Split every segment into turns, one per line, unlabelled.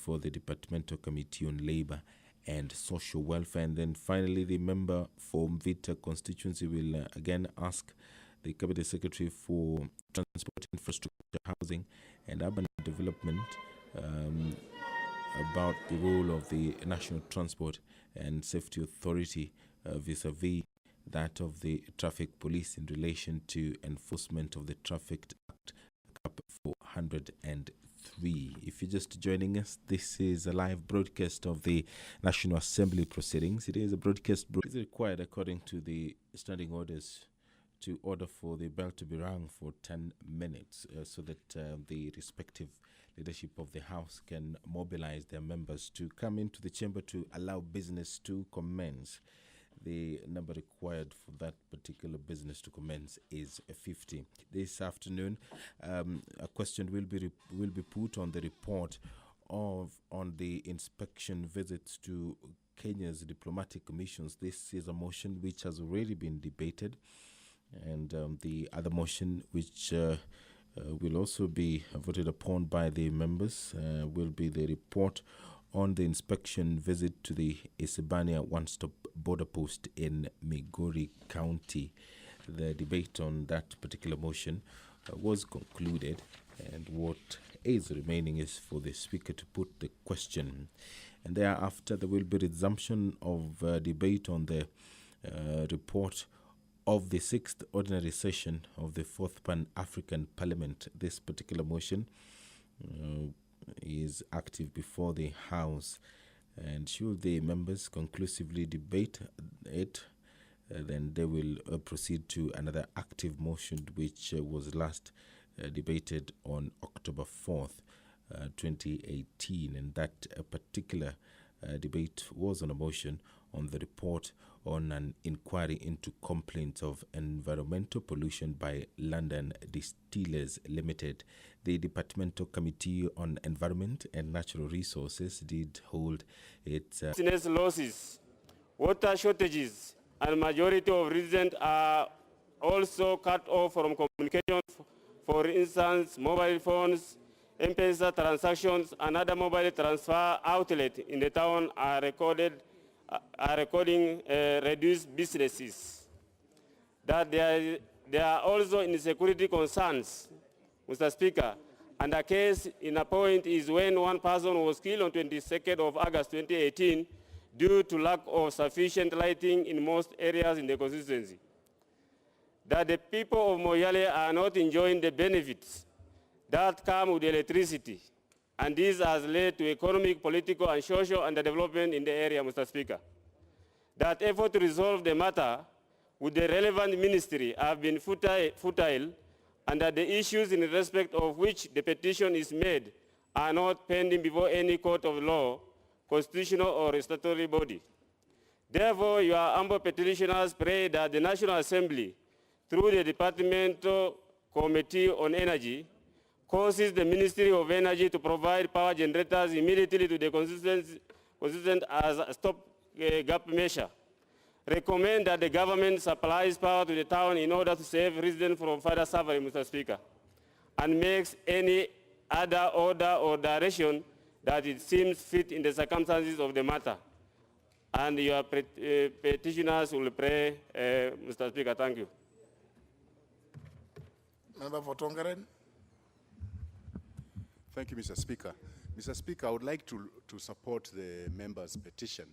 before the Departmental Committee on Labour and Social Welfare. And then finally, the member for Mvita constituency will again ask the Cabinet Secretary for Transport, Infrastructure, Housing and Urban Development about the role of the National Transport and Safety Authority vis-a-vis that of the Traffic Police in relation to enforcement of the Traffic Act Cap 403. If you're just joining us, this is a live broadcast of the National Assembly proceedings. It is a broadcast is required according to the standing orders to order for the bell to be rung for 10 minutes so that the respective leadership of the House can mobilize their members to come into the chamber to allow business to commence. The number required for that particular business to commence is 50. This afternoon, a question will be put on the report on the inspection visits to Kenya's diplomatic missions. This is a motion which has already been debated, and the other motion which will also be voted upon by the members will be the report on the inspection visit to the Isebania one-stop border post in Migori County. The debate on that particular motion was concluded, and what is remaining is for the Speaker to put the question. And thereafter, there will be resumption of debate on the report of the 6th ordinary session of the 4th Pan-African Parliament. This particular motion is active before the House, and should the members conclusively debate it, then they will proceed to another active motion which was last debated on October 4th, 2018, and that particular debate was on a motion on the report on an inquiry into complaints of environmental pollution by London Distillers Limited. The Departmental Committee on Environment and Natural Resources did hold its
business losses, water shortages, and majority of residents are also cut off from communication. For instance, mobile phones, M-Pesa transactions, and other mobile transfer outlets in the town are recording reduced businesses. That there are also insecurity concerns, Mr. Speaker, and a case in a point is when one person was killed on 22nd of August 2018 due to lack of sufficient lighting in most areas in the constituency. That the people of Moyale are not enjoying the benefits that come with electricity, and this has led to economic, political, and social underdevelopment in the area, Mr. Speaker. That effort to resolve the matter with the relevant ministry have been futile, and that the issues in respect of which the petition is made are not pending before any court of law, constitutional or statutory body. Therefore, your humble petitioners pray that the National Assembly, through the Departmental Committee on Energy, causes the Ministry of Energy to provide power generators immediately to the constituent as a stop-gap measure. Recommend that the government supplies power to the town in order to save residents from further suffering, Mr. Speaker, and makes any other order or direction that it seems fit in the circumstances of the matter. And your petitioners will pray, Mr. Speaker. Thank you.
Member for Tongaren.
Thank you, Mr. Speaker. Mr. Speaker, I would like to support the member's petition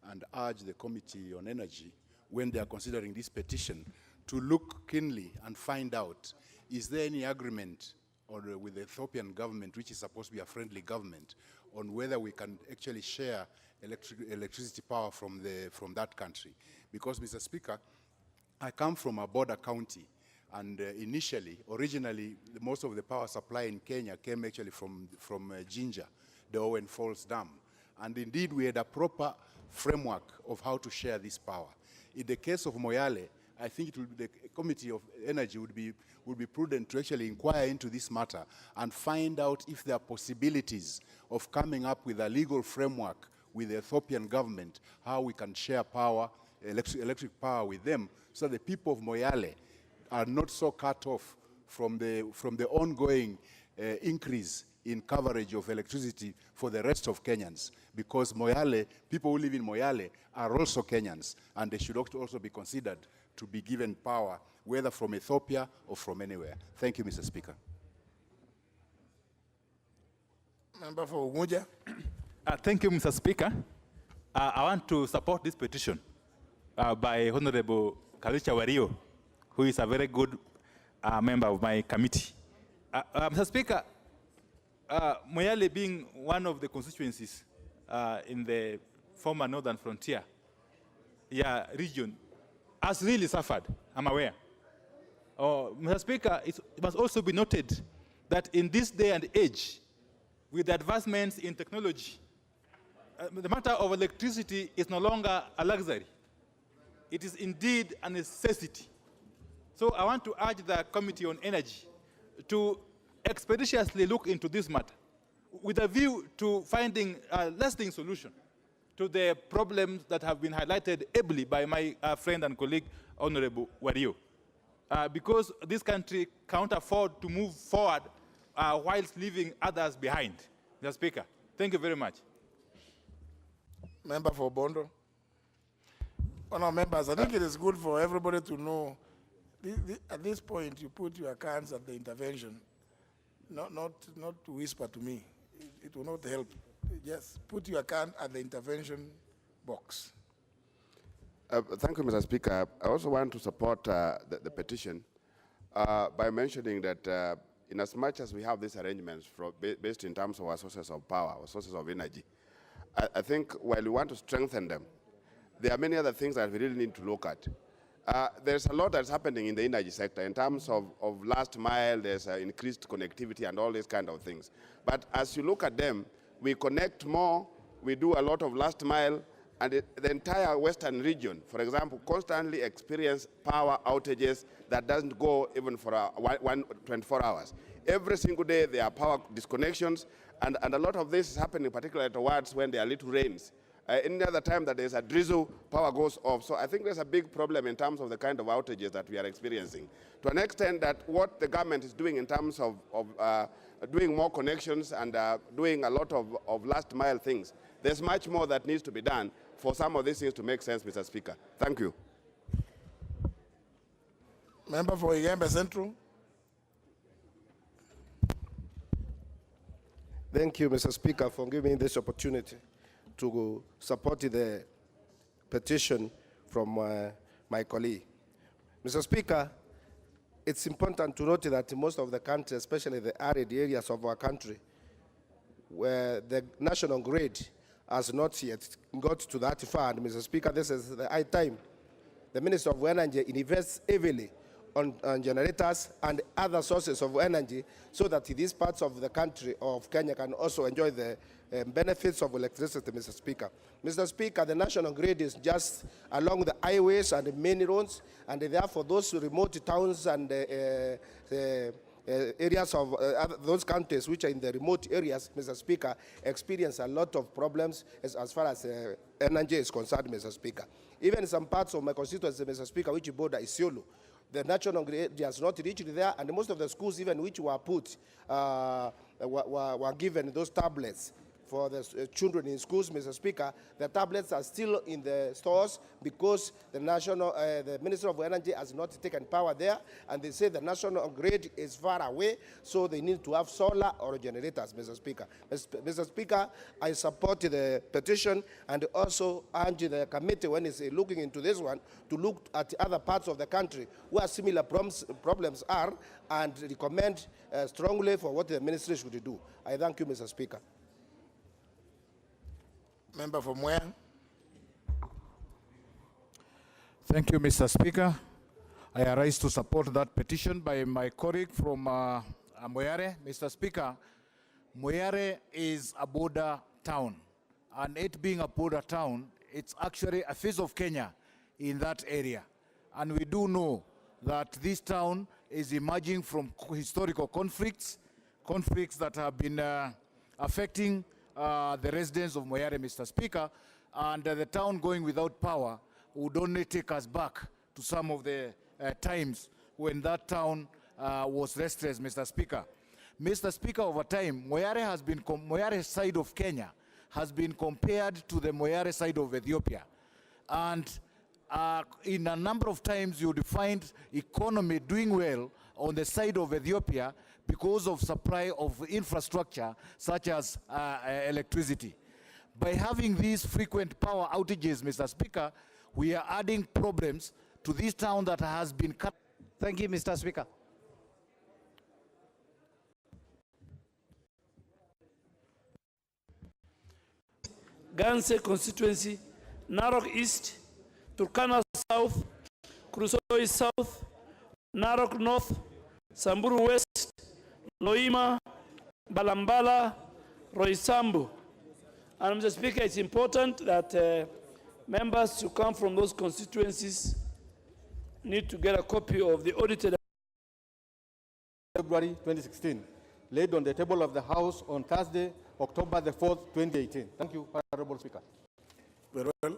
and urge the Committee on Energy, when they are considering this petition, to look keenly and find out, is there any agreement with the Ethiopian government, which is supposed to be a friendly government, on whether we can actually share electricity power from that country? Because, Mr. Speaker, I come from a border county, and originally, most of the power supply in Kenya came actually from Jinja, the Owen Falls Dam. And indeed, we had a proper framework of how to share this power. In the case of Moyale, I think the Committee of Energy would be prudent to actually inquire into this matter and find out if there are possibilities of coming up with a legal framework with the Ethiopian government, how we can share power, electric power with them, so the people of Moyale are not so cut off from the ongoing increase in coverage of electricity for the rest of Kenyans, because Moyale, people who live in Moyale are also Kenyans, and they should also be considered to be given power, whether from Ethiopia or from anywhere. Thank you, Mr. Speaker.
Member for Umoja.
Thank you, Mr. Speaker. I want to support this petition by Honorable Kalisha Wario, who is a very good member of my committee. Mr. Speaker, Moyale being one of the constituencies in the former Northern Frontier region has really suffered, I'm aware. Mr. Speaker, it must also be noted that in this day and age, with the advancements in technology, the matter of electricity is no longer a luxury. It is indeed a necessity. So I want to urge the Committee on Energy to expeditiously look into this matter with a view to finding a lasting solution to the problems that have been highlighted ably by my friend and colleague, Honorable Wario. Because this country can't afford to move forward whilst leaving others behind. Mr. Speaker, thank you very much.
Member for Bondo. Honourable members, I think it is good for everybody to know, at this point, you put your cards at the intervention, not to whisper to me. It will not help. Just put your card at the intervention box.
Thank you, Mr. Speaker. I also want to support the petition by mentioning that in as much as we have these arrangements based in terms of our sources of power, our sources of energy, I think while we want to strengthen them, there are many other things that we really need to look at. There's a lot that's happening in the energy sector in terms of last mile, there's increased connectivity and all these kind of things. But as you look at them, we connect more, we do a lot of last mile, and the entire western region, for example, constantly experience power outages that doesn't go even for 24 hours. Every single day there are power disconnections, and a lot of this is happening particularly towards when there are little rains. Any other time that there's a drizzle, power goes off. So I think there's a big problem in terms of the kind of outages that we are experiencing. To an extent that what the government is doing in terms of doing more connections and doing a lot of last mile things, there's much more that needs to be done for some of these things to make sense, Mr. Speaker. Thank you.
Member for Igembe Central.
Thank you, Mr. Speaker, for giving me this opportunity to support the petition from my colleague. Mr. Speaker, it's important to note that most of the country, especially the arid areas of our country, where the national grid has not yet got to that far. And Mr. Speaker, this is the high time the Minister of Energy invests heavily on generators and other sources of energy so that these parts of the country of Kenya can also enjoy the benefits of electricity, Mr. Speaker. Mr. Speaker, the national grid is just along the highways and the main roads, and therefore those remote towns and areas of those countries which are in the remote areas, Mr. Speaker, experience a lot of problems as far as energy is concerned, Mr. Speaker. Even some parts of my constituency, Mr. Speaker, which border Isiolo, the national grid has not reached there, and most of the schools, even which were put, were given those tablets for the children in schools, Mr. Speaker. The tablets are still in the stores because the Minister of Energy has not taken power there, and they say the national grid is far away, so they need to have solar or generators, Mr. Speaker. Mr. Speaker, I support the petition and also urge the committee, when it's looking into this one, to look at other parts of the country where similar problems are and recommend strongly for what the ministry should do. I thank you, Mr. Speaker.
Member for Mwea.
Thank you, Mr. Speaker. I arise to support that petition by my colleague from Moyare. Mr. Speaker, Moyare is a border town, and it being a border town, it's actually a face of Kenya in that area. And we do know that this town is emerging from historical conflicts that have been affecting the residents of Moyare, Mr. Speaker, and the town going without power would only take us back to some of the times when that town was restless, Mr. Speaker. Mr. Speaker, over time, Moyare side of Kenya has been compared to the Moyare side of Ethiopia. And in a number of times, you would find economy doing well on the side of Ethiopia because of supply of infrastructure such as electricity. By having these frequent power outages, Mr. Speaker, we are adding problems to this town that has been cut.
Thank you, Mr. Speaker.
Ganse constituency, Narok East, Turkana South, Krusoi South, Narok North, Samburu West, Loima, Balambala, Roysambu. And Mr. Speaker, it's important that members who come from those constituencies need to get a copy of the audited
February 2016, laid on the table of the House on Thursday, October the 4th, 2018. Thank you, Honorable Speaker.
Very well.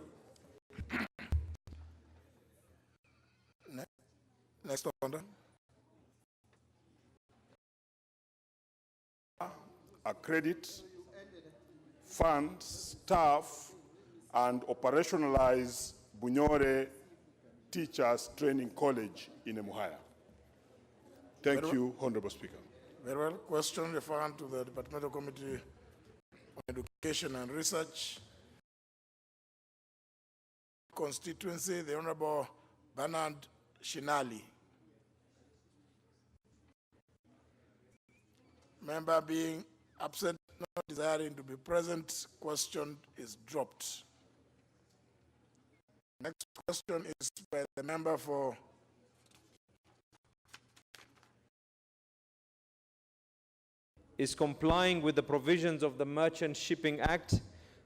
Next order.
Accredit, fund, staff, and operationalize Bunyore Teachers Training College in Emuhaya. Thank you, Honorable Speaker.
Very well. Question referring to the Departmental Committee on Education and Research. Constituency, the Honorable Bernard Shinali. Member being absent, not desiring to be present, question is dropped. Next question is by the member for
is complying with the provisions of the Merchant Shipping Act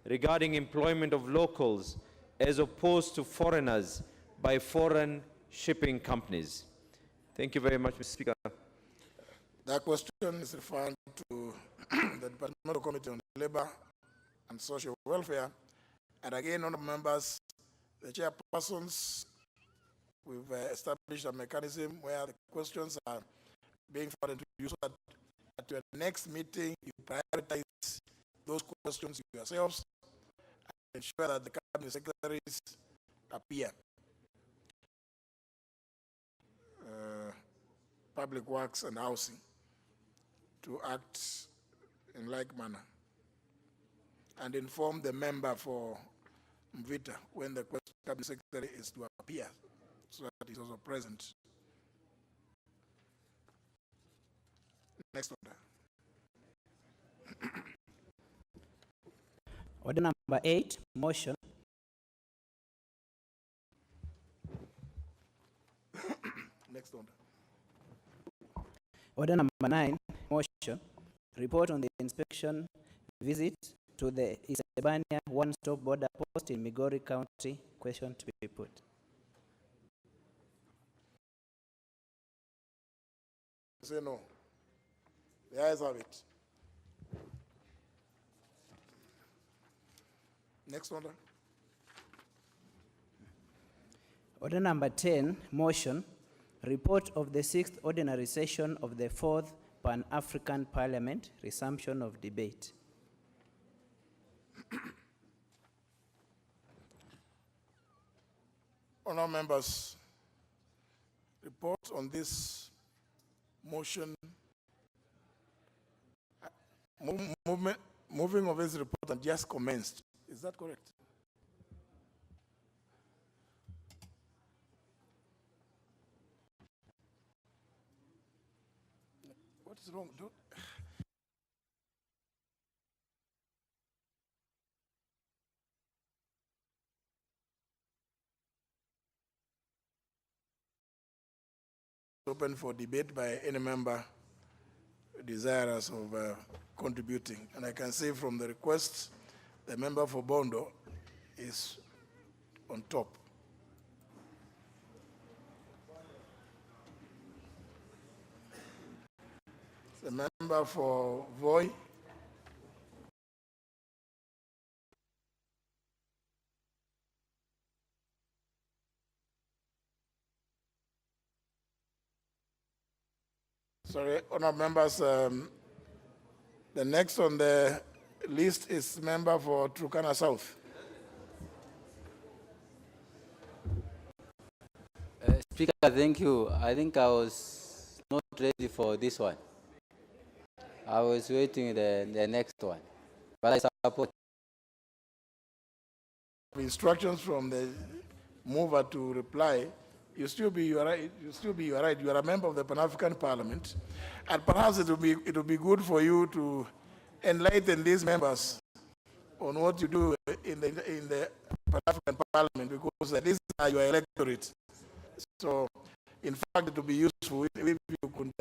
regarding employment of locals as opposed to foreigners by foreign shipping companies. Thank you very much, Mr. Speaker.
that question is referred to the Departmental Committee on Labor and Social Welfare. And again, honorable members, the chairpersons, we've established a mechanism where the questions are being forwarded to you so that at your next meeting, you prioritize those questions yourselves and ensure that the cabinet secretaries appear. Public Works and Housing to act in like manner and inform the member for Mvita when the cabinet secretary is to appear so that he's also present. Next order.
Order number 8, motion.
Next order.
Order number 9, motion. Report on the inspection visit to the Isebania one-stop border post in Migori County. Question to be put.
Say no. The ayes have it. Next order.
Order number 10, motion. Report of the 6th ordinary session of the 4th Pan-African Parliament, resumption of debate.
Honourable members, report on this motion. Moving of this report and just commenced. Is that correct? What is wrong? Open for debate by any member desirous of contributing. And I can say from the request, the member for Bondo is on top. The member for Voi. Sorry, honourable members, The next on the list is member for Turkana South.
Speaker, thank you. I think I was not ready for this one. I was waiting the next one, but I support.
Instructions from the mover to reply. You still be your right. You are a member of the Pan-African Parliament, and perhaps it will be good for you to enlighten these members on what you do in the Pan-African Parliament, because these are your electorate. So, in fact, it will be useful if you could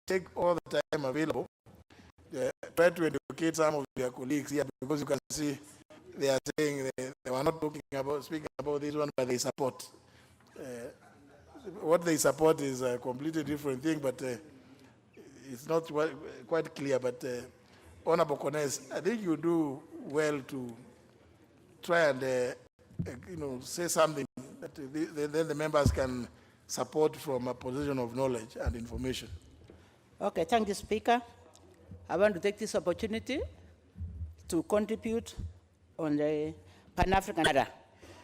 take all the time available, try to educate some of your colleagues here, because you can see they are saying they were not speaking about this one, but they support. What they support is a completely different thing, but it's not quite clear. But Honorable Connors, I think you do well to try and say something that then the members can support from a position of knowledge and information.
Okay, thank you, Speaker. I want to take this opportunity to contribute on the Pan-African matter.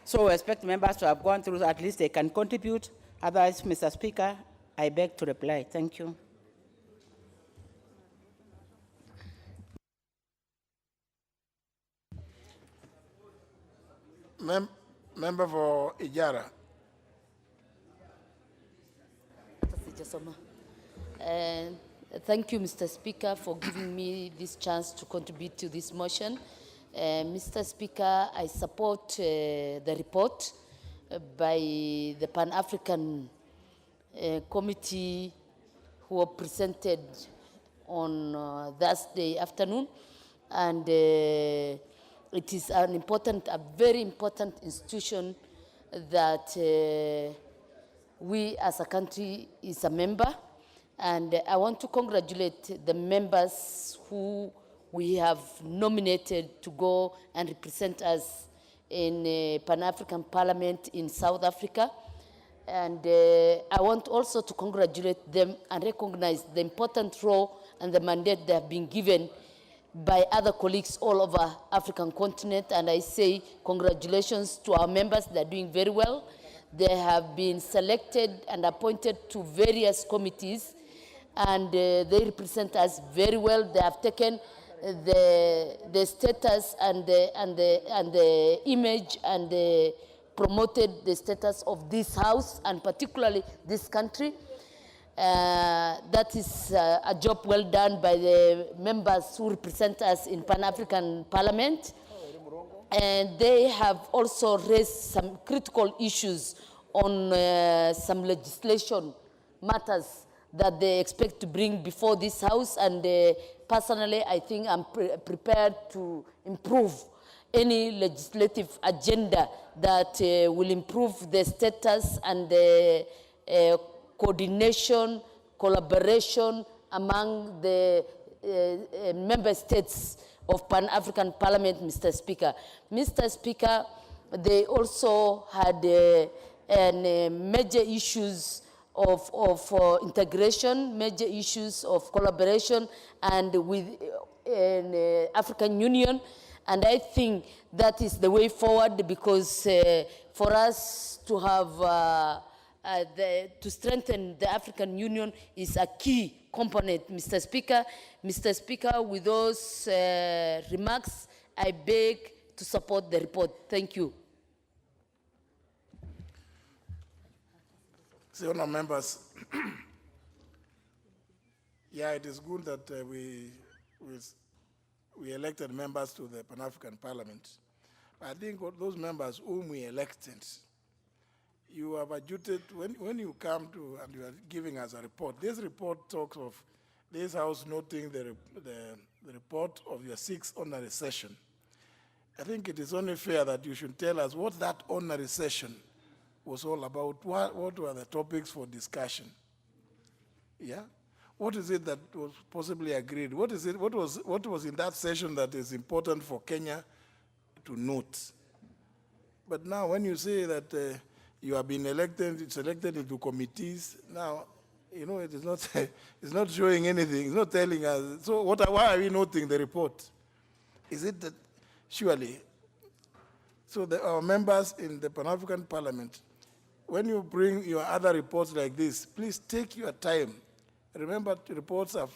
So I expect members to have gone through, at least they can contribute. Otherwise, Mr. Speaker, I beg to reply. Thank you.
Member for Ijara.
Thank you, Mr. Speaker, for giving me this chance to contribute to this motion. Mr. Speaker, I support the report by the Pan-African Committee who were presented on Thursday afternoon, and it is an a very important institution that we as a country is a member, and I want to congratulate the members who we have nominated to go and represent us in Pan-African Parliament in South Africa. And I want also to congratulate them and recognize the important role and the mandate they have been given by other colleagues all over African continent. And I say congratulations to our members. They're doing very well. They have been selected and appointed to various committees, and they represent us very well. They have taken the status and the image and promoted the status of this house and particularly this country. That is a job well done by the members who represent us in Pan-African Parliament. And they have also raised some critical issues on some legislation matters that they expect to bring before this house. And personally, I think I'm prepared to improve any legislative agenda that will improve the status and the coordination, collaboration among the member states of Pan-African Parliament, Mr. Speaker. Mr. Speaker, they also had major issues of integration, major issues of collaboration and with African Union. And I think that is the way forward, because for us to have to strengthen the African Union is a key component, Mr. Speaker. Mr. Speaker, with those remarks, I beg to support the report. Thank you.
So, honourable members, yeah, it is good that we elected members to the Pan-African Parliament. I think those members whom we elected, you have adjuted, when you come to and you are giving us a report, this report talks of this House noting the report of your 6th ordinary session. I think it is only fair that you should tell us what that ordinary session was all about. What were the topics for discussion? Yeah? What is it that was possibly agreed? What is it? What was in that session that is important for Kenya to note? But now when you say that you have been selected into committees, now You know, it is not, it's not showing anything. It's not telling us. So why are we noting the report? Is it that, surely, so our members in the Pan-African Parliament, when you bring your other reports like this, please take your time. Remember, reports have,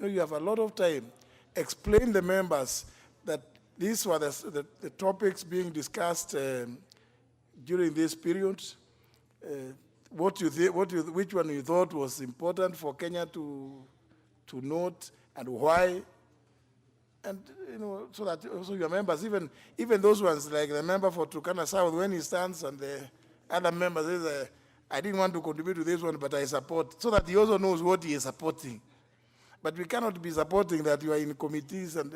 you have a lot of time. Explain the members that these were the topics being discussed during this period. Which one you thought was important for Kenya to note and why, and so that also your members, even those ones like the member for Turkana South, when he stands and the other member says, I didn't want to contribute to this one, but I support, so that he also knows what he is supporting. But we cannot be supporting that you are in committees, and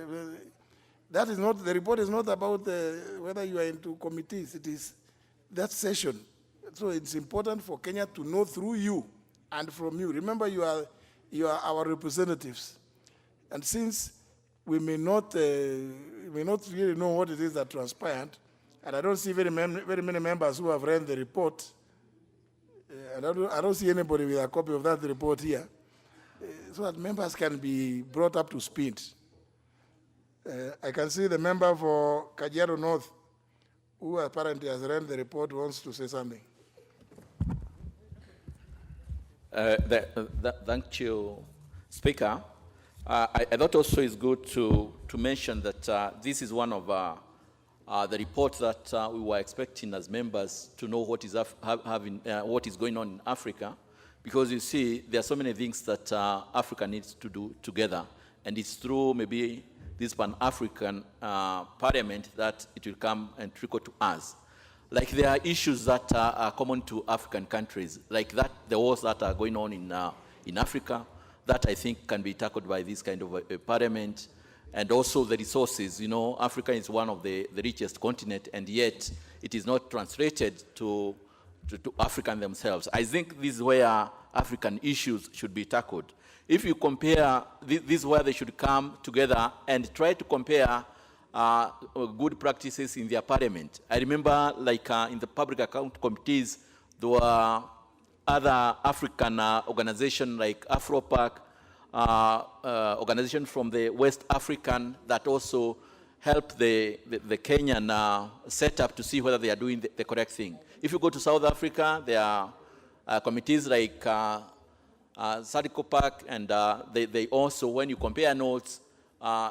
that is not, the report is not about whether you are into committees, it is that session. So it's important for Kenya to know through you and from you. Remember, you are our representatives. And since we may not really know what it is that transpired, and I don't see very many members who have read the report, and I don't see anybody with a copy of that report here, so that members can be brought up to speed. I can see the member for Kajiado North, who apparently has read the report, wants to say something.
Thank you, Speaker. I thought also it's good to mention that this is one of the reports that we were expecting as members to know what is, what is going on in Africa, because you see there are so many things that Africa needs to do together, and it's through maybe this Pan-African Parliament that it will come and trickle to us. Like there are issues that are common to African countries, like that the wars that are going on in Africa, that I think can be tackled by this kind of a parliament, and also the resources. You know, Africa is one of the richest continent, and yet it is not translated to African themselves. I think this is where African issues should be tackled. If you compare, this is where they should come together and try to compare good practices in their parliament. I remember, like in the public account committees, there were other African organizations like AfroPac, organization from the West African that also help the Kenyan setup to see whether they are doing the correct thing. If you go to South Africa, there are committees like SADCOPAC, and they also, when you compare notes,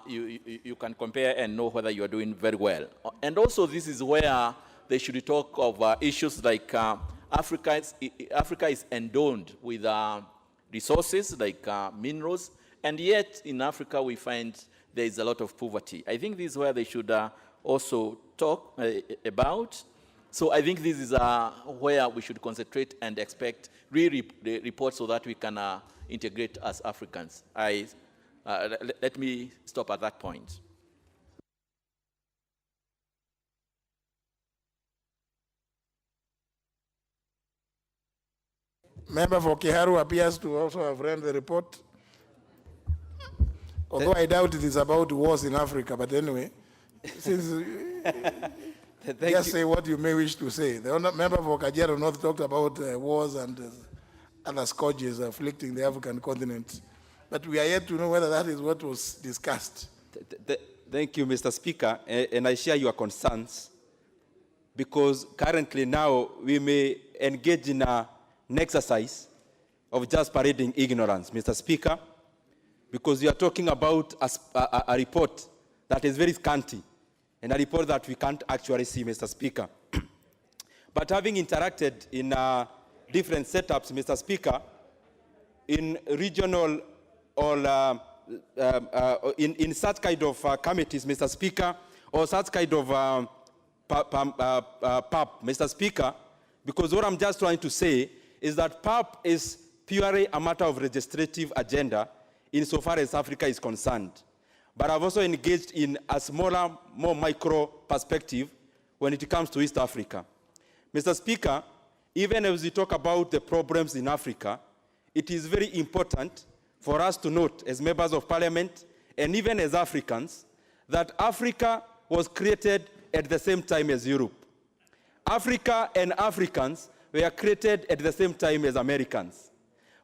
you can compare and know whether you are doing very well. And also, this is where they should talk of issues like Africa is endowed with resources like minerals, and yet in Africa we find there is a lot of poverty. I think this is where they should also talk about. So I think this is where we should concentrate and expect reports so that we can integrate as Africans. Let me stop at that point.
Member for Kiharu appears to also have read the report. Although I doubt it is about wars in Africa, but anyway, since just say what you may wish to say. The member for Kajiado North talked about wars and other scourges afflicting the African continent. But we are yet to know whether that is what was discussed.
Thank you, Mr. Speaker, and I share your concerns, because currently now we may engage in an exercise of just parading ignorance, Mr. Speaker, because we are talking about a report that is very scanty, and a report that we can't actually see, Mr. Speaker. But having interacted in different setups, Mr. Speaker, in regional or in such kind of committees, Mr. Speaker, or such kind of PAP, Mr. Speaker, because what I'm just trying to say is that PAP is purely a matter of legislative agenda insofar as Africa is concerned. But I've also engaged in a smaller, more micro perspective when it comes to East Africa. Mr. Speaker, even as we talk about the problems in Africa, it is very important for us to note as members of parliament and even as Africans that Africa was created at the same time as Europe. Africa and Africans were created at the same time as Americans.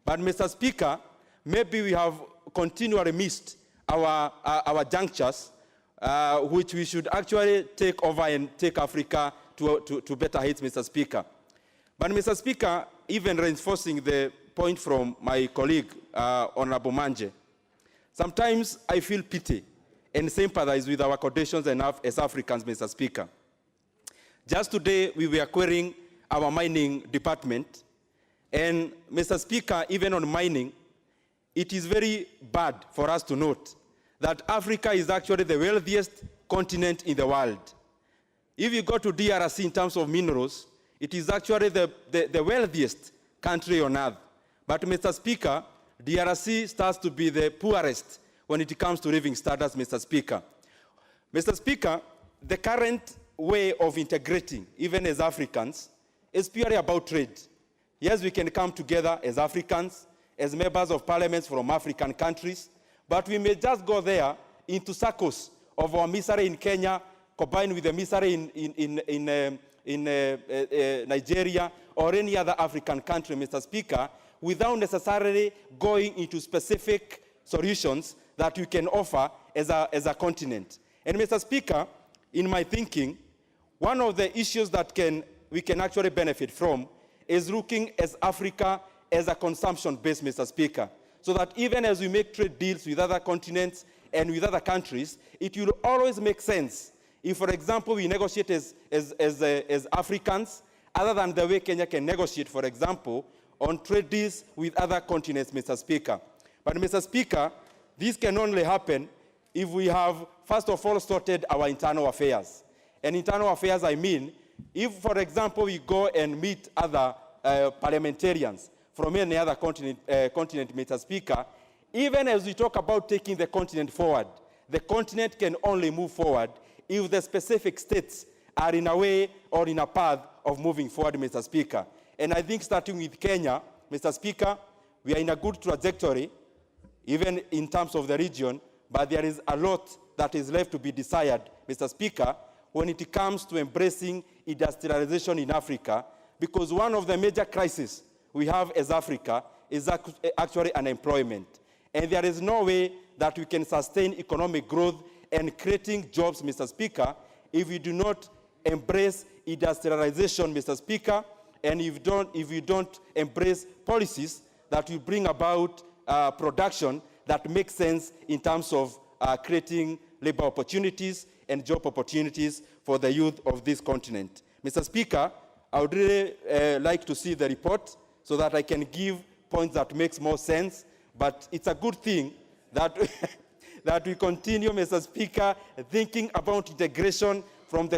But Mr. Speaker, maybe we have continually missed our junctures, which we should actually take over and take Africa to better heights, Mr. Speaker. But Mr. Speaker, even reinforcing the point from my colleague, Honorable Manje, sometimes I feel pity and sympathize with our conditions as Africans, Mr. Speaker. Just today, we were querying our mining department, and Mr. Speaker, even on mining, it is very bad for us to note that Africa is actually the wealthiest continent in the world. If you go to DRC in terms of minerals, it is actually the wealthiest country on earth. But Mr. Speaker, DRC starts to be the poorest when it comes to living standards, Mr. Speaker. Mr. Speaker, the current way of integrating, even as Africans, is purely about trade. Yes, we can come together as Africans, as members of parliaments from African countries, but we may just go there into circles of our misery in Kenya, combined with the misery in Nigeria or any other African country, Mr. Speaker, without necessarily going into specific solutions that we can offer as a continent. And Mr. Speaker, in my thinking, one of the issues that we can actually benefit from is looking at Africa as a consumption base, Mr. Speaker, so that even as we make trade deals with other continents and with other countries, it will always make sense if, for example, we negotiate as Africans, other than the way Kenya can negotiate, for example, on trade deals with other continents, Mr. Speaker. But, Mr. Speaker, this can only happen if we have, first of all, sorted our internal affairs. And internal affairs, I mean, if, for example, we go and meet other parliamentarians from any other continent, Mr. Speaker, even as we talk about taking the continent forward, the continent can only move forward if the specific states are in a way or in a path of moving forward, Mr. Speaker. And I think starting with Kenya, Mr. Speaker, we are in a good trajectory, even in terms of the region, but there is a lot that is left to be desired, Mr. Speaker, when it comes to embracing industrialization in Africa, because one of the major crises we have as Africa is actually unemployment. And there is no way that we can sustain economic growth and creating jobs, Mr. Speaker, if we do not embrace industrialization, Mr. Speaker, and if we don't embrace policies that will bring about production that makes sense in terms of creating labor opportunities and job opportunities for the youth of this continent. Mr. Speaker, I would really like to see the report so that I can give points that makes more sense, but it's a good thing that, that we continue, Mr. Speaker, thinking about integration from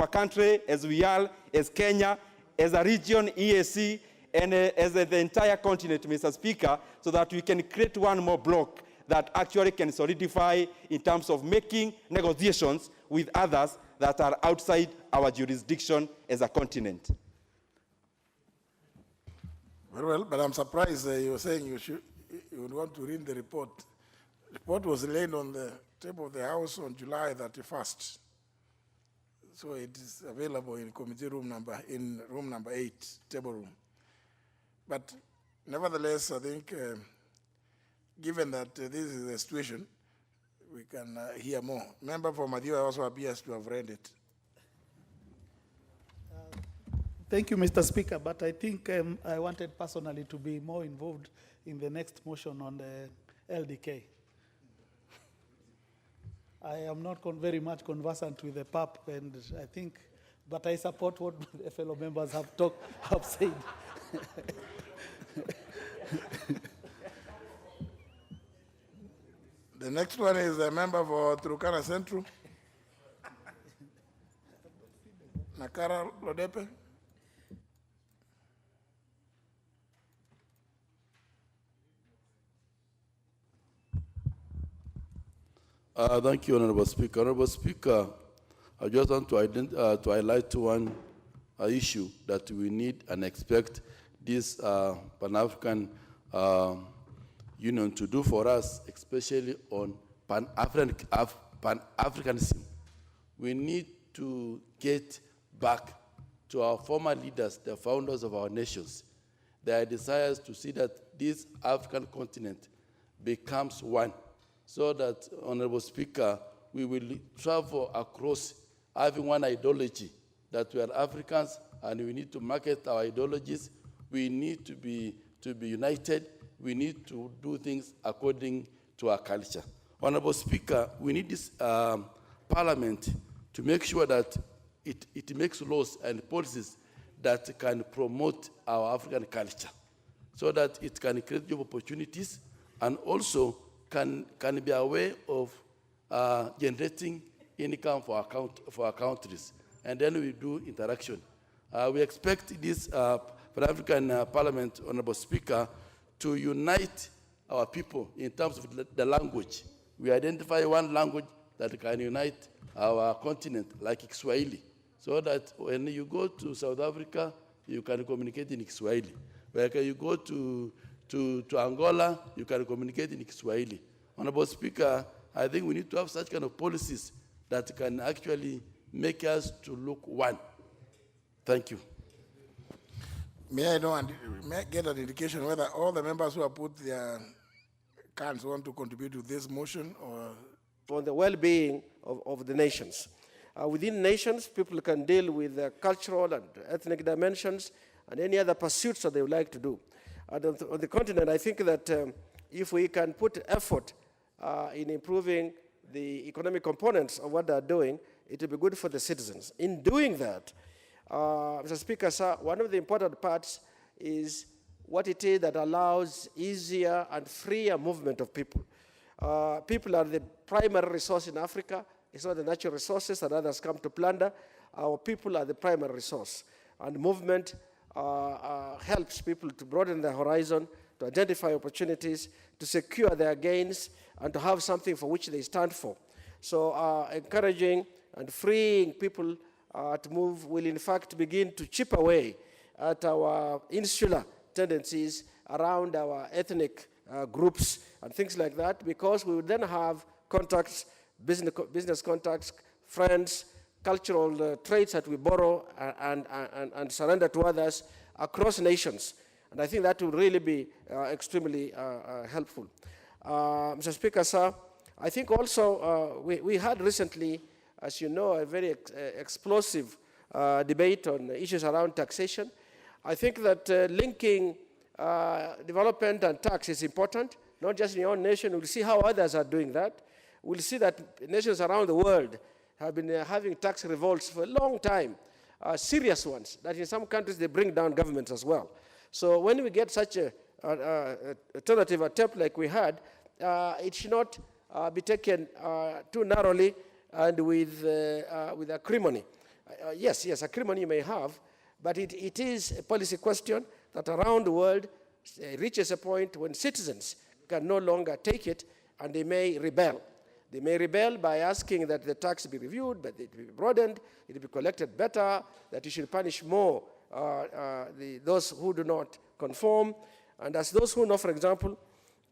a country as we are, as Kenya, as a region, EAC, and as the entire continent, Mr. Speaker, so that we can create one more block that actually can solidify in terms of making negotiations with others that are outside our jurisdiction as a continent.
Very well, but I'm surprised you were saying you would want to read the report. The report was laid on the table of the House on July 31st. So it is available in committee room number 8, table room. But nevertheless, I think given that this is the situation, we can hear more. Member for Madhya also appears to have read it.
Thank you, Mr. Speaker, but I think I wanted personally to be more involved in the next motion on the LDK. I am not very much conversant with the PAP, and I think, but I support what the fellow members have said.
The next one is a member for Turkana Central, Nakara Lodepe.
Thank you, Honorable Speaker. Honorable Speaker, I just want to highlight one issue that we need and expect this Pan-African Union to do for us, especially on Pan-Africanism. We need to get back to our former leaders, the founders of our nations, their desires to see that this African continent becomes one, so that, Honorable Speaker, we will travel across having one ideology, that we are Africans and we need to market our ideologies. We need to be united. We need to do things according to our culture. Honorable Speaker, we need this Parliament to make sure that it makes laws and policies that can promote our African culture, so that it can create job opportunities and also can be a way of generating income for our countries. And then we do interaction. We expect this Pan-African Parliament, Honorable Speaker, to unite our people in terms of the language. We identify one language that can unite our continent, like Kiswahili, so that when you go to South Africa, you can communicate in Kiswahili. When you go to Angola, you can communicate in Kiswahili. Honorable Speaker, I think we need to have such kind of policies that can actually make us to look one. Thank you.
May I get an indication whether all the members who have put their cards want to contribute to this motion, or?
For the well-being of the nations. Within nations, people can deal with cultural and ethnic dimensions and any other pursuits that they would like to do. And on the continent, I think that if we can put effort in improving the economic components of what they're doing, it will be good for the citizens. In doing that, Mr. Speaker, sir, one of the important parts is what it is that allows easier and freer movement of people. People are the primary resource in Africa. It's not the natural resources that others come to plunder. Our people are the primary resource. And movement helps people to broaden their horizon, to identify opportunities, to secure their gains, and to have something for which they stand for. So encouraging and freeing people to move will in fact begin to chip away at our insular tendencies around our ethnic groups and things like that, because we would then have contacts, business contacts, friends, cultural traits that we borrow and surrender to others across nations. And I think that will really be extremely helpful. Mr. Speaker, sir, I think also we had recently, as you know, a very explosive debate on issues around taxation. I think that linking development and tax is important, not just in your own nation. We'll see how others are doing that. We'll see that nations around the world have been having tax revolts for a long time, serious ones, that in some countries they bring down governments as well. So when we get such an alternative attempt like we had, it should not be taken too narrowly and with acrimony. Yes, acrimony you may have, but it is a policy question that around the world reaches a point when citizens can no longer take it and they may rebel. They may rebel by asking that the tax be reviewed, but it be broadened, it be collected better, that you should punish more those who do not conform. And as those who know, for example,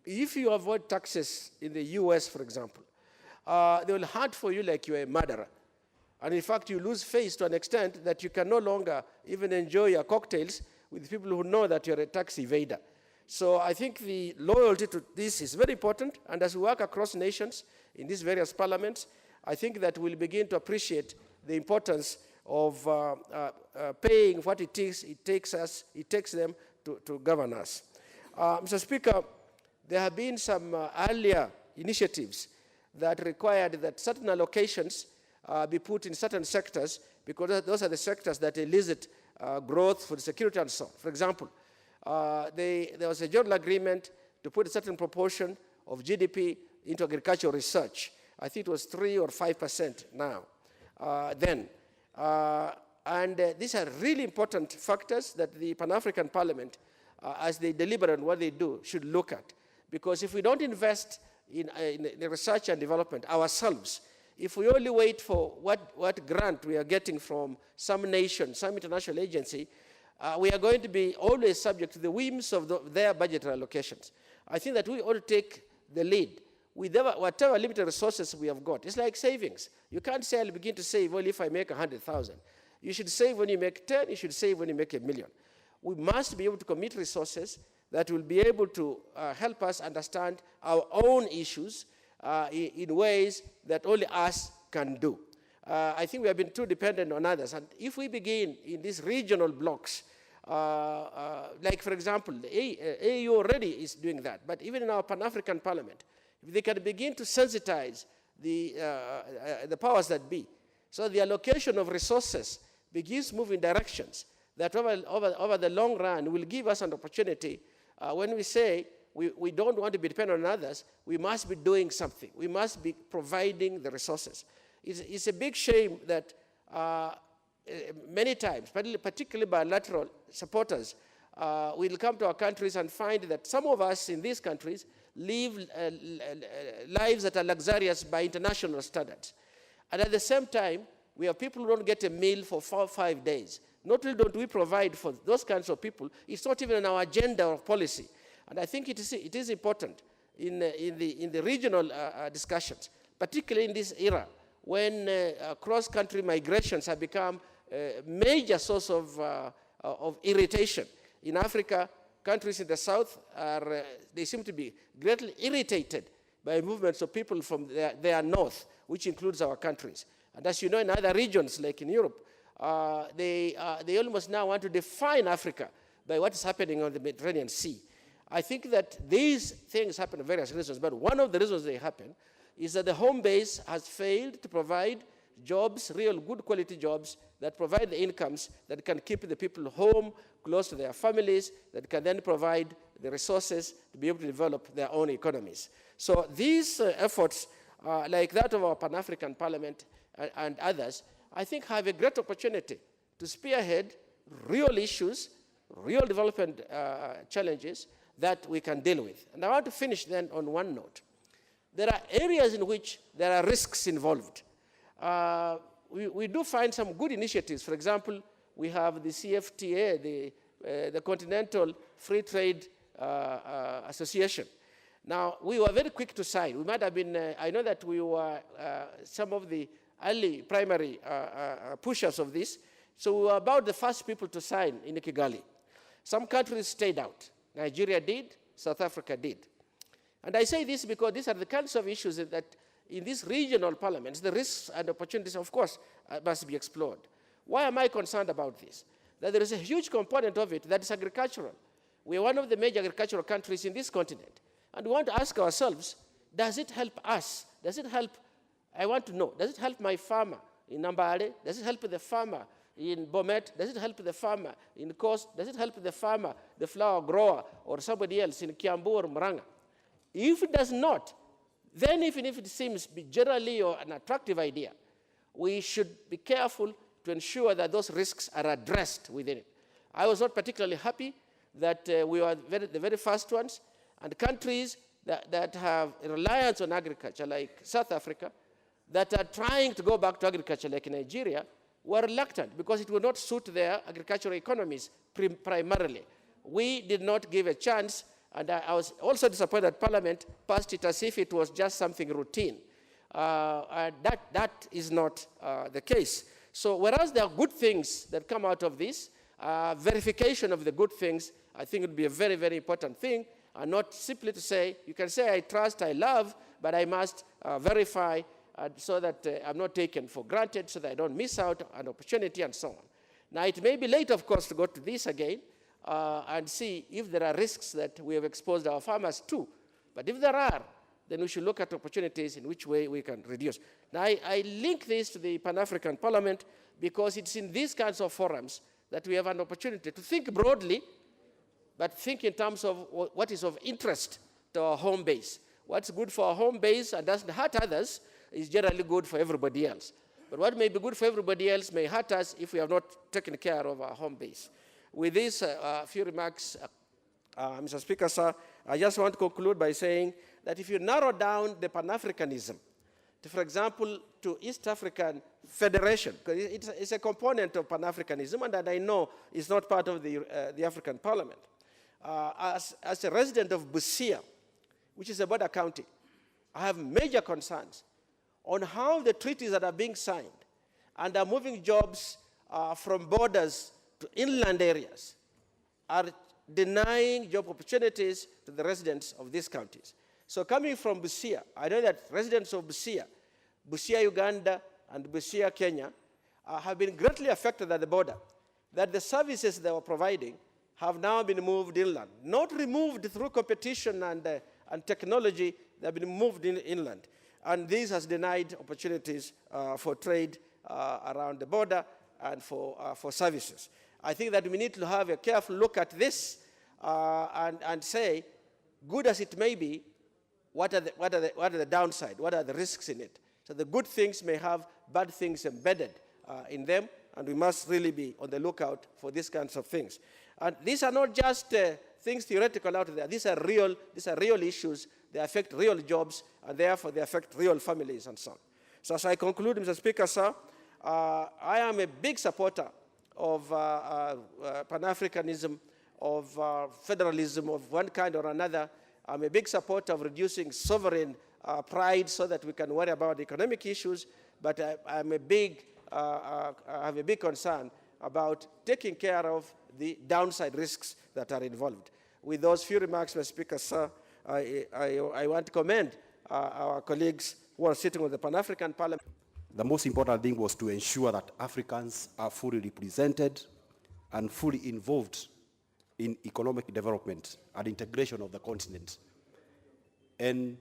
if you avoid taxes in the US, for example, they will hunt for you like you're a murderer. And in fact, you lose face to an extent that you can no longer even enjoy your cocktails with people who know that you're a tax evader. So I think the loyalty to this is very important. And as we work across nations in these various parliaments, I think that we'll begin to appreciate the importance of paying what it takes them to govern us. Mr. Speaker, there have been some earlier initiatives that required that certain allocations be put in certain sectors, because those are the sectors that elicit growth for the security and so on. For example, there was a general agreement to put a certain proportion of GDP into agricultural research. I think it was 3 or 5% now. These are really important factors that the Pan-African Parliament, as they deliberate on what they do, should look at. Because if we don't invest in research and development ourselves, if we only wait for what grant we are getting from some nation, some international agency, we are going to be always subject to the whims of their budgetary allocations. I think that we ought to take the lead. With whatever limited resources we have got, it's like savings. You can't say, I'll begin to save only if I make 100,000. You should save when you make 10, you should save when you make $1 million. we must be able to commit resources that will be able to help us understand our own issues in ways that only us can do. I think we have been too dependent on others. And if we begin in these regional blocks, like for example, the AU already is doing that, but even in our Pan-African Parliament, if they can begin to sensitize the powers that be, so the allocation of resources begins moving directions that over the long run will give us an opportunity. When we say we don't want to be dependent on others, we must be doing something. We must be providing the resources. It's a big shame that many times, particularly bilateral supporters, will come to our countries and find that some of us in these countries live lives that are luxurious by international standards. And at the same time, we have people who don't get a meal for 4 or 5 days. Not only don't we provide for those kinds of people, it's not even on our agenda or policy. And I think it is important in the regional discussions, particularly in this era, when cross-country migrations have become a major source of irritation. In Africa, countries in the south they seem to be greatly irritated by movements of people from their north, which includes our countries. And as you know, in other regions, like in Europe, they almost now want to define Africa by what is happening on the Mediterranean Sea. I think that these things happen for various reasons, but one of the reasons they happen is that the home base has failed to provide jobs, real good quality jobs, that provide the incomes that can keep the people home, close to their families, that can then provide the resources to be able to develop their own economies. So these efforts, like that of our Pan-African Parliament and others, I think have a great opportunity to spearhead real issues, real development challenges that we can deal with. And I want to finish then on one note. There are areas in which there are risks involved. We do find some good initiatives. For example, we have the CFTA, the Continental Free Trade Association. Now, we were very quick to sign. We might have been, I know that we were some of the early primary pushers of this. So we were about the first people to sign in Kigali. Some countries stayed out. Nigeria did, South Africa did. And I say this because these are the kinds of issues that in these regional parliaments, the risks and opportunities, of course, must be explored. Why am I concerned about this? That there is a huge component of it that is agricultural. We are one of the major agricultural countries in this continent. And we want to ask ourselves, does it help us? Does it help, I want to know, does it help my farmer in Nambale? Does it help the farmer in Bomet? Does it help the farmer in Coast? Does it help the farmer, the flower grower, or somebody else in Kiambu or Muranga? If it does not, then even if it seems generally or an attractive idea, we should be careful to ensure that those risks are addressed within it. I was not particularly happy that we were the very first ones, and countries that have a reliance on agriculture, like South Africa, that are trying to go back to agriculture, like Nigeria, were reluctant because it would not suit their agricultural economies primarily. We did not give a chance, and I was also disappointed that Parliament passed it as if it was just something routine. That is not the case. So whereas there are good things that come out of this, verification of the good things, I think would be a very, very important thing, and not simply to say, you can say I trust, I love, but I must verify so that I'm not taken for granted, so that I don't miss out on opportunity and so on. Now, it may be late, of course, to go to this again and see if there are risks that we have exposed our farmers to. But if there are, then we should look at opportunities in which way we can reduce. Now, I link this to the Pan-African Parliament because it's in these kinds of forums that we have an opportunity to think broadly, but think in terms of what is of interest to our home base. What's good for our home base and doesn't hurt others is generally good for everybody else. But what may be good for everybody else may hurt us if we have not taken care of our home base. With these few remarks, Mr. Speaker, sir, I just want to conclude by saying that if you narrow down the Pan-Africanism, for example, to East African Federation, because it's a component of Pan-Africanism, and that I know is not part of the African Parliament. As a resident of Busia, which is a border county, I have major concerns on how the treaties that are being signed and are moving jobs from borders to inland areas are denying job opportunities to the residents of these counties. So coming from Busia, I know that residents of Busia, Uganda, and Busia, Kenya, have been greatly affected at the border, that the services they were providing have now been moved inland. Not removed through competition and technology, they have been moved inland. And this has denied opportunities for trade around the border and for services. I think that we need to have a careful look at this and say, good as it may be, what are the downside? What are the risks in it? So the good things may have bad things embedded in them, and we must really be on the lookout for these kinds of things. And these are not just things theoretical out there. These are real issues. They affect real jobs, and therefore they affect real families and so on. So as I conclude, Mr. Speaker, sir, I am a big supporter of Pan-Africanism, of federalism of one kind or another. I'm a big supporter of reducing sovereign pride so that we can worry about economic issues, but I have a big concern about taking care of the downside risks that are involved. With those few remarks, Mr. Speaker, sir, I want to commend our colleagues who are sitting on the Pan-African Parliament.
The most important thing was to ensure that Africans are fully represented and fully involved in economic development and integration of the continent. And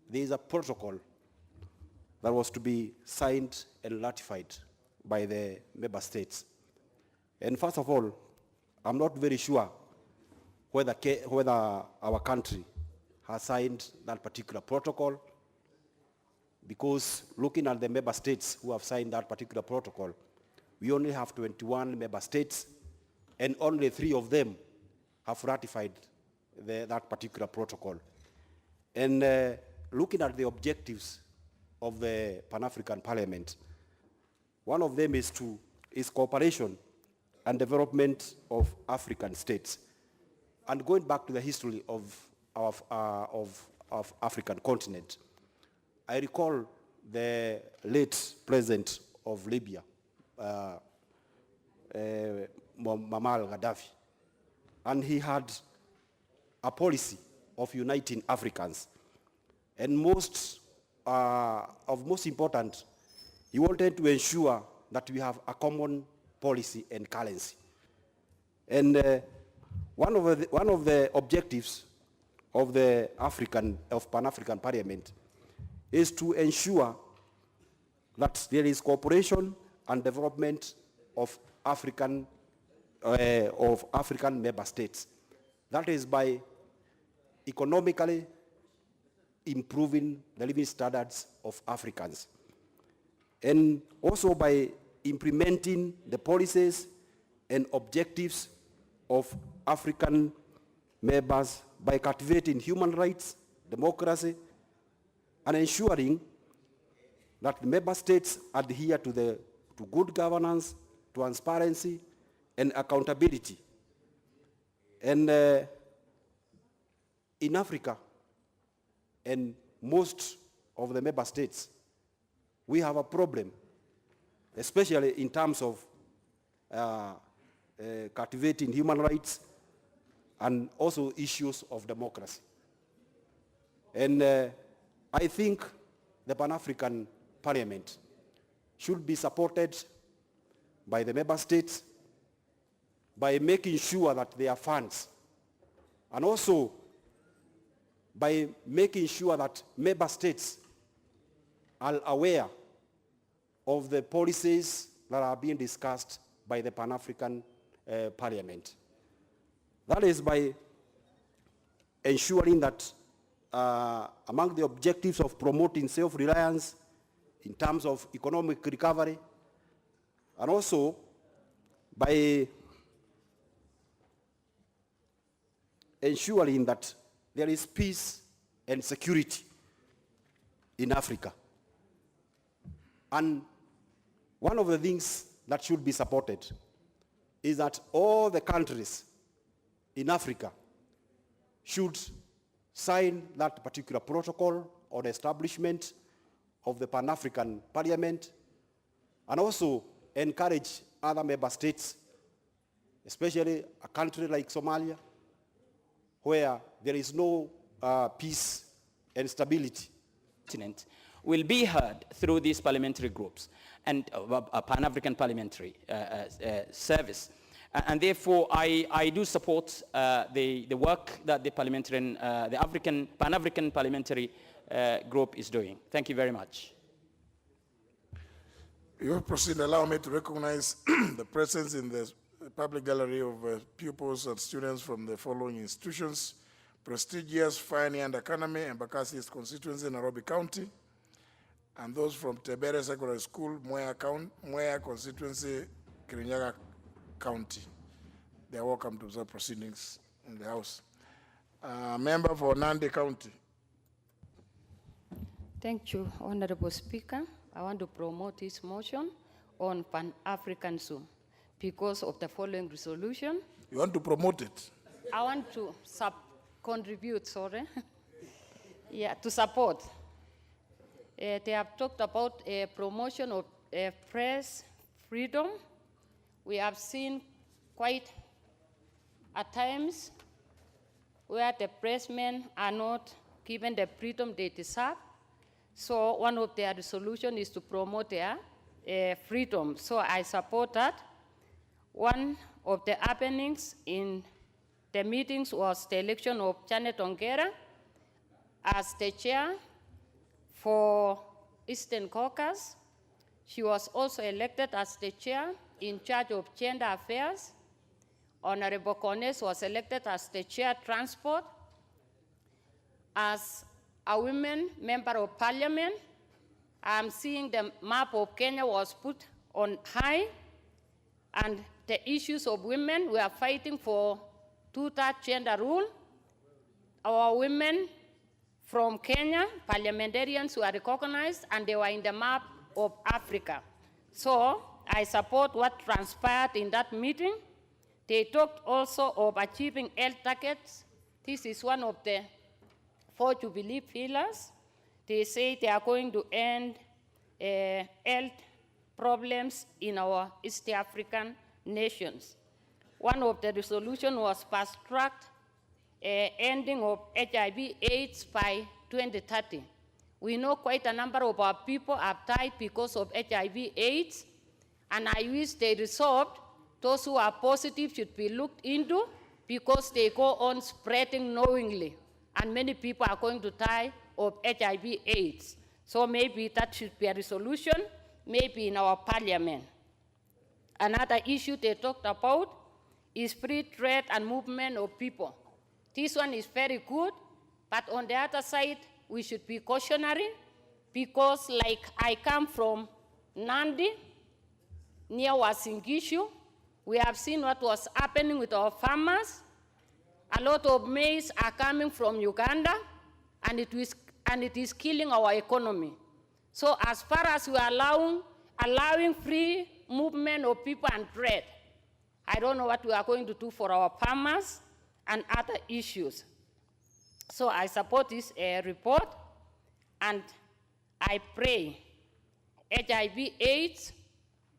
there is a protocol that was to be signed and ratified by the member states. And first of all, I'm not very sure whether our country has signed that particular protocol, because looking at the member states who have signed that particular protocol, we only have 21 member states, and only 3 of them have ratified that particular protocol. And looking at the objectives of the Pan-African Parliament, one of them is cooperation and development of African states. And going back to the history of African continent, I recall the late president of Libya, Muammar Gaddafi, and he had a policy of uniting Africans. And most important, he wanted to ensure that we have a common policy and currency. And one of the objectives of the Pan-African Parliament is to ensure that there is cooperation and development of African member states. That is by economically improving the living standards of Africans, and also by implementing the policies and objectives of African members by cultivating human rights, democracy, and ensuring that the member states adhere to good governance, transparency, and accountability. And in Africa, and most of the member states, we have a problem, especially in terms of cultivating human rights and also issues of democracy. And I think the Pan-African Parliament should be supported by the member states by making sure that there are funds, and also by making sure that member states are aware of the policies that are being discussed by the Pan-African Parliament. That is by ensuring that among the objectives of promoting self-reliance in terms of economic recovery, and also by ensuring that there is peace and security in Africa. And one of the things that should be supported is that all the countries in Africa should sign that particular protocol on establishment of the Pan-African Parliament, and also encourage other member states especially a country like Somalia, where there is no peace and stability.
Will be heard through these parliamentary groups and a Pan-African parliamentary service. And therefore, I do support the work that the Pan-African parliamentary group is doing. Thank you very much.
Before proceed, allow me to recognize the presence in the public gallery of pupils and students from the following institutions: prestigious Fine and Academy, Embakasi East Constituency, Nairobi County, and those from Tebere Secondary School, Mwea Constituency, Kirinyaga County. They are welcome to observe proceedings in the House. Member for Nandi County.
Thank you, Honorable Speaker. I want to promote this motion on Pan-Africanism because of the following resolution.
You want to promote it?
I want to contribute, sorry. Yeah, to support. They have talked about a promotion of press freedom. We have seen quite at times where the pressmen are not given the freedom they deserve. So one of their resolutions is to promote their freedom. So I support that. One of the happenings in the meetings was the election of Janet Ongera as the chair for Eastern Caucus. She was also elected as the chair in charge of gender affairs. Honorable Kones was elected as the chair transport. As a woman member of parliament, I'm seeing the map of Kenya was put on high, and the issues of women, we are fighting for two-thirds gender rule. Our women from Kenya, parliamentarians were recognized, and they were in the map of Africa. So I support what transpired in that meeting. They talked also of achieving health targets. This is one of the 4 Jubilee pillars. They say they are going to end health problems in our East African nations. One of the resolutions was fast-tracked ending of HIV/AIDS by 2030. We know quite a number of our people have died because of HIV/AIDS, and I wish they resolved those who are positive should be looked into because they go on spreading knowingly, and many people are going to die of HIV/AIDS. So maybe that should be a resolution, maybe in our parliament. Another issue they talked about is free trade and movement of people. This one is very good, but on the other side, we should be cautionary because like I come from Nandi, near Wasingishu, we have seen what was happening with our farmers. A lot of maize are coming from Uganda, and it is killing our economy. So as far as we are allowing free movement of people and trade, I don't know what we are going to do for our farmers and other issues. So I support this report, and I pray HIV/AIDS,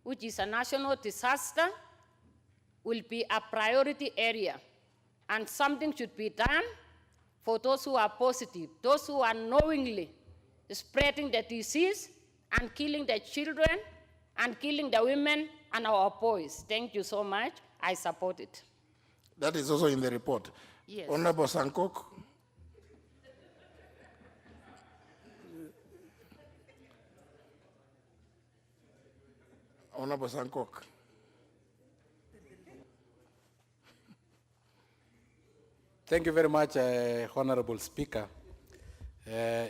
which is a national disaster, will be a priority area, and something should be done for those who are positive, those who are knowingly spreading the disease and killing the children and killing the women and our boys. Thank you so much. I support it.
That is also in the report.
Yes.
Honorable Sankok. Honorable Sankok.
Thank you very much, Honorable Speaker.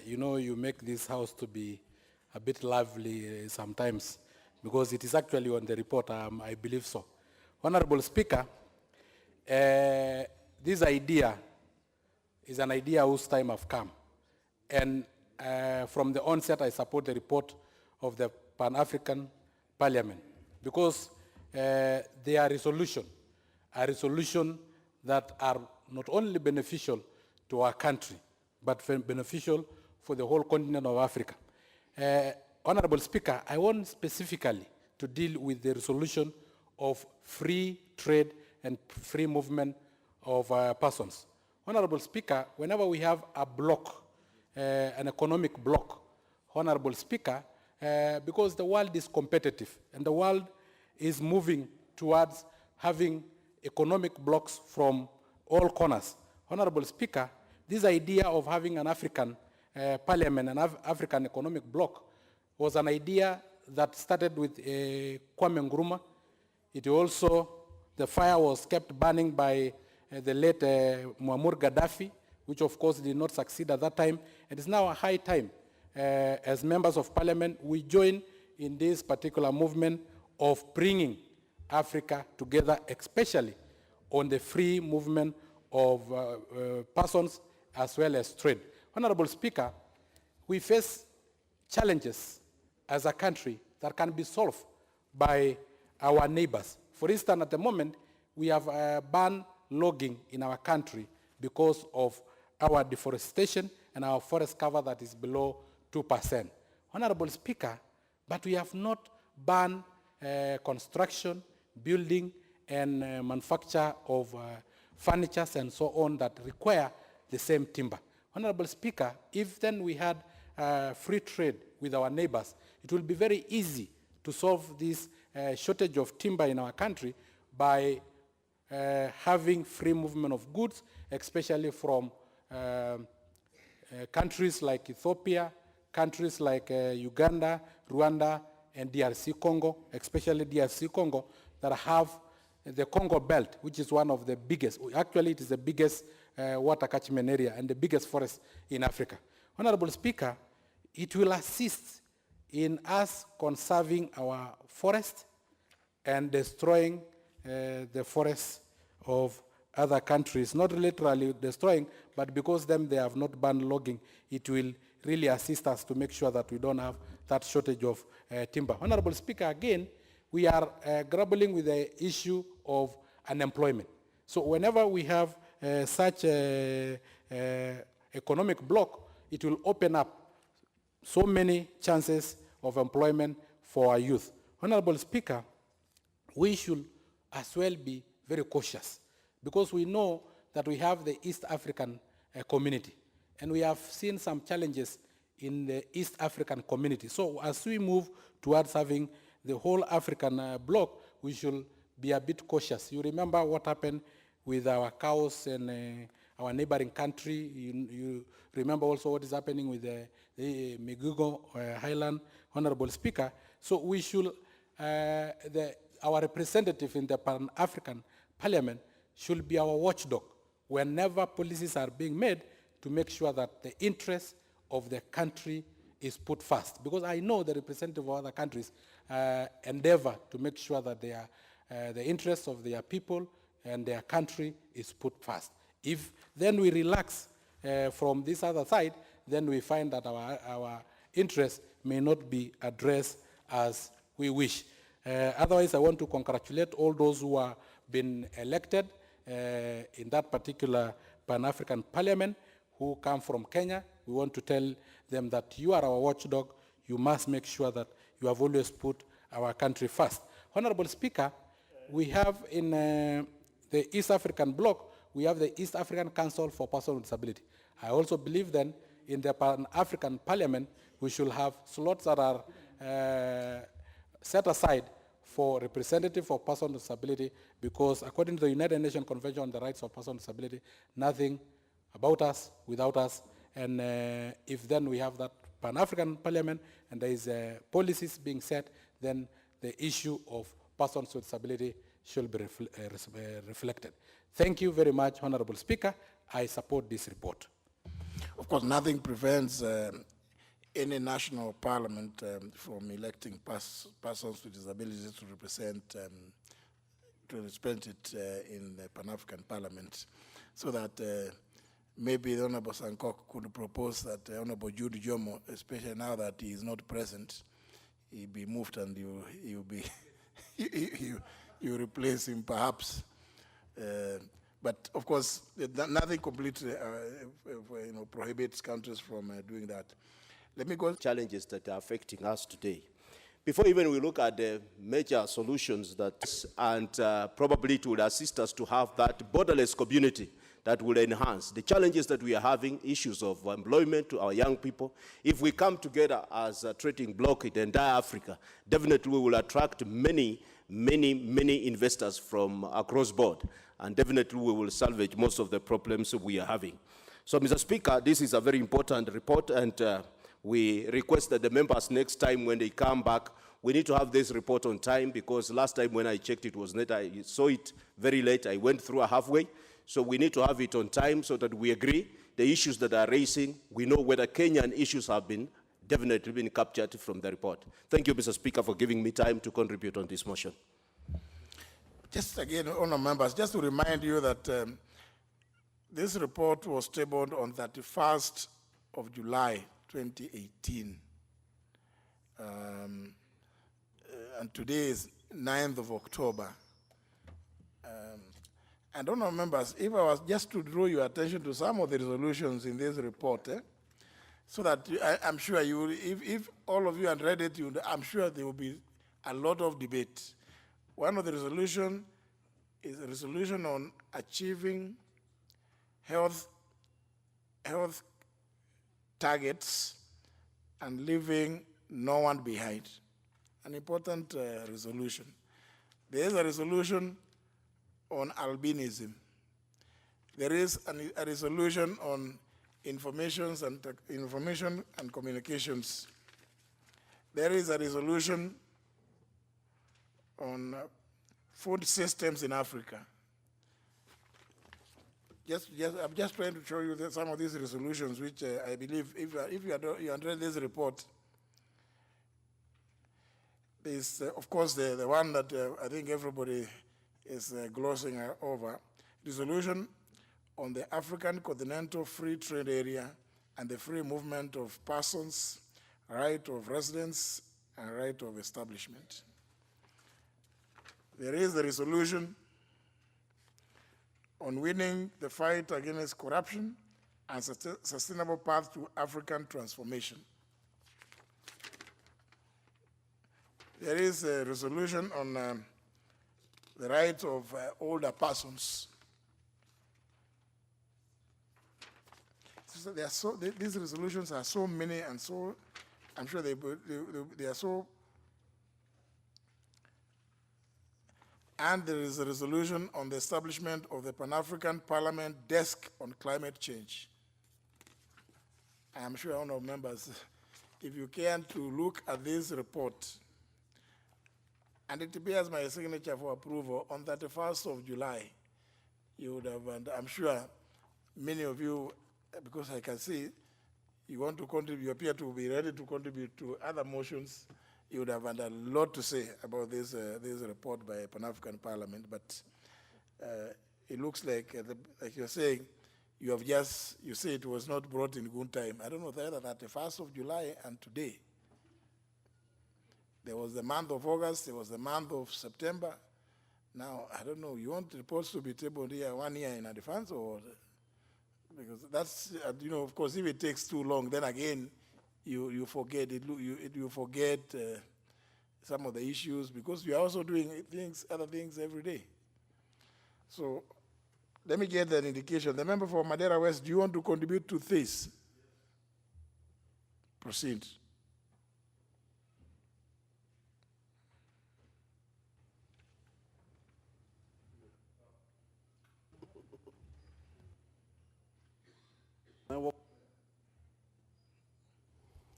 You know, you make this House to be a bit lively sometimes because it is actually on the report, I believe so. Honorable Speaker, this idea is an idea whose time have come. And from the onset, I support the report of the Pan-African Parliament because they are a resolution that are not only beneficial to our country, but beneficial for the whole continent of Africa. Honorable Speaker, I want specifically to deal with the resolution of free trade and free movement of persons. Honorable Speaker, whenever we have a bloc, an economic bloc, Honorable Speaker, because the world is competitive and the world is moving towards having economic blocks from all corners. Honorable Speaker, this idea of having an African parliament, an African economic bloc, was an idea that started with Kwame Nkrumah. It also, the fire was kept burning by the late Muammar Gaddafi, which of course did not succeed at that time. It is now a high time, as members of parliament, we join in this particular movement of bringing Africa together, especially on the free movement of persons as well as trade. Honorable Speaker, we face challenges as a country that can be solved by our neighbors. For instance, at the moment, we have banned logging in our country because of our deforestation and our forest cover that is below 2%. Honorable Speaker, but we have not banned construction, building, and manufacture of furniture and so on that require the same timber. Honorable Speaker, if then we had free trade with our neighbors, it will be very easy to solve this shortage of timber in our country by having free movement of goods, especially from countries like Ethiopia, countries like Uganda, Rwanda, and DRC Congo, especially DRC Congo, that have the Congo Belt, which is one of the biggest, actually it is the biggest water catchment area and the biggest forest in Africa. Honorable Speaker, it will assist in us conserving our forest and destroying the forests of other countries, not literally destroying, but because they have not banned logging, it will really assist us to make sure that we don't have that shortage of timber. Honorable Speaker, again, we are grappling with the issue of unemployment. So whenever we have such a economic bloc, it will open up so many chances of employment for our youth. Honorable Speaker, we should as well be very cautious because we know that we have the East African community and we have seen some challenges in the East African community. So as we move towards having the whole African bloc, we should be a bit cautious. You remember what happened with our cows and our neighboring country. You remember also what is happening with the Megugo Highland, Honorable Speaker. So we should, our representative in the Pan-African Parliament should be our watchdog whenever policies are being made to make sure that the interests of the country is put first. Because I know the representative of other countries endeavor to make sure that the interests of their people and their country is put first. If then we relax from this other side, then we find that our interests may not be addressed as we wish. Otherwise, I want to congratulate all those who have been elected in that particular Pan-African Parliament who come from Kenya. We want to tell them that you are our watchdog. You must make sure that you have always put our country first. Honorable Speaker, we have in the East African bloc, we have the East African Council for Persons with Disability. I also believe then in the Pan-African Parliament, we should have slots that are set aside for representative of persons with disability, because according to the United Nations Convention on the Rights of Persons with Disability, nothing about us without us. And if then we have that Pan-African Parliament and there is policies being set, then the issue of persons with disability should be reflected. Thank you very much, Honorable Speaker. I support this report.
Of course, nothing prevents any national parliament from electing persons with disabilities to represent it in the Pan-African Parliament, so that maybe the Honorable Sankok could propose that Honorable Jude Jomo, especially now that he is not present, he'll be moved and you'll be you replace him perhaps. But of course, nothing completely prohibits countries from doing that. Let me go.
Challenges that are affecting us today.
before even we look at the major solutions and probably it will assist us to have that borderless community that will enhance the challenges that we are having, issues of employment to our young people. If we come together as a trading bloc in the entire Africa, definitely we will attract many investors from across board, and definitely we will salvage most of the problems we are having. So, Mr. Speaker, this is a very important report, and we request that the members next time when they come back, we need to have this report on time, because last time when I checked it was late. I saw it very late. I went through halfway. So we need to have it on time so that we agree the issues that are raising. We know whether Kenyan issues have been definitely been captured from the report. Thank you, Mr. Speaker, for giving me time to contribute on this motion.
Just again, honourable members, just to remind you that this report was tabled on 31st of July, 2018. And today is 9th of October. And honourable members, if I was just to draw your attention to some of the resolutions in this report, so that I'm sure you will, if all of you had read it, I'm sure there will be a lot of debate. One of the resolutions is a resolution on achieving health targets and leaving no one behind. An important resolution. There is a resolution on albinism. There is a resolution on information and communications. There is a resolution on food systems in Africa. I'm just trying to show you some of these resolutions, which I believe, if you read this report, there's, of course, the one that I think everybody is glossing over, resolution on the African Continental Free Trade Area and the free movement of persons, right of residence, and right of establishment. There is a resolution on winning the fight against corruption and sustainable path to African transformation. There is a resolution on the rights of older persons. So these resolutions are so many, and so I'm sure they are so. And there is a resolution on the establishment of the Pan-African Parliament Desk on Climate Change. I'm sure honourable members, if you care to look at this report, and it bears my signature for approval on 31st of July, you would have, and I'm sure many of you, because I can see you want to contribute, you appear to be ready to contribute to other motions, you would have had a lot to say about this report by Pan-African Parliament, but it looks like you're saying, you say it was not brought in good time. I don't know, either 31st of July and today. There was the month of August, there was the month of September. Now, I don't know, you want reports to be tabled here 1 year in advance, or? Because that's, of course, if it takes too long, then again, you forget it. You forget some of the issues, because you are also doing other things every day. So let me get an indication. The member for Madeira West, do you want to contribute to this? Proceed.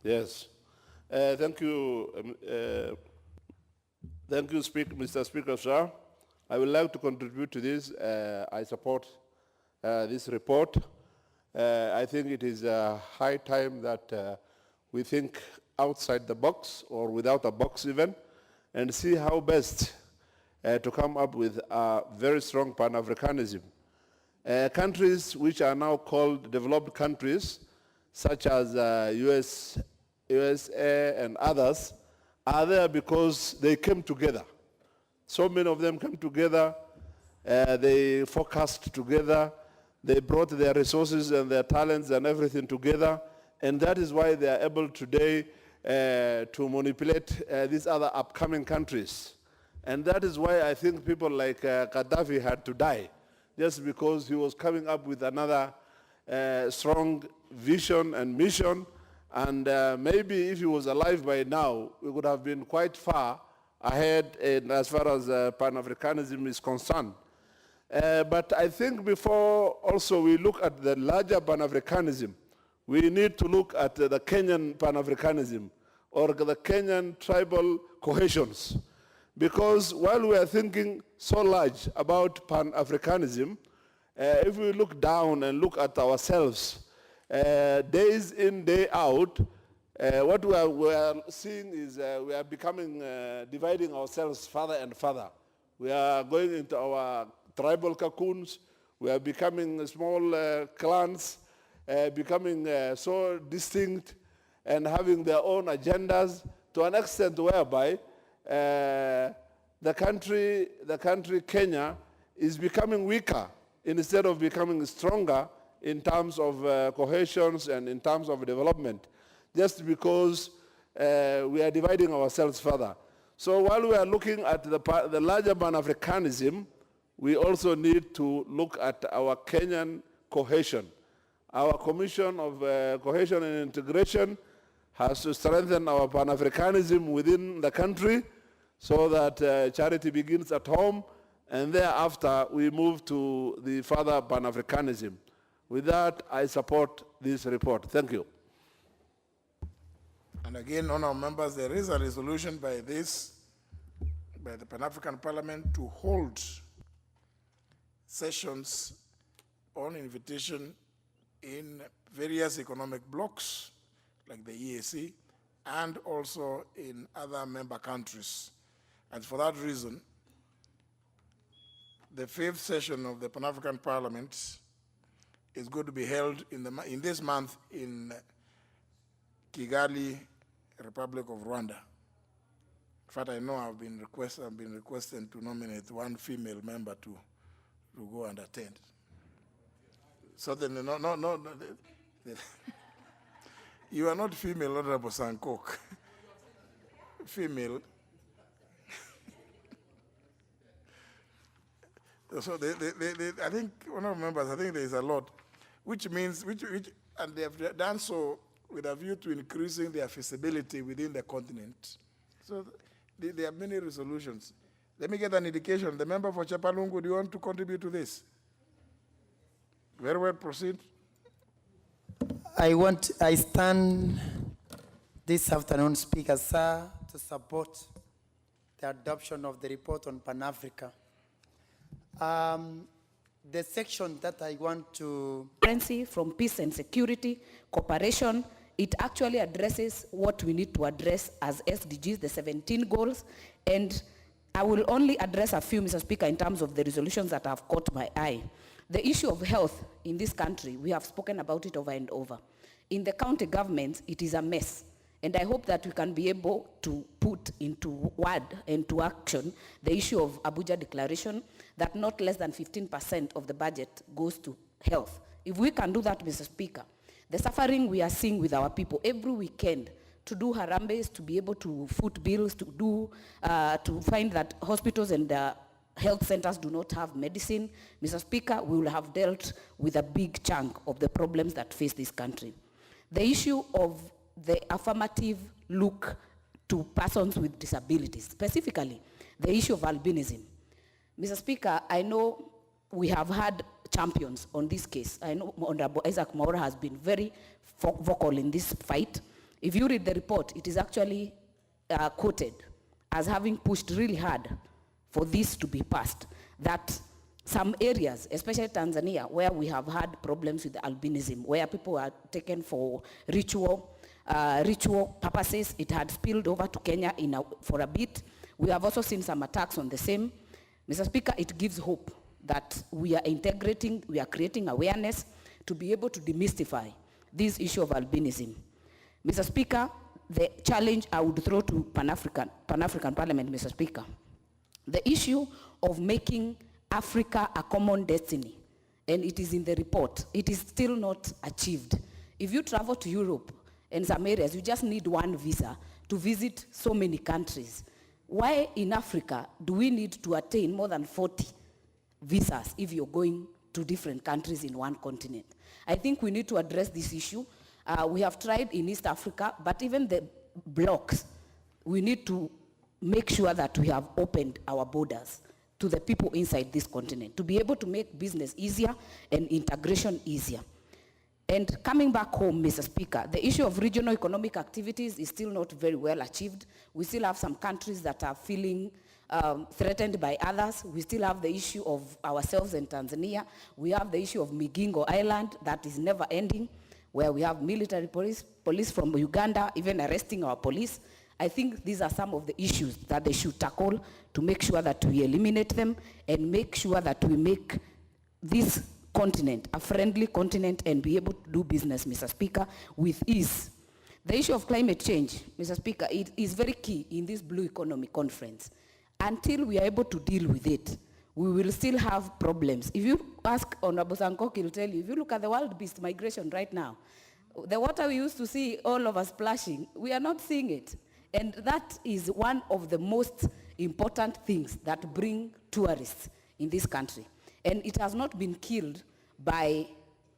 Yes. Thank you, Mr. Speaker, sir. I would like to contribute to this. I support this report. I think it is high time that we think outside the box, or without a box even, and see how best to come up with a very strong Pan-Africanism. Countries which are now called developed countries, such as USA and others, are there because they came together. So many of them came together, they focused together, they brought their resources and their talents and everything together, and that is why they are able today to manipulate these other upcoming countries. And that is why I think people like Gaddafi had to die, just because he was coming up with another strong vision and mission. And maybe if he was alive by now, we would have been quite far ahead as far as Pan-Africanism is concerned. But I think before also we look at the larger Pan-Africanism, we need to look at the Kenyan Pan-Africanism or the Kenyan tribal cohesions. Because while we are thinking so large about Pan-Africanism, if we look down and look at ourselves, days in, day out, what we are seeing is we are becoming, dividing ourselves further and further. We are going into our tribal cocoons. We are becoming small clans, becoming so distinct and having their own agendas to an extent whereby the country Kenya is becoming weaker instead of becoming stronger in terms of cohesions and in terms of development, just because we are dividing ourselves further. So while we are looking at the larger Pan-Africanism, we also need to look at our Kenyan cohesion. Our Commission of Cohesion and Integration has to strengthen our Pan-Africanism within the country so that charity begins at home, and thereafter we move to the further Pan-Africanism. With that, I support this report. Thank you.
And again, honourable members, there is a resolution by the Pan-African Parliament to hold sessions on invitation in various economic blocs, like the EAC, and also in other member countries. And for that reason, the 5th session of the Pan-African Parliament is going to be held in this month in Kigali, Republic of Rwanda. In fact, I know I've been requested to nominate one female member to go and attend. So then, no, you are not female, Honorable Sankok. Female. So I think, honorable members, I think there is a lot, which means, and they have done so with a view to increasing their feasibility within the continent. So there are many resolutions. Let me get an indication. The member for Chapalungu, do you want to contribute to this? Very well, proceed.
I stand this afternoon, Speaker, sir, to support the adoption of the report on Pan-Africa. The section that I want to...
From peace and security, cooperation, it actually addresses what we need to address as SDGs, the 17 goals, and I will only address a few, Mr. Speaker, in terms of the resolutions that have caught my eye. The issue of health in this country, we have spoken about it over and over. In the county governments, it is a mess. And I hope that we can be able to put into word and to action the issue of Abuja Declaration, that not less than 15% of the budget goes to health. If we can do that, Mr. Speaker, the suffering we are seeing with our people every weekend, to do harambes, to be able to foot bills, to find that hospitals and health centers do not have medicine, Mr. Speaker, we will have dealt with a big chunk of the problems that face this country. The issue of the affirmative look to persons with disabilities, specifically the issue of albinism. Mr. Speaker, I know we have had champions on this case. I know Honorable Isaac Mwaura has been very vocal in this fight. If you read the report, it is actually quoted as having pushed really hard for this to be passed, that some areas, especially Tanzania, where we have had problems with albinism, where people are taken for ritual purposes, it had spilled over to Kenya for a bit. We have also seen some attacks on the same. Mr. Speaker, it gives hope that we are integrating, we are creating awareness to be able to demystify this issue of albinism. Mr. Speaker, the challenge I would throw to Pan-African Parliament, Mr. Speaker, the issue of making Africa a common destiny, and it is in the report, it is still not achieved. If you travel to Europe In some areas, you just need one visa to visit so many countries. Why in Africa do we need to attain more than 40 visas if you're going to different countries in one continent? I think we need to address this issue. We have tried in East Africa, but even the blocks, we need to make sure that we have opened our borders to the people inside this continent, to be able to make business easier and integration easier. And coming back home, Mr. Speaker, the issue of regional economic activities is still not very well achieved. We still have some countries that are feeling threatened by others. We still have the issue of ourselves in Tanzania. We have the issue of Migingo Island that is never ending, where we have military police from Uganda even arresting our police. I think these are some of the issues that they should tackle to make sure that we eliminate them and make sure that we make this continent a friendly continent and be able to do business, Mr. Speaker, with ease. The issue of climate change, Mr. Speaker, it is very key in this Blue Economy Conference. Until we are able to deal with it, we will still have problems. If you ask Honorable Sankok, he'll tell you, if you look at the wild beast migration right now, the water we used to see all of us splashing, we are not seeing it. And that is one of the most important things that bring tourists in this country. And it has not been killed by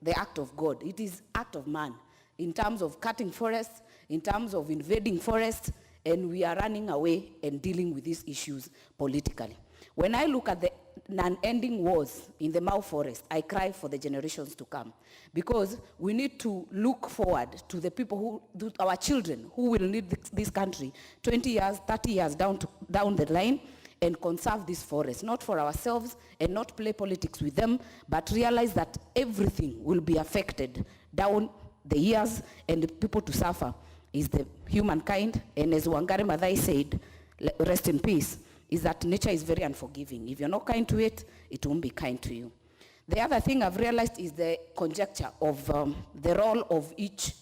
the act of God. It is act of man in terms of cutting forests, in terms of invading forests, and we are running away and dealing with these issues politically. When I look at the non-ending wars in the Mau forest, I cry for the generations to come, because we need to look forward to the people our children who will need this country 20 years, 30 years down the line, and conserve this forest, not for ourselves and not play politics with them, but realize that everything will be affected down the years, and the people to suffer is the humankind. And as Wangari Maathai said, rest in peace, is that nature is very unforgiving. If you're not kind to it, it won't be kind to you. The other thing I've realized is the conjecture of the role of each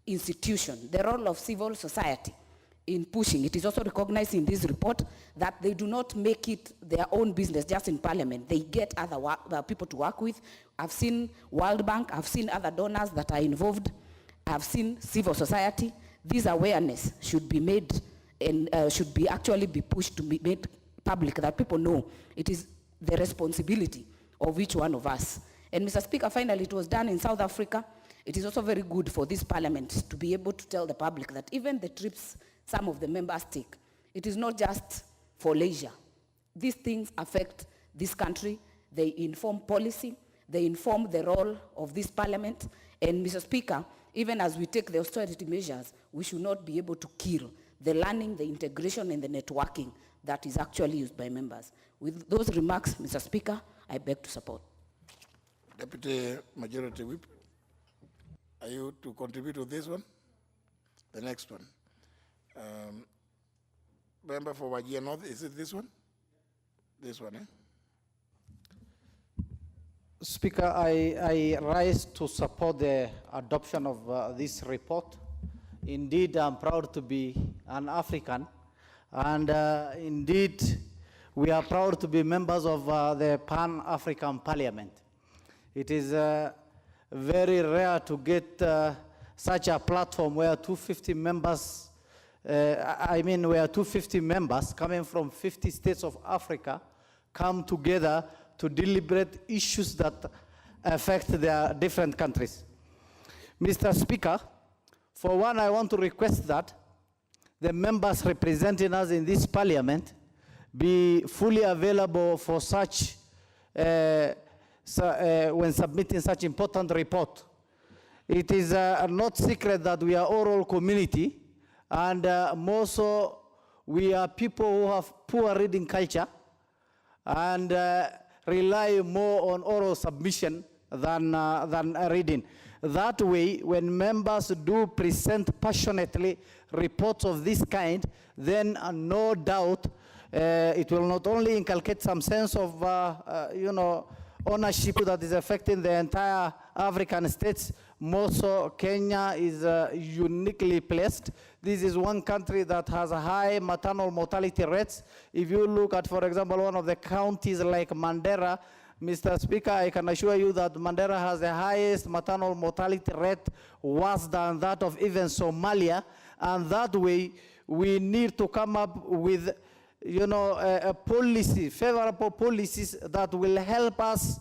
institution, the role of civil society in pushing. It is also recognized in this report that they do not make it their own business just in Parliament. They get other people to work with. I've seen World Bank, I've seen other donors that are involved, I've seen civil society. This awareness should be made and should be actually be pushed to be made public, that people know it is the responsibility of each one of us. And Mr. Speaker, finally, it was done in South Africa. It is also very good for this Parliament to be able to tell the public that even the trips some of the members take, it is not just for leisure. These things affect this country. They inform policy. They inform the role of this Parliament. And Mr. Speaker, even as we take the austerity measures, we should not be able to kill the learning, the integration, and the networking that is actually used by members. With those remarks, Mr. Speaker, I beg to support.
Deputy Majority Whip, are you to contribute to this one? The next one. Member for Wajir North, is it this one? This one, eh?
Speaker, I rise to support the adoption of this report. Indeed, I'm proud to be an African, and indeed, we are proud to be members of the Pan-African Parliament. It is very rare to get such a platform where 250 members, where 250 members coming from 50 states of Africa come together to deliberate issues that affect their different countries. Mr. Speaker, for one, I want to request that the members representing us in this Parliament be fully available for such, when submitting such important report. It is not secret that we are oral community, and more so, we are people who have poor reading culture and rely more on oral submission than reading. That way, when members do present passionately reports of this kind, then no doubt it will not only inculcate some sense of ownership that is affecting the entire African states. More so, Kenya is uniquely placed. This is one country that has high maternal mortality rates. If you look at, for example, one of the counties like Mandera, Mr. Speaker, I can assure you that Mandera has the highest maternal mortality rate, worse than that of even Somalia, and that way we need to come up with, you know, a policy, favorable policies that will help us,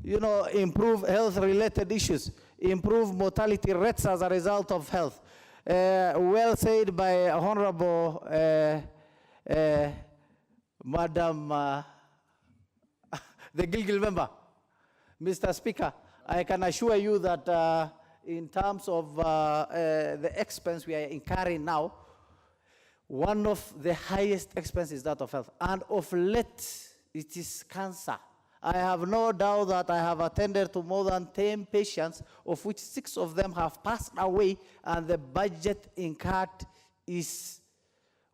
you know, improve health-related issues, improve mortality rates as a result of health. Well said by Honorable Madam the Gilgil member. Mr. Speaker, I can assure you that in terms of the expense we are incurring now, one of the highest expenses is that of health. And of late, it is cancer. I have no doubt that I have attended to more than 10 patients, of which 6 of them have passed away, and the budget incurred is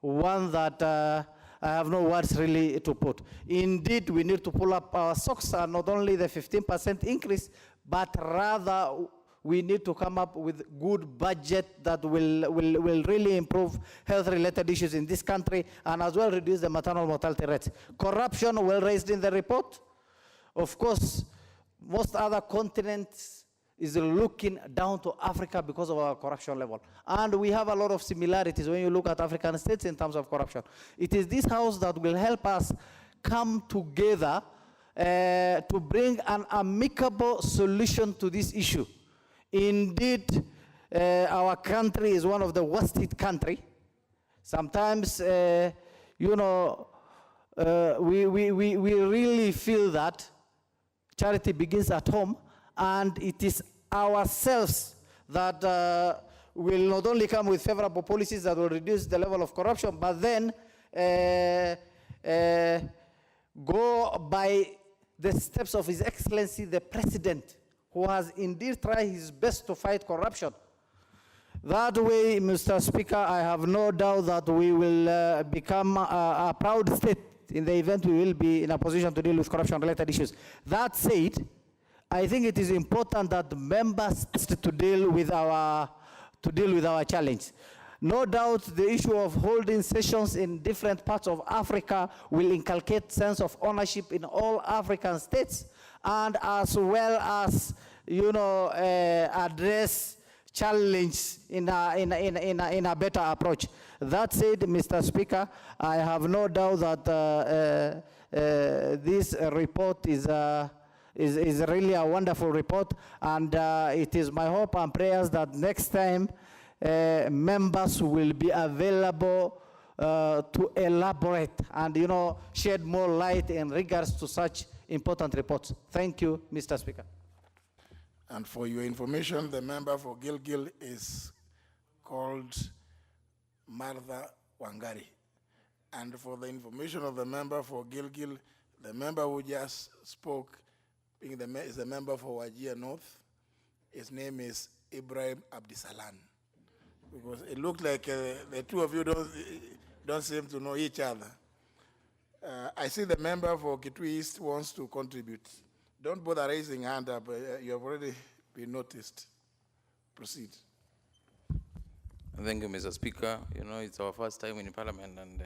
one that I have no words really to put. Indeed, we need to pull up our socks, and not only the 15% increase, but rather we need to come up with good budget that will really improve health-related issues in this country, and as well reduce the maternal mortality rates. Corruption, well raised in the report. Of course, most other continents is looking down to Africa because of our corruption level. And we have a lot of similarities when you look at African states in terms of corruption. It is this house that will help us come together to bring an amicable solution to this issue. Indeed, our country is one of the worst hit countries. Sometimes, you know, we really feel that charity begins at home, and it is ourselves that will not only come with favorable policies that will reduce the level of corruption, but then go by the steps of His Excellency the President, who has indeed tried his best to fight corruption. That way, Mr. Speaker, I have no doubt that we will become a proud state in the event we will be in a position to deal with corruption-related issues. That said, I think it is important that members to deal with our challenge. No doubt the issue of holding sessions in different parts of Africa will inculcate sense of ownership in all African states, and as well as, you know, address challenge in a better approach. That said, Mr. Speaker, I have no doubt that this report is really a wonderful report, and it is my hope and prayers that next time members will be available to elaborate and, you know, shed more light in regards to such important reports. Thank you, Mr. Speaker.
And for your information, the member for Gilgil is called Martha Wangari. And for the information of the member for Gilgil, the member who just spoke is the member for Wajir North. His name is Ibrahim Abdisalan. Because it looked like the two of you don't seem to know each other. I see the member for Kitui East wants to contribute. Don't bother raising hand up. You have already been noticed. Proceed.
Thank you, Mr. Speaker. You know, it's our first time in Parliament, and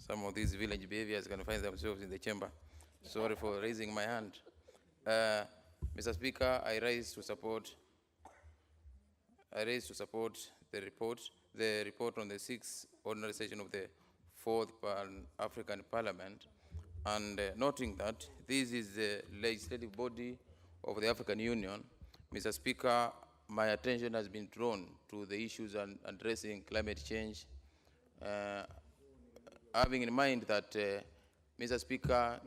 some of these village behaviors can find themselves in the chamber. Sorry for raising my hand. Mr. Speaker, I rise to support the report on the 6th ordinary session of the 4th Pan-African Parliament, and noting that this is the legislative body of the African Union. Mr. Speaker, my attention has been drawn to the issues on addressing climate change, having in mind that, Mr. Speaker,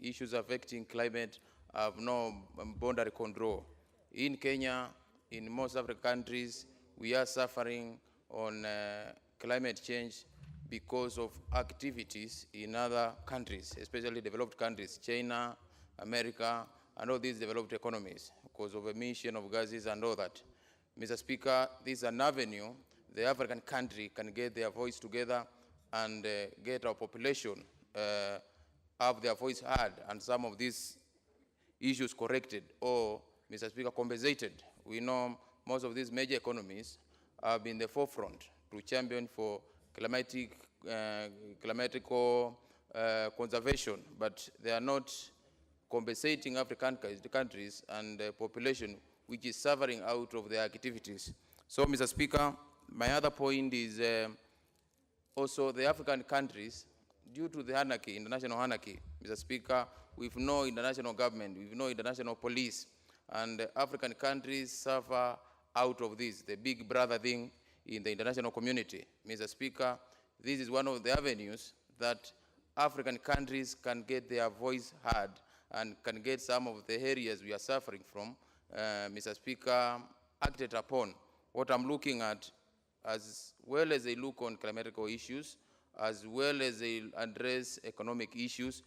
issues affecting climate have no boundary control. In Kenya, in most African countries, we are suffering on climate change because of activities in other countries, especially developed countries, China, America, and all these developed economies, because of emission of gases and all that. Mr. Speaker, this is an avenue the African country can get their voice together and get our population have their voice heard and some of these issues corrected or, Mr. Speaker, compensated. We know most of these major economies have been the forefront to champion for climatical conservation, but they are not compensating African countries and the population which is suffering out of their activities. So, Mr. Speaker, my other point is also the African countries, due to the anarchy, international anarchy, Mr. Speaker, we've no international government, we've no international police, and African countries suffer out of this, the big brother thing in the international community. Mr. Speaker, this is one of the avenues that African countries can get their voice heard and can get some of the areas we are suffering from, Mr. Speaker, acted upon. What I'm looking at, as well as they look on climatical issues, as well as they address economic issues,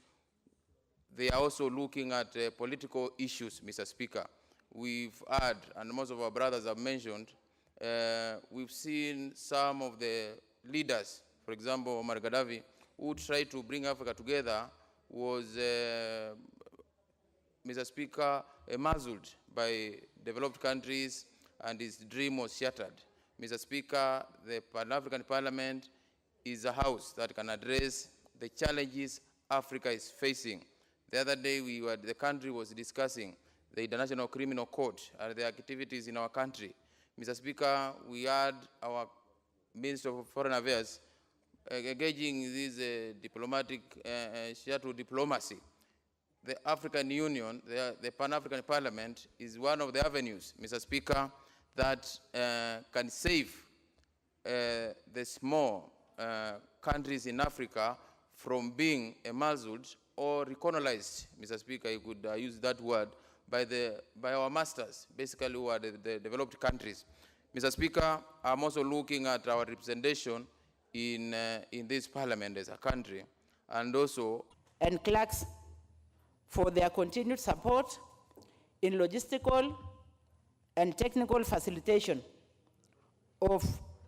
they are also looking at political issues, Mr. Speaker. We've had, and most of our brothers have mentioned, we've seen some of the leaders, for example, Omar Gaddafi, who tried to bring Africa together, was, Mr. Speaker, muzzled by developed countries, and his dream was shattered. Mr. Speaker, the Pan-African Parliament is a house that can address the challenges Africa is facing. The other day, the country was discussing the International Criminal Court and the activities in our country. Mr. Speaker, we had our Minister of Foreign Affairs engaging this diplomatic shuttle diplomacy. The African Union, the Pan-African Parliament, is one of the avenues, Mr. Speaker, that can save the small countries in Africa from being muzzled or recolonized, Mr. Speaker, you could use that word, by our masters, basically who are the developed countries. Mr. Speaker, I'm also looking at our representation in this parliament as a country, and also...
And clerks for their continued support in logistical and technical facilitation of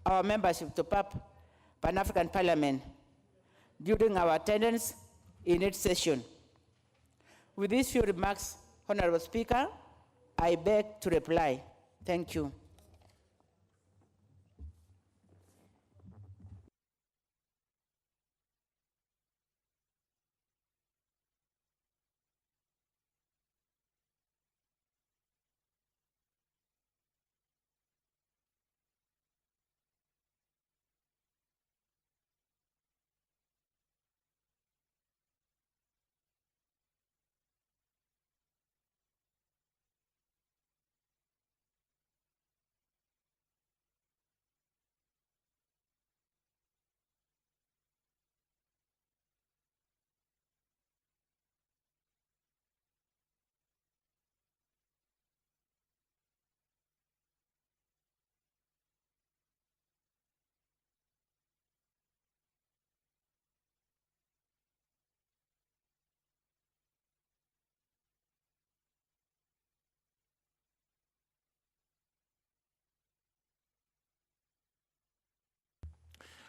our membership to Pan-African Parliament during our attendance in its session. With these few remarks, Honorable Speaker, I beg to reply. Thank you.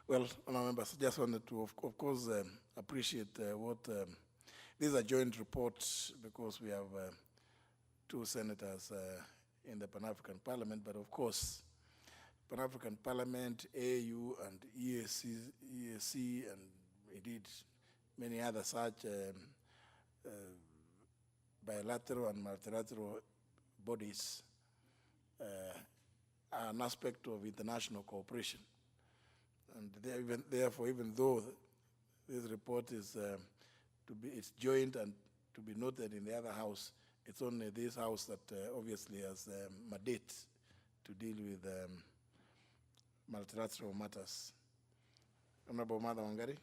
Well, honourable members, just wanted to, of course, appreciate what these are joint reports because we have two senators in the Pan-African Parliament, but of course, Pan-African Parliament, AU, and EAC, and indeed many other such bilateral and multilateral bodies are an aspect of international cooperation. And therefore, even though this report is it's joint and to be noted in the other house, it's only this house that obviously has mandate to deal with multilateral matters. Honorable Madam Wangari.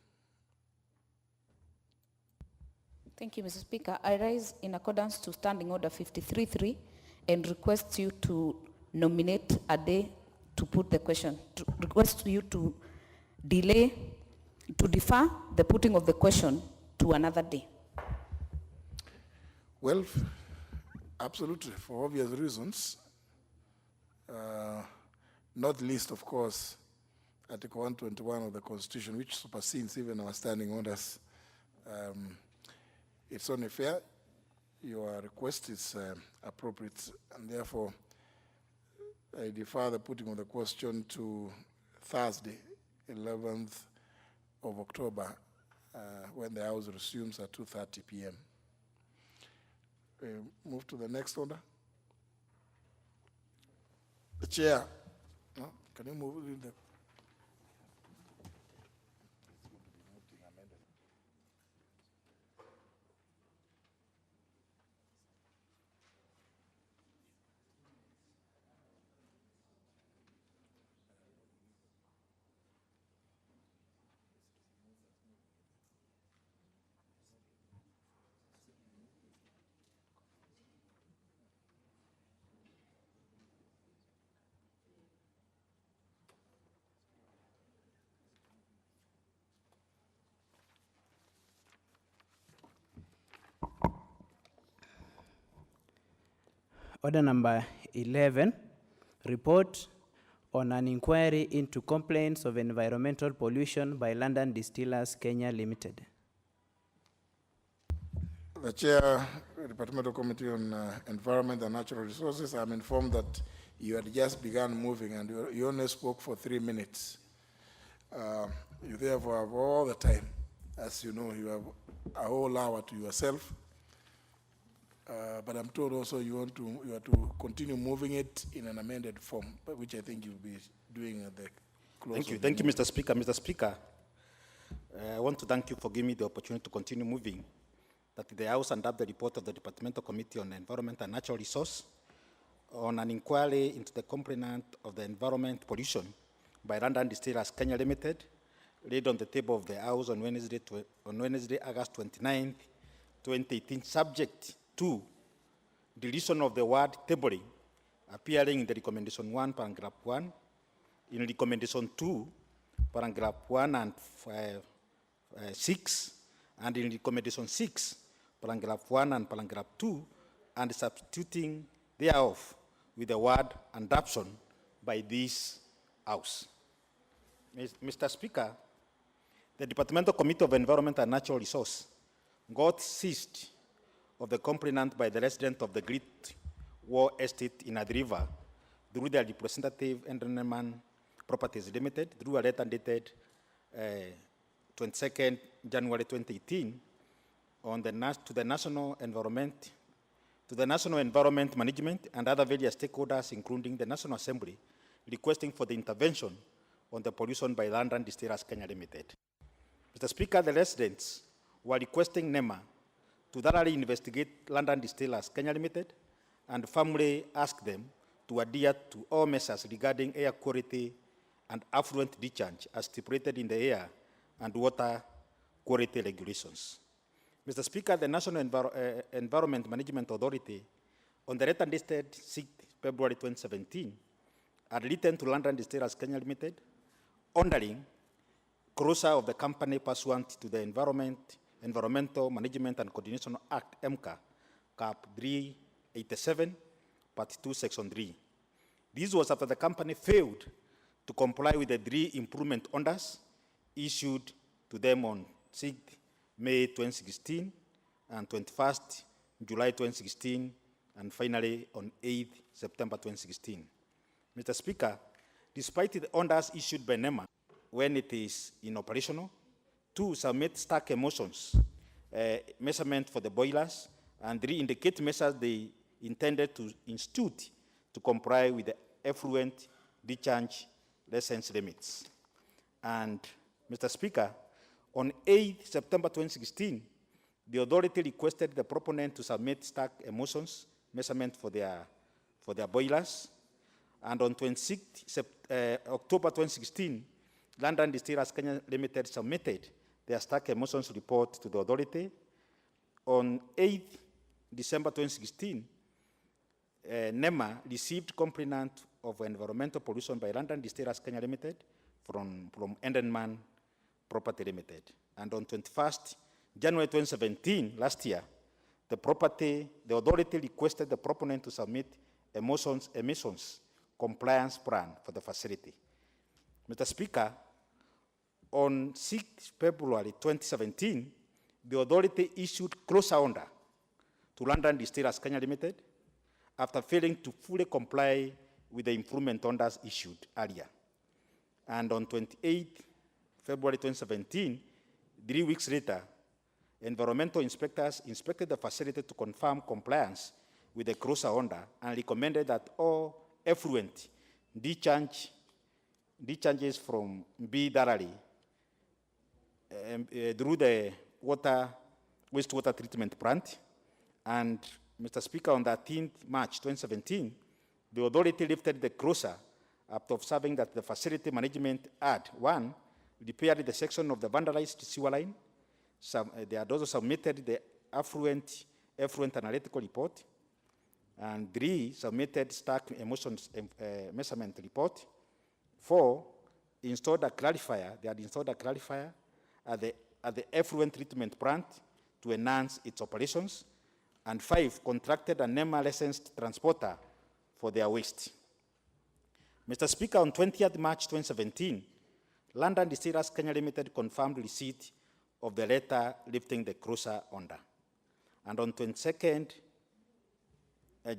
Thank you, Mr. Speaker. I rise in accordance to Standing Order 53.3 and request you to nominate a day to put the question. To request you to defer the putting of the question to another day.
Well, absolutely, for obvious reasons. Not least, of course, Article 121 of the Constitution, which supersedes even our standing orders. It's only fair. Your request is appropriate, and therefore, I defer the putting of the question to Thursday, 11th of October, when the House resumes at 2:30 p.m. Move to the next order. The chair. No? Can you move in the...
Order number 11, report on an inquiry into complaints of environmental pollution by London Distillers Kenya Limited.
The Chair, Departmental Committee on Environment and Natural Resources, I'm informed that you had just begun moving and you only spoke for 3 minutes. You therefore have all the time. As you know, you have a whole hour to yourself. But I'm told also you are to continue moving it in an amended form, which I think you'll be doing at the close.
Thank you, Mr. Speaker. Mr. Speaker, I want to thank you for giving me the opportunity to continue moving that the House adopt the report of the Departmental Committee on Environment and Natural Resource on an inquiry into the complaint of the environment pollution by London Distillers Kenya Limited, laid on the table of the House on Wednesday, August 29, 2018, subject to deletion of the word tabling appearing in the recommendation 1, paragraph 1, in recommendation 2, paragraph 1 and 6, and in recommendation 6, paragraph 1 and paragraph 2, and substituting thereof with the word adoption by this House. Mr. Speaker, the Departmental Committee of Environment and Natural Resource got seized of the complainant by the resident of the Great War Estate in Athi River through their representative Enderman Properties Limited through a letter dated 22nd January 2018 on the to the National Environment Management and other various stakeholders, including the National Assembly, requesting for the intervention on the pollution by London Distillers Kenya Limited. Mr. Speaker, the residents were requesting NEMA to thoroughly investigate London Distillers Kenya Limited and firmly ask them to adhere to all measures regarding air quality and affluent discharge as stipulated in the air and water quality regulations. Mr. Speaker, the National Environment Management Authority, on the letter dated 6 February 2017, had written to London Distillers Kenya Limited, ordering closure of the company pursuant to the Environmental Management and Coordination Act, EMCA, Cap 387, Part 2, Section 3. This was after the company failed to comply with the 3 improvement orders issued to them on 6th May 2016 and 21st July 2016, and finally on 8th September 2016. Mr. Speaker, despite the orders issued by NEMA when it is in operational, to submit stack emissions measurement for the boilers, and 3 indicate measures they intended to institute to comply with the effluent discharge license limits. And Mr. Speaker, on 8 September 2016, the authority requested the proponent to submit stack emissions measurement for their boilers. And on 26 October 2016, London Distillers Kenya Limited submitted their stack emissions report to the authority. On 8 December 2016, NEMA received complaint of environmental pollution by London Distillers Kenya Limited from Enderman Property Limited. And on 21st January 2017, last year, the authority requested the proponent to submit emissions compliance plan for the facility. Mr. Speaker, on 6 February 2017, the authority issued closure order to London Distillers Kenya Limited after failing to fully comply with the improvement orders issued earlier. And on 28 February 2017, 3 weeks later, environmental inspectors inspected the facility to confirm compliance with the CROSA order and recommended that all effluent discharges from be thoroughly through the wastewater treatment plant. And Mr. Speaker, on the 13th March 2017, the authority lifted the CROSA after observing that the facility management had, 1, repaired the section of the vandalized sewer line. They had also submitted the effluent analytical report, and 3, submitted stack emissions measurement report. 4, installed a clarifier. They had installed a clarifier at the effluent treatment plant to enhance its operations. And 5, contracted a NEMA licensed transporter for their waste. Mr. Speaker, on 20th March 2017, London Distillers Kenya Limited confirmed receipt of the letter lifting the CROSA order. And on 22nd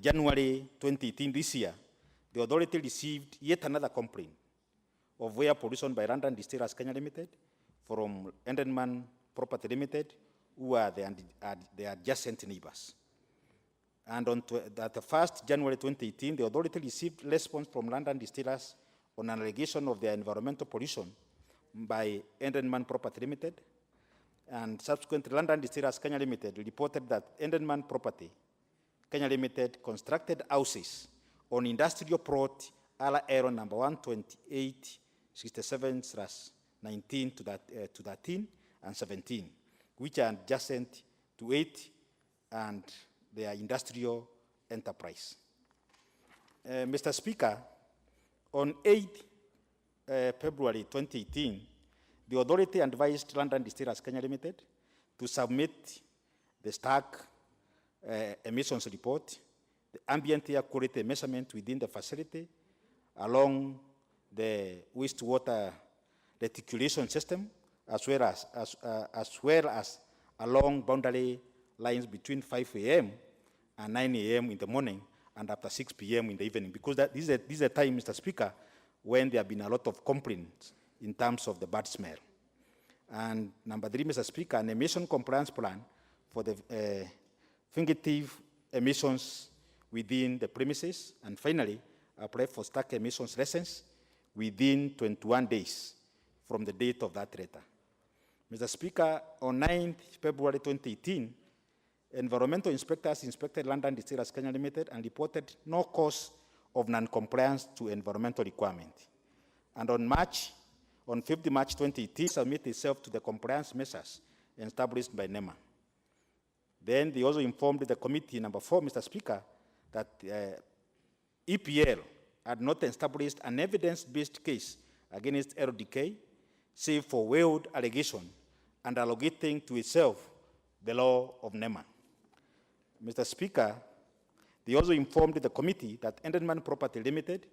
January 2018, this year, the authority received yet another complaint of air pollution by London Distillers Kenya Limited from Enderman Property Limited, who are the adjacent neighbors. And on the 1st January 2018, the authority received response from London Distillers on an allegation of their environmental pollution by Enderman Property Limited. And subsequently, London Distillers Kenya Limited reported that Enderman Property Kenya Limited constructed houses on industrial plot Aero number 128/67/19 to 13 and 17, which are adjacent to 8 and their industrial enterprise. Mr. Speaker, on 8 February 2018, the authority advised London Distillers Kenya Limited to submit the stack emissions report, the ambient air quality measurement within the facility, along the wastewater reticulation system, as well as along boundary lines between 5 a.m. and 9 a.m. in the morning and after 6 p.m. in the evening, because this is a time, Mr. Speaker, when there have been a lot of complaints in terms of the bad smell. And number 3, Mr. Speaker, an emission compliance plan for the fugitive emissions within the premises. And finally, apply for stack emissions license within 21 days from the date of that letter. Mr. Speaker, on 9th February 2018, environmental inspectors inspected London Distillers Kenya Limited and reported no cause of non-compliance to environmental requirement. And on 5th March 2018, submitted itself to the compliance measures established by NEMA. Then they also informed the committee, number 4, Mr. Speaker, that EPL had not established an evidence-based case against LDK, save for veiled allegation and allocating to itself the law of NEMA. Mr. Speaker, they also informed the committee that Enderman Property Limited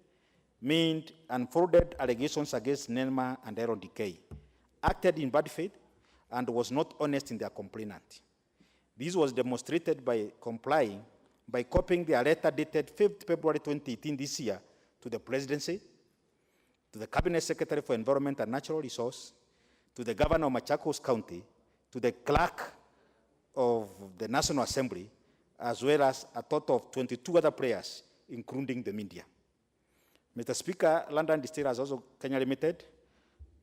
made unfounded allegations against NEMA and LDK, acted in bad faith, and was not honest in their complaint. This was demonstrated by complying by copying their letter dated 5th February 2018 this year to the Presidency, to the Cabinet Secretary for Environment and Natural Resource, to the Governor of Machakos County, to the Clerk of the National Assembly, as well as a total of 22 other players, including the media. Mr. Speaker, London Distillers also Kenya Limited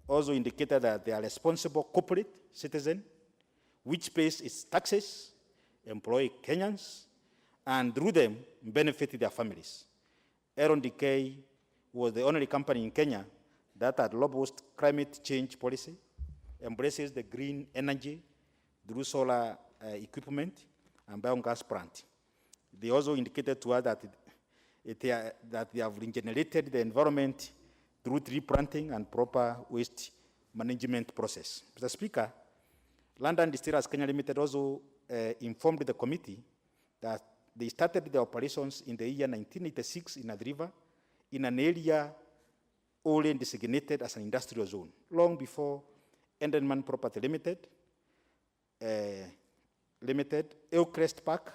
also indicated that they are responsible corporate citizen, which pays its taxes, employ Kenyans, and through them benefit their families. LDK was the only company in Kenya that had robust climate change policy, embraces the green energy through solar equipment and biogas plant. They also indicated to us that they have regenerated the environment through tree planting and proper waste management process. Mr. Speaker, London Distillers Kenya Limited also informed the committee that they started their operations in the year 1986 in Athi River in an area only designated as an industrial zone, long before Enderman Property Limited, Hillcrest Park,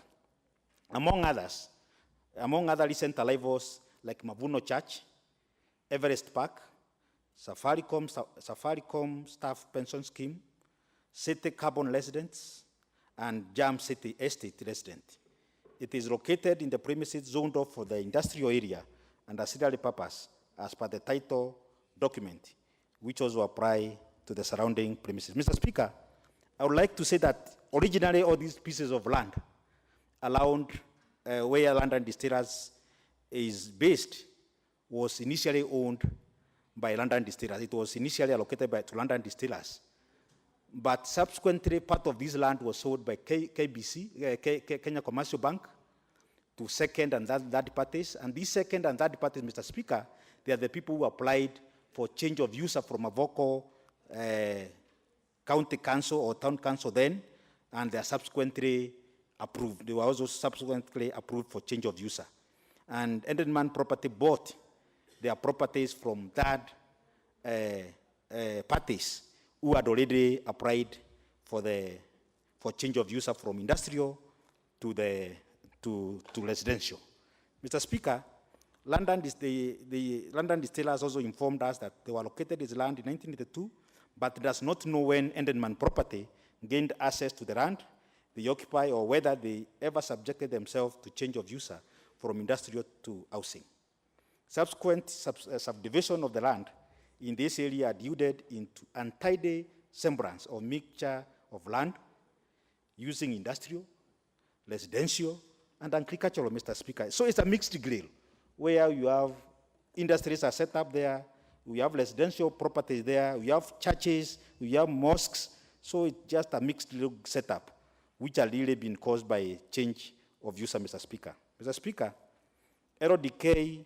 among other recent arrivals like Mavuno Church, Everest Park, Safaricom Staff Pension Scheme, city carbon residents, and Jam City Estate resident. It is located in the premises zoned off for the industrial area and auxiliary purpose as per the title document, which also apply to the surrounding premises. Mr. Speaker, I would like to say that originally all these pieces of land around where London Distillers is based was initially owned by London Distillers. It was initially allocated to London Distillers. But subsequently, part of this land was sold by KBC, Kenya Commercial Bank, to second and third parties. And these second and third parties, Mr. Speaker, they are the people who applied for change of user from a vocal county council or town council then, and they are subsequently approved. They were also subsequently approved for change of user. And Enderman Property bought their properties from third parties who had already applied for change of user from industrial to residential. Mr. Speaker, the London Distillers also informed us that they were located this land in 1982, but does not know when Enderman Property gained access to the land they occupy or whether they ever subjected themselves to change of user from industrial to housing. Subsequent subdivision of the land in this area yielded into untidy semblance or mixture of land using industrial, residential, and agricultural, Mr. Speaker. So it's a mixed grill where you have industries are set up there, we have residential properties there, we have churches, we have mosques. So it's just a mixed setup, which are really been caused by change of user, Mr. Speaker. Mr. Speaker, LDK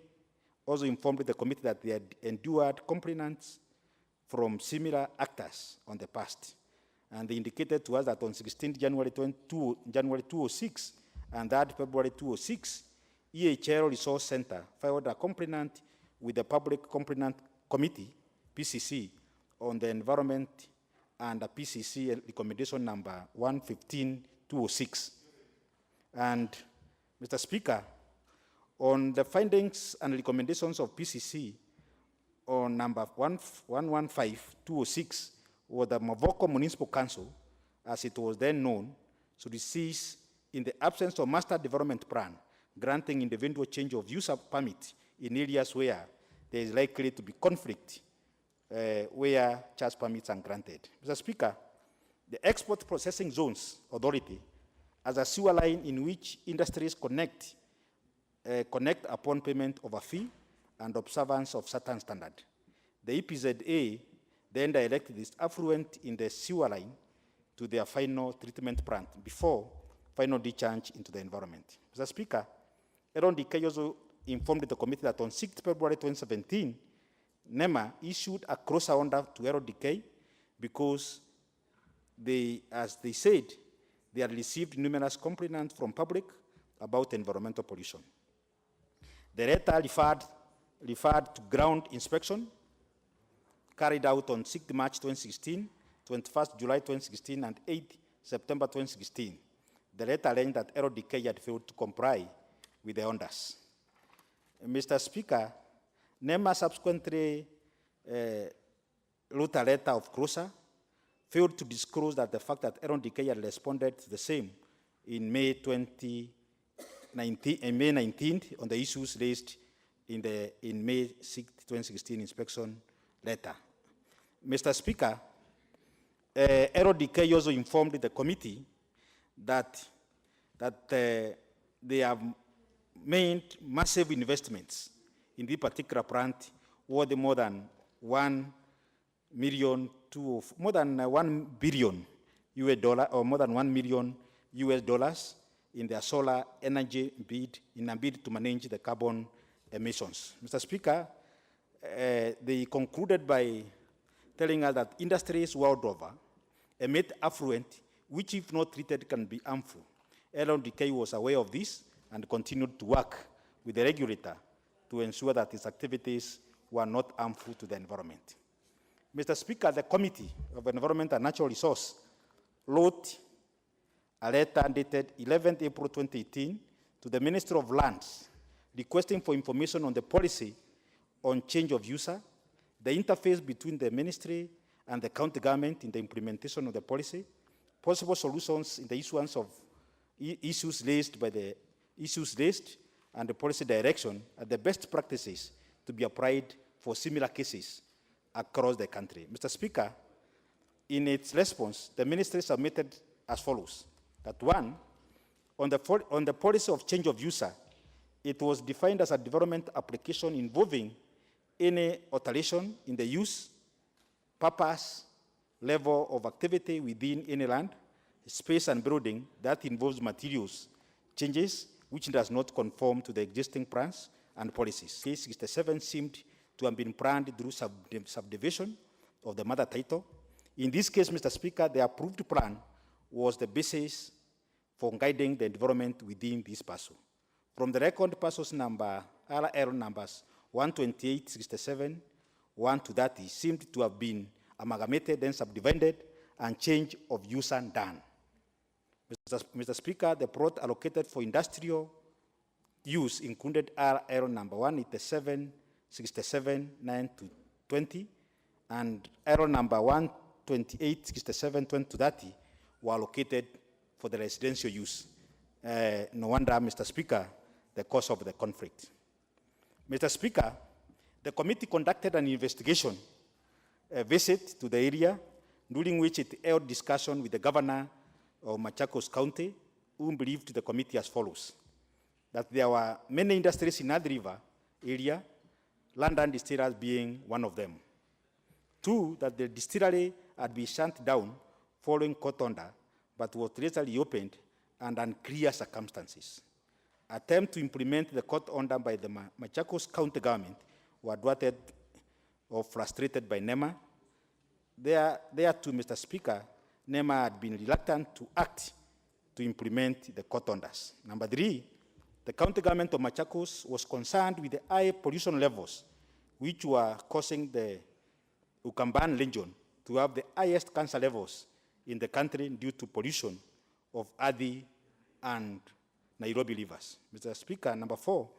also informed the committee that they had endured complaints from similar actors on the past. And they indicated to us that on 16 January 2006 and that February 2006, EHL Resource Center filed a complaint with the Public Complaint Committee, PCC, on the environment and a PCC recommendation number 115-206. And Mr. Speaker, on the findings and recommendations of PCC on number 115-206, or the Mavoko Municipal Council, as it was then known, should cease in the absence of master development plan, granting individual change of use permit in areas where there is likely to be conflict where charge permits are granted. Mr. Speaker, the Export Processing Zones Authority, as a sewer line in which industries connect upon payment of a fee and observance of certain standard. The EPZA then directed this affluent in the sewer line to their final treatment plant before final discharge into the environment. Mr. Speaker, LDK also informed the committee that on 6 February 2017, NEMA issued a crosser order to LDK because they, as they said, they had received numerous complaints from public about environmental pollution. The letter referred to ground inspection carried out on 6 March 2016, 21st July 2016, and 8 September 2016. The letter alleged that LDK had failed to comply with the orders. Mr. Speaker, NEMA subsequently wrote a letter of closure, failed to disclose that the fact that LDK had responded to the same in May 19th on the issues raised in May 6, 2016 inspection letter. Mr. Speaker, LDK also informed the committee that they have made massive investments in this particular plant worth more than $1 billion US dollar, or more than $1 million US dollars in their solar energy bid, in a bid to manage the carbon emissions. Mr. Speaker, they concluded by telling us that industries world over emit effluent, which if not treated can be harmful. LDK was aware of this and continued to work with the regulator to ensure that its activities were not harmful to the environment. Mr. Speaker, the Committee of Environment and Natural Resource wrote a letter dated 11th April 2018 to the Minister of Lands requesting for information on the policy on change of user, the interface between the ministry and the county government in the implementation of the policy, possible solutions in the issuance of issues raised and the policy direction are the best practices to be applied for similar cases across the country. Mr. Speaker, in its response, the ministry submitted as follows: that one, on the policy of change of user, it was defined as a development application involving any alteration in the use, purpose, level of activity within any land, space and building that involves materials changes which does not conform to the existing plans and policies. Case 67 seemed to have been planned through subdivision of the mother title. In this case, Mr. Speaker, the approved plan was the basis for guiding the development within this parcel. From the record parcels number, RL numbers 128, 67, 1 to 30 seemed to have been amalgamated, then subdivided, and change of user done. Mr. Speaker, the plot allocated for industrial use included RL number 187, 67, 9 to 20, and RL number 128, 67, 20 to 30 were allocated for the residential use. No wonder, Mr. Speaker, the cause of the conflict. Mr. Speaker, the committee conducted an investigation, a visit to the area, during which it held discussion with the governor of Machakos County, who briefed the committee as follows: that there were many industries in Athi River area, London distillers being one of them. Two, that the distillery had been shut down following court order, but was later reopened under unclear circumstances. Attempts to implement the court order by the Machakos County government were thwarted or frustrated by NEMA. There too, Mr. Speaker, NEMA had been reluctant to act to implement the court orders. Number three, the county government of Machakos was concerned with the high pollution levels, which were causing the Ukambani region to have the highest cancer levels in the country due to pollution of Athi and Nairobi rivers. Mr. Speaker, number four,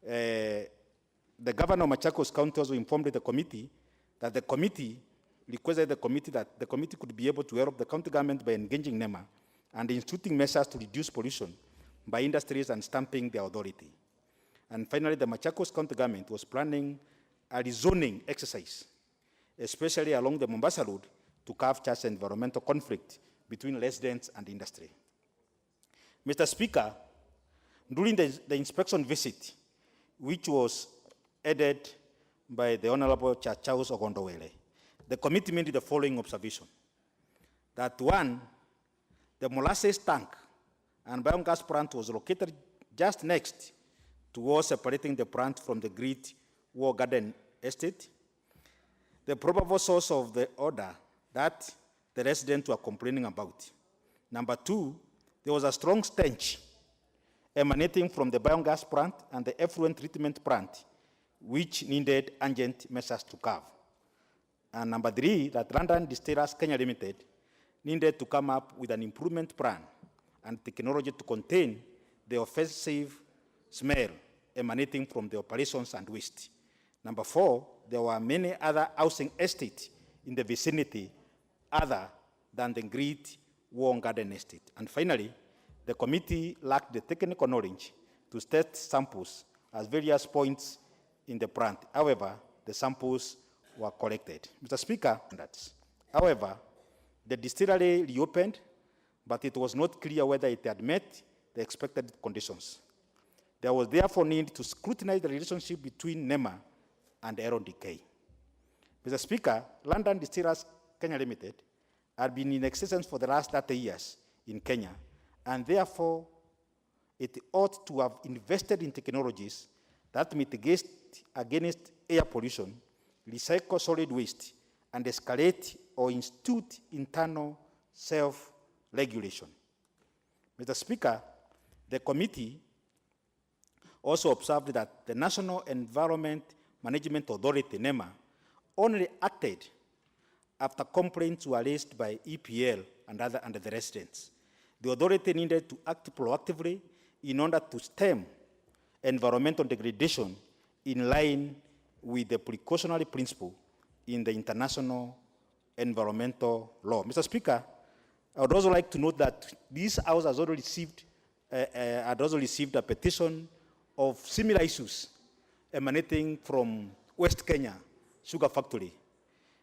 the governor of Machakos County also informed the committee that the committee requested that the committee could be able to help the county government by engaging NEMA and instituting measures to reduce pollution by industries and stamping the authority. And finally, the Machakos County government was planning a rezoning exercise, especially along the Mombasa Road, to capture environmental conflict between residents and industry. Mr. Speaker, during the inspection visit, which was headed by the Honorable Charles Ogondowele, the committee made the following observation: that one, the molasses tank and biogas plant was located just next to wall separating the plant from the Great War Garden Estate. The probable source of the odor that the residents were complaining about. Number two, there was a strong stench emanating from the biogas plant and the effluent treatment plant, which needed urgent measures to curb. And number three, that London Distillers Kenya Limited needed to come up with an improvement plan and technology to contain the offensive smell emanating from the operations and waste. Number four, there were many other housing estates in the vicinity other than the Great War Garden Estate. And finally, the committee lacked the technical knowledge to test samples at various points in the plant. However, the samples were collected. Mr. Speaker, however, the distillery reopened, but it was not clear whether it had met the expected conditions. There was therefore need to scrutinize the relationship between NEMA and RODK. Mr. Speaker, London Distillers Kenya Limited had been in existence for the last 30 years in Kenya, and therefore it ought to have invested in technologies that mitigate against air pollution, recycle solid waste, and escalate or institute internal self-regulation. Mr. Speaker, the committee also observed that the National Environment Management Authority, NEMA, only acted after complaints were raised by EPL and the residents. The authority needed to act proactively in order to stem environmental degradation in line with the precautionary principle in the international environmental law. Mr. Speaker, I would also like to note that this House has already received a petition of similar issues emanating from West Kenya Sugar Factory,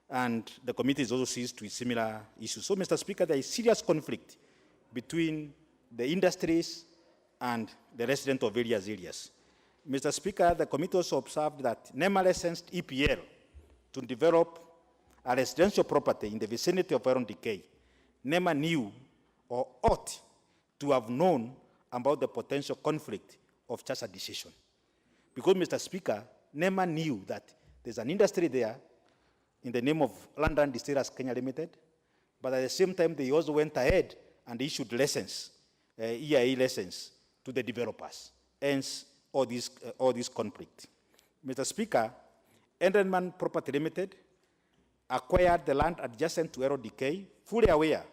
and the committee is also seized with similar issues. So, Mr. Speaker, there is serious conflict between the industries and the residents of various areas. Mr. Speaker, the committee also observed that NEMA licensed EPL to develop a residential property in the vicinity of Iron Decay. NEMA knew or ought to have known about the potential conflict of such a decision. Because, Mr. Speaker, NEMA knew that there's an industry there in the name of London Distillers Kenya Limited, but at the same time, they also went ahead and issued license, EIA license to the developers. Hence, all this conflict. Mr. Speaker, Enderman Property Limited acquired the land adjacent to Aero Decay, fully aware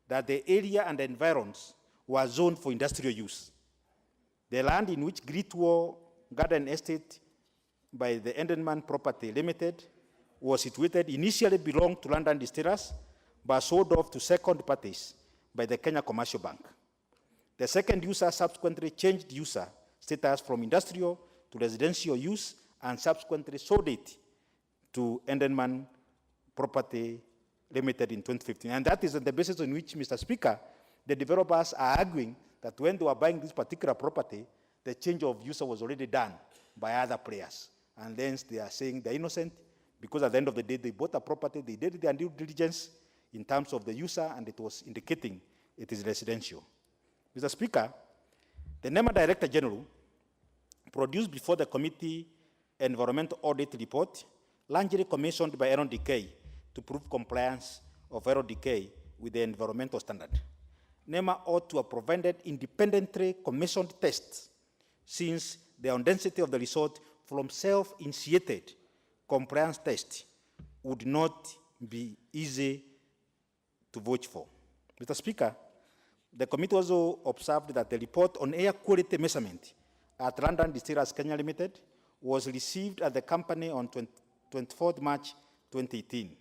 that the area and the environs were zoned for industrial use. The land in which Great Wall Garden Estate by the Enderman Property Limited was situated initially belonged to London Distillers, but sold off to second parties by the Kenya Commercial Bank. The second user subsequently changed user status from industrial to residential use and subsequently sold it to Enderman Property Limited in 2015. And that is the basis on which, Mr. Speaker, the developers are arguing that when they were buying this particular property, the change of user was already done by other players. And then they are saying they're innocent because at the end of the day, they bought a property, they did their due diligence in terms of the user, and it was indicating it is residential. Mr. Speaker, the NEMA Director General produced before the committee environmental audit report, largely commissioned by Aero Decay to prove compliance of Aero Decay with the environmental standard. NEMA ought to have provided independently commissioned tests, since the density of the resort from self-initiated compliance test would not be easy to vouch for. Mr. Speaker, the committee also observed that the report on air quality measurement at London Distillers Kenya Limited was received at the company on 24th March 2018,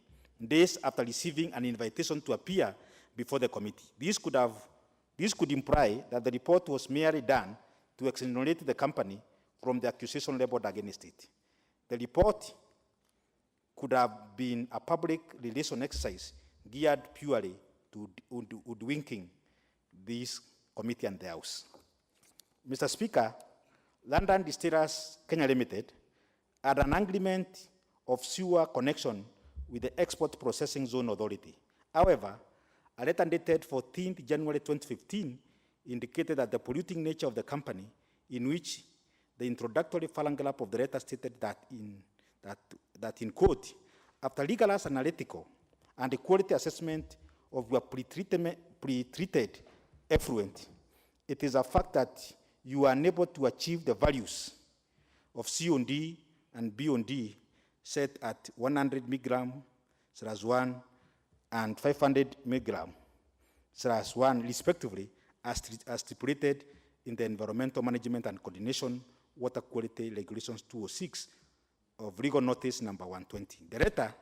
days after receiving an invitation to appear before the committee. This could imply that the report was merely done to exonerate the company from the accusation leveled against it. The report could have been a public relation exercise geared purely to hoodwinking this committee and the House. Mr. Speaker, London Distillers Kenya Limited had an agreement of sewer connection with the Export Processing Zone Authority. However, a letter dated 14th January 2015 indicated that the polluting nature of the company, in which the introductory phalangelap of the letter stated that in quote, after rigorous analytical and the quality assessment of your pre-treated effluent, it is a fact that you are unable to achieve the values of C/D and B/D set at 100 milligram /1 and 500 milligram /1 respectively, as stipulated in the Environmental Management and Coordination Water Quality Regulations 206 of Legal Notice number 120. The letter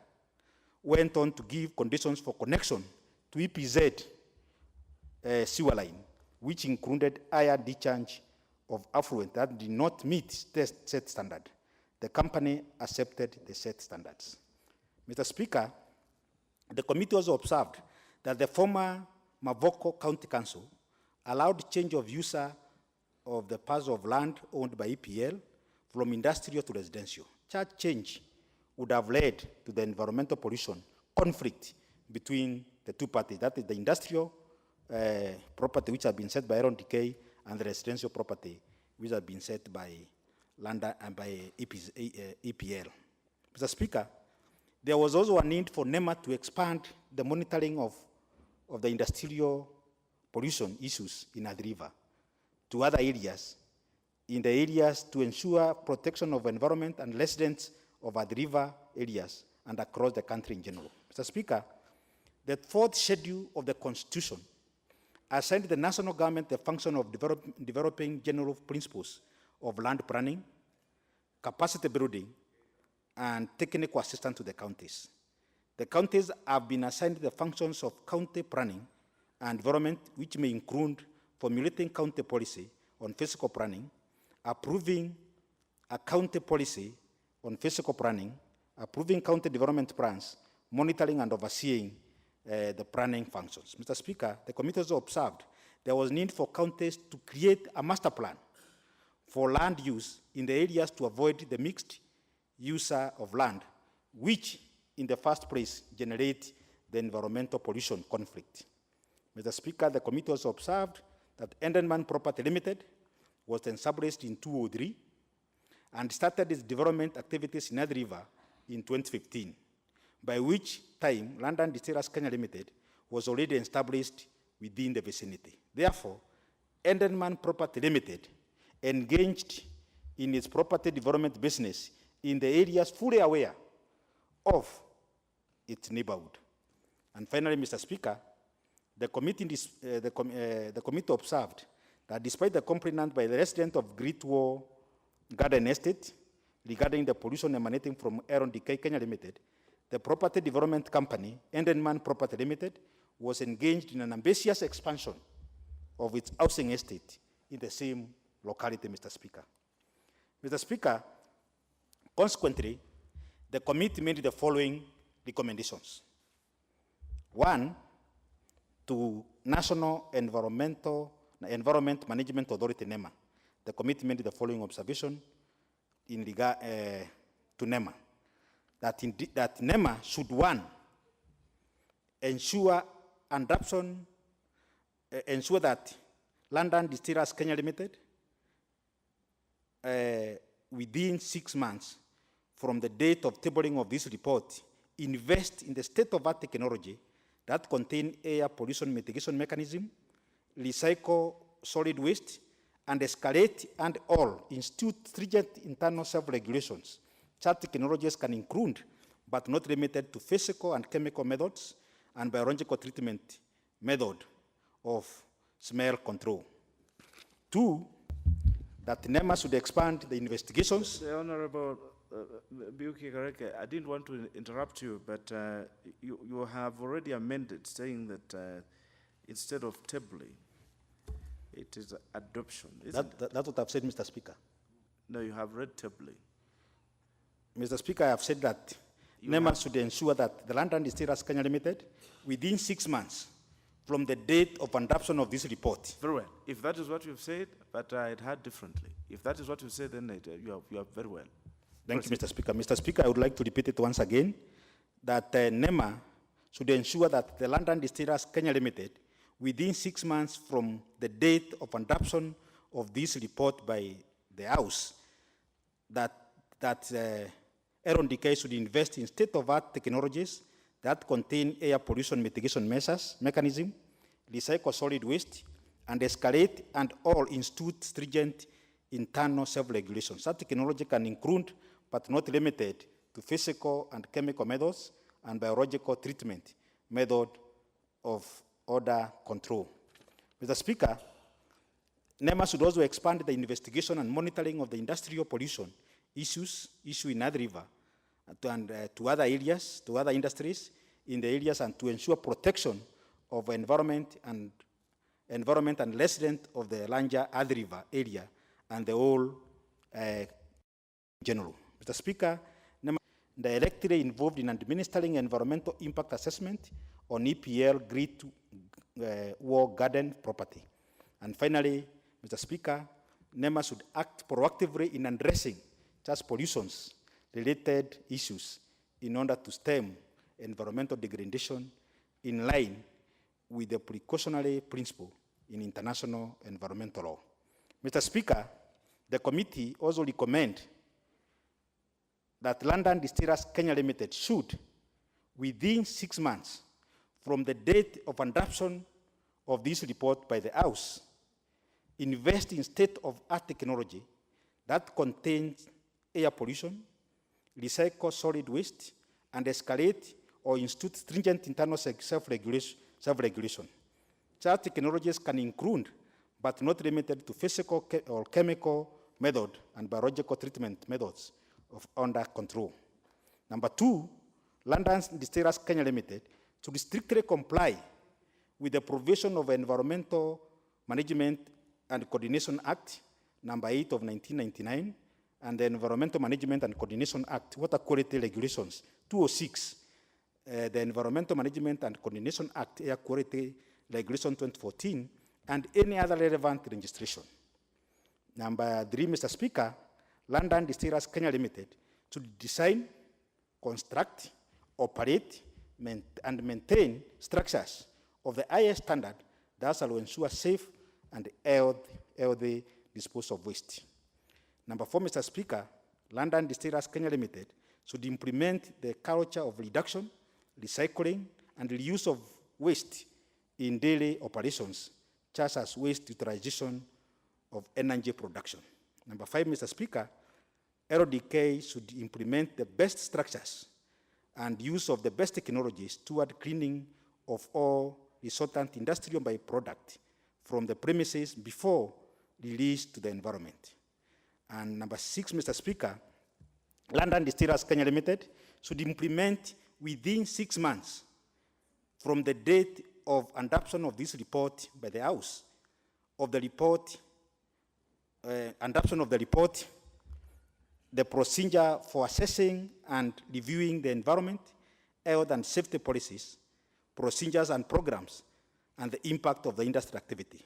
went on to give conditions for connection to EPZ sewer line, which included higher discharge of affluent that did not meet the set standard. The company accepted the set standards. Mr. Speaker, the committee also observed that the former Mavoko County Council allowed change of user of the parcel of land owned by EPL from industrial to residential. Such change would have led to the environmental pollution conflict between the two parties, that is the industrial property which has been set by Aero Decay and the residential property which has been set by London and by EPL. Mr. Speaker, there was also a need for NEMA to expand the monitoring of the industrial pollution issues in Athi River to other areas, in the areas to ensure protection of environment and residents of Athi River areas and across the country in general. Mr. Speaker, the fourth schedule of the Constitution assigned the national government the function of developing general principles of land planning, capacity building, and technical assistance to the counties. The counties have been assigned the functions of county planning and environment, which may include formulating county policy on physical planning, approving a county policy on physical planning, approving county development plans, monitoring and overseeing the planning functions. Mr. Speaker, the committee also observed there was need for counties to create a master plan for land use in the areas to avoid the mixed user of land, which in the first place generate the environmental pollution conflict. Mr. Speaker, the committee also observed that Enderman Property Limited was established in 2003 and started its development activities in Athi River in 2015, by which time London Distillers Kenya Limited was already established within the vicinity. Therefore, Enderman Property Limited engaged in its property development business in the areas fully aware of its neighborhood. And finally, Mr. Speaker, the committee observed that despite the complaint by the resident of Great War Garden Estate regarding the pollution emanating from Aaron Decay Kenya Limited, the property development company, Enderman Property Limited, was engaged in an ambitious expansion of its housing estate in the same locality, Mr. Speaker. Mr. Speaker, consequently, the committee made the following recommendations. One, to National Environment Management Authority, NEMA. The committee made the following observation in regard to NEMA. That NEMA should, one, ensure that London Distillers Kenya Limited, within 6 months from the date of tabling of this report, invest in the state-of-art technology that contain air pollution mitigation mechanism, recycle solid waste, and escalate and all institute stringent internal self-regulations. Such technologies can include, but not limited to, physical and chemical methods and biological treatment method of smell control. Two, that NEMA should expand the investigations.
The Honorable Biuki Kareke, I didn't want to interrupt you, but you have already amended, saying that instead of tabling, it is adoption.
That's what I've said, Mr. Speaker.
No, you have read tabling.
Mr. Speaker, I have said that NEMA should ensure that the London Distillers Kenya Limited, within 6 months from the date of adoption of this report.
Very well. If that is what you've said, but I had heard differently. If that is what you said, then you are very well.
Thank you, Mr. Speaker. Mr. Speaker, I would like to repeat it once again, that NEMA should ensure that the London Distillers Kenya Limited, within 6 months from the date of adoption of this report by the House, that Aaron Decay should invest in state-of-art technologies that contain air pollution mitigation mechanism, recycle solid waste, and escalate and all institute stringent internal self-regulations. Such technology can include, but not limited to, physical and chemical methods and biological treatment method of odor control. Mr. Speaker, NEMA should also expand the investigation and monitoring of the industrial pollution issue in Athi River and to other areas, to other industries in the areas, and to ensure protection of environment and resident of the Lanja Athi River area and the whole general. Mr. Speaker, NEMA directly involved in administering environmental impact assessment on EPL Great War Garden property. And finally, Mr. Speaker, NEMA should act proactively in addressing such pollutions-related issues in order to stem environmental degradation in line with the precautionary principle in international environmental law. Mr. Speaker, the committee also recommend that London Distillers Kenya Limited should, within 6 months from the date of adoption of this report by the House, invest in state-of-art technology that contains air pollution, recycle solid waste, and escalate or institute stringent internal self-regulation. Such technologies can include, but not limited to, physical or chemical method and biological treatment methods of under control. Number two, London Distillers Kenya Limited to strictly comply with the provision of Environmental Management and Coordination Act, number 8 of 1999, and the Environmental Management and Coordination Act, Water Quality Regulations 206, the Environmental Management and Coordination Act, Air Quality Regulation 2014, and any other relevant registration. Number 3, Mr. Speaker, London Distillers Kenya Limited to design, construct, operate, and maintain structures of the highest standard that will ensure safe and healthy disposal of waste. Number 4, Mr. Speaker, London Distillers Kenya Limited should implement the culture of reduction, recycling, and reuse of waste in daily operations, such as waste utilization of energy production. Number 5, Mr. Speaker, LDK should implement the best structures and use of the best technologies toward cleaning of all resultant industrial byproduct from the premises before release to the environment. And number 6, Mr. Speaker, London Distillers Kenya Limited should implement within 6 months from the date of adoption of this report by the House of the report, adoption of the report, the procedure for assessing and reviewing the environment, health and safety policies, procedures and programs, and the impact of the industry activity.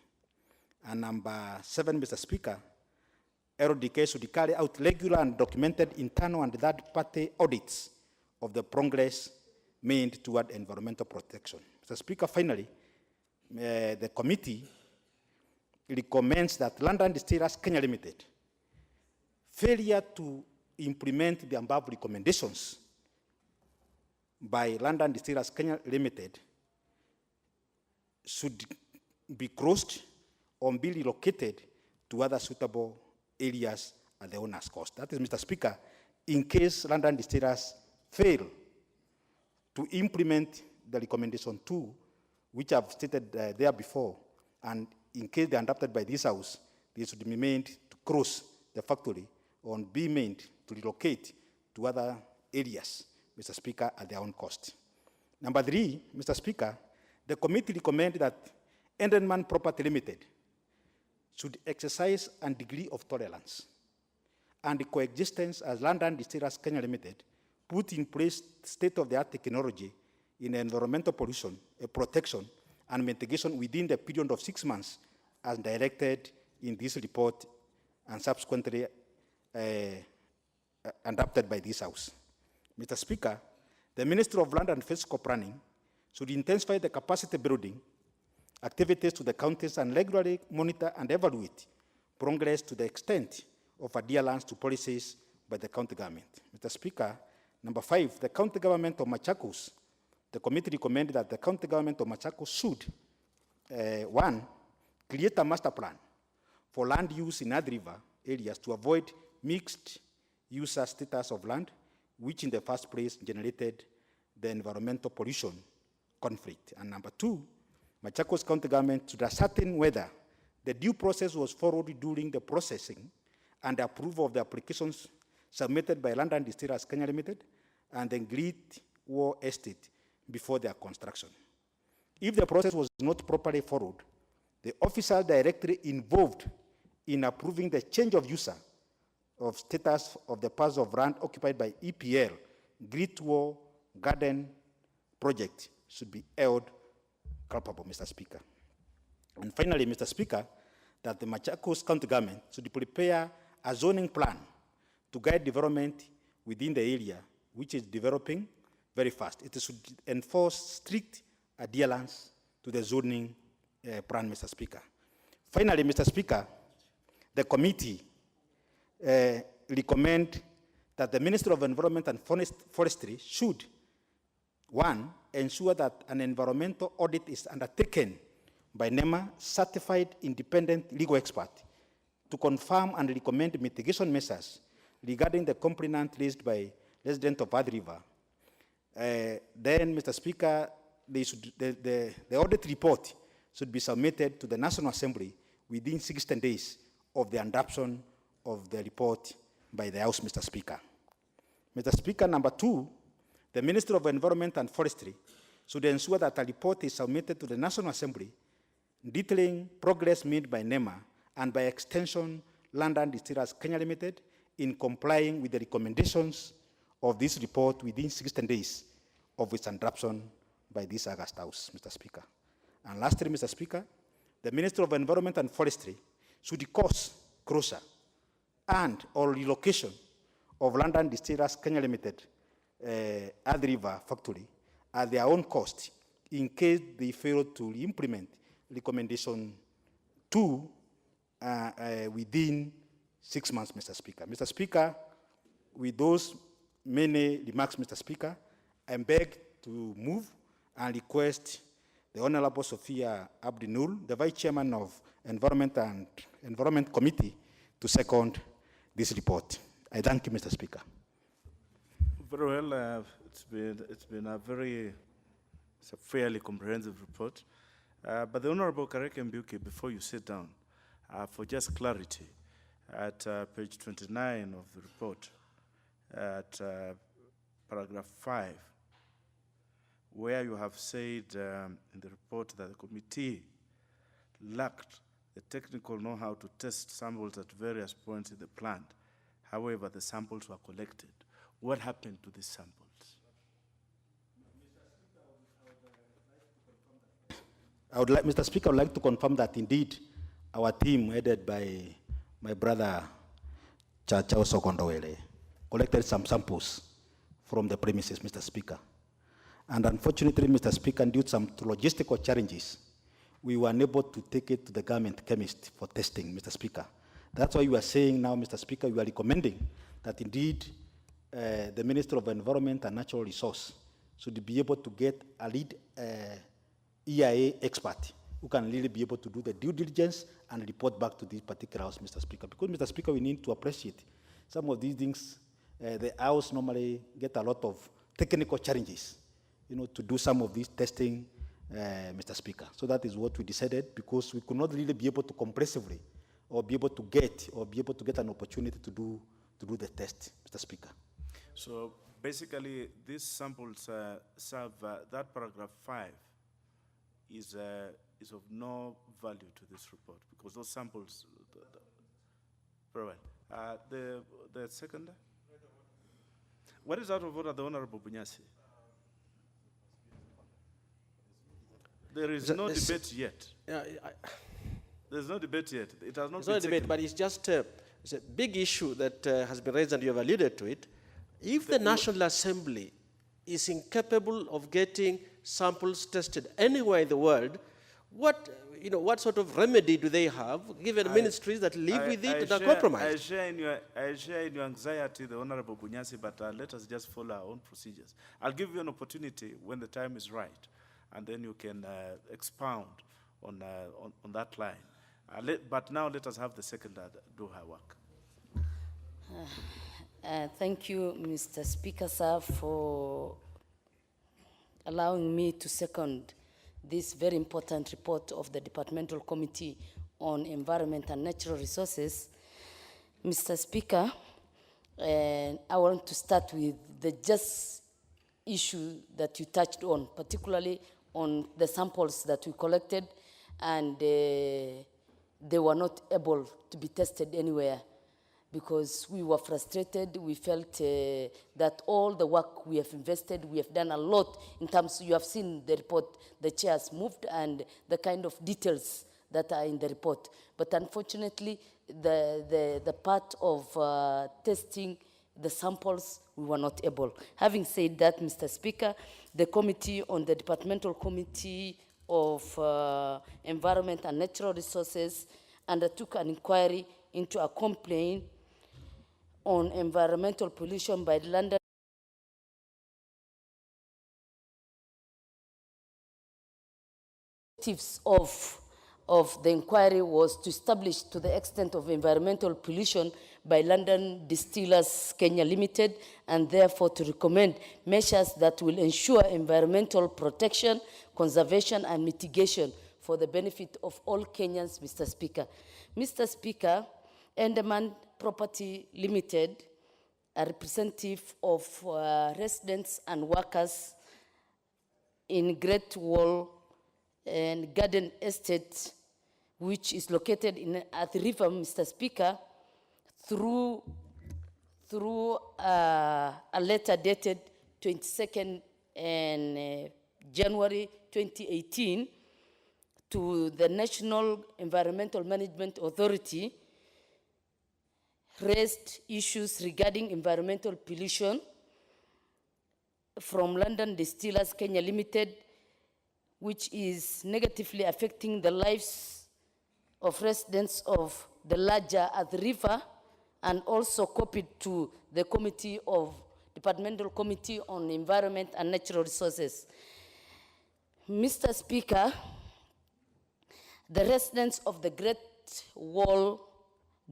And number 7, Mr. Speaker, LDK should carry out regular and documented internal and third-party audits of the progress made toward environmental protection. Mr. Speaker, finally, the committee recommends that London Distillers Kenya Limited failure to implement the above recommendations by London Distillers Kenya Limited should be closed or be relocated to other suitable areas at the owner's cost. That is, Mr. Speaker, in case London Distillers fail to implement the recommendation 2, which I've stated there before, and in case they are adopted by this House, they should be made to close the factory or be made to relocate to other areas, Mr. Speaker, at their own cost. Number 3, Mr. Speaker, the committee recommends that Enderman Property Limited should exercise a degree of tolerance and coexistence as London Distillers Kenya Limited put in place state-of-the-art technology in environmental pollution, protection, and mitigation within the period of 6 months as directed in this report and subsequently adopted by this House. Mr. Speaker, the Ministry of Land and Fiscal Planning should intensify the capacity building activities to the counties and regularly monitor and evaluate progress to the extent of adherence to policies by the county government. Mr. Speaker, number 5, the county government of Machakos, the committee recommended that the county government of Machakos should, 1, create a master plan for land use in Ad River areas to avoid mixed user status of land, which in the first place generated the environmental pollution conflict. And number 2, Machakos County government should ascertain whether the due process was followed during the processing and approval of the applications submitted by London Distillers Kenya Limited and the Great War Estate before their construction. If the process was not properly followed, the officer directly involved in approving the change of user of status of the parcel of land occupied by EPL, Great War Garden Project, should be held culpable, Mr. Speaker. And finally, Mr. Speaker, that the Machakos County government should prepare a zoning plan to guide development within the area, which is developing very fast. It should enforce strict adherence to the zoning plan, Mr. Speaker. Finally, Mr. Speaker, the committee recommend that the Ministry of Environment and Forestry should, 1, ensure that an environmental audit is undertaken by NEMA certified independent legal expert to confirm and recommend mitigation measures regarding the complaint raised by residents of Ad River. Then, Mr. Speaker, the audit report should be submitted to the National Assembly within 16 days of the adoption of the report by the House, Mr. Speaker. Mr. Speaker, number 2, The Ministry of Environment and Forestry should ensure that a report is submitted to the National Assembly detailing progress made by NEMA and by extension Land and Distillers Kenya Limited in complying with the recommendations of this report within 16 days of its adoption by this August House, Mr. Speaker. And lastly, Mr. Speaker, the Ministry of Environment and Forestry should cause closure and or relocation of Land and Distillers Kenya Limited at the River Factory at their own cost in case they fail to implement recommendation 2 within 6 months, Mr. Speaker. Mr. Speaker, with those many remarks, Mr. Speaker, I beg to move and request the Honorable Sophia Abdinul, the Vice Chairman of Environment Committee, to second this report. I thank you, Mr. Speaker.
Very well. It's been a fairly comprehensive report. But the Honorable Kareke Mbiuki, before you sit down, for just clarity, at page 29 of the report, at paragraph 5, where you have said in the report that the committee lacked the technical know-how to test samples at various points in the plant. However, the samples were collected. What happened to these samples?
Mr. Speaker, I would like to confirm that indeed our team, headed by my brother Chachao Sokondowele, collected some samples from the premises, Mr. Speaker. And unfortunately, Mr. Speaker, due to some logistical challenges, we were unable to take it to the government chemist for testing, Mr. Speaker. That's why you are saying now, Mr. Speaker, you are recommending that indeed the Minister of Environment and Natural Resource should be able to get a lead EIA expert who can really be able to do the due diligence and report back to this particular house, Mr. Speaker. Because, Mr. Speaker, we need to appreciate some of these things. The house normally get a lot of technical challenges, to do some of this testing, Mr. Speaker. So that is what we decided, because we could not really be able to comprehensively or be able to get an opportunity to do the test, Mr. Speaker.
So basically, these samples serve, that paragraph 5 is of no value to this report, because those samples, very well. The second? What is out of order, the Honorable Bunyasi? There is no debate yet. There's no debate yet. It has not
It's
been
not a debate,
taken.
but it's just it's a big issue that has been raised, and you have alluded to it. If the National Assembly is incapable of getting samples tested anywhere in the world, what sort of remedy do they have, given ministries that live with it and are compromised?
I share in your anxiety, the Honorable Bunyasi, but let us just follow our own procedures. I'll give you an opportunity when the time is right, and then you can expound on that line. But now let us have the secretary do her work.
Thank you, Mr. Speaker, sir, for allowing me to second this very important report of the Departmental Committee on Environment and Natural Resources. Mr. Speaker, I want to start with the just issue that you touched on, particularly on the samples that we collected, and they were not able to be tested anywhere because we were frustrated. We felt that all the work we have invested, we have done a lot in terms, you have seen the report, the chairs moved and the kind of details that are in the report. But unfortunately, the part of testing the samples, we were not able. Having said that, Mr. Speaker, the committee on the Departmental Committee of Environment and Natural Resources undertook an inquiry into a complaint on environmental pollution by London of the inquiry was to establish to the extent of environmental pollution by London Distillers Kenya Limited, and therefore to recommend measures that will ensure environmental protection, conservation, and mitigation for the benefit of all Kenyans, Mr. Speaker. Mr. Speaker, Enderman Property Limited a representative of residents and workers in Great Wall and Garden Estate, which is located in Athi River, Mr. Speaker, through a letter dated 22nd and January 2018 to the National Environmental Management Authority, raised issues regarding environmental pollution from London Distillers Kenya Limited, which is negatively affecting the lives of residents of the larger Athi River, and also copied to the Departmental Committee on Environment and Natural Resources. Mr. Speaker, the residents of the Great Wall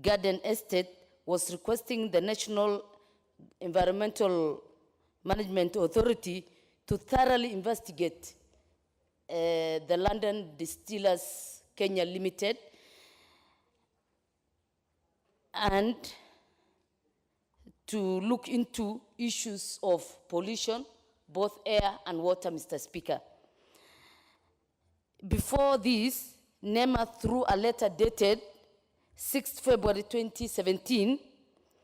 Garden Estate was requesting the National Environmental Management Authority to thoroughly investigate the London Distillers Kenya Limited and to look into issues of pollution, both air and water, Mr. Speaker. Before this, NEMA, through a letter dated 6th February 2017,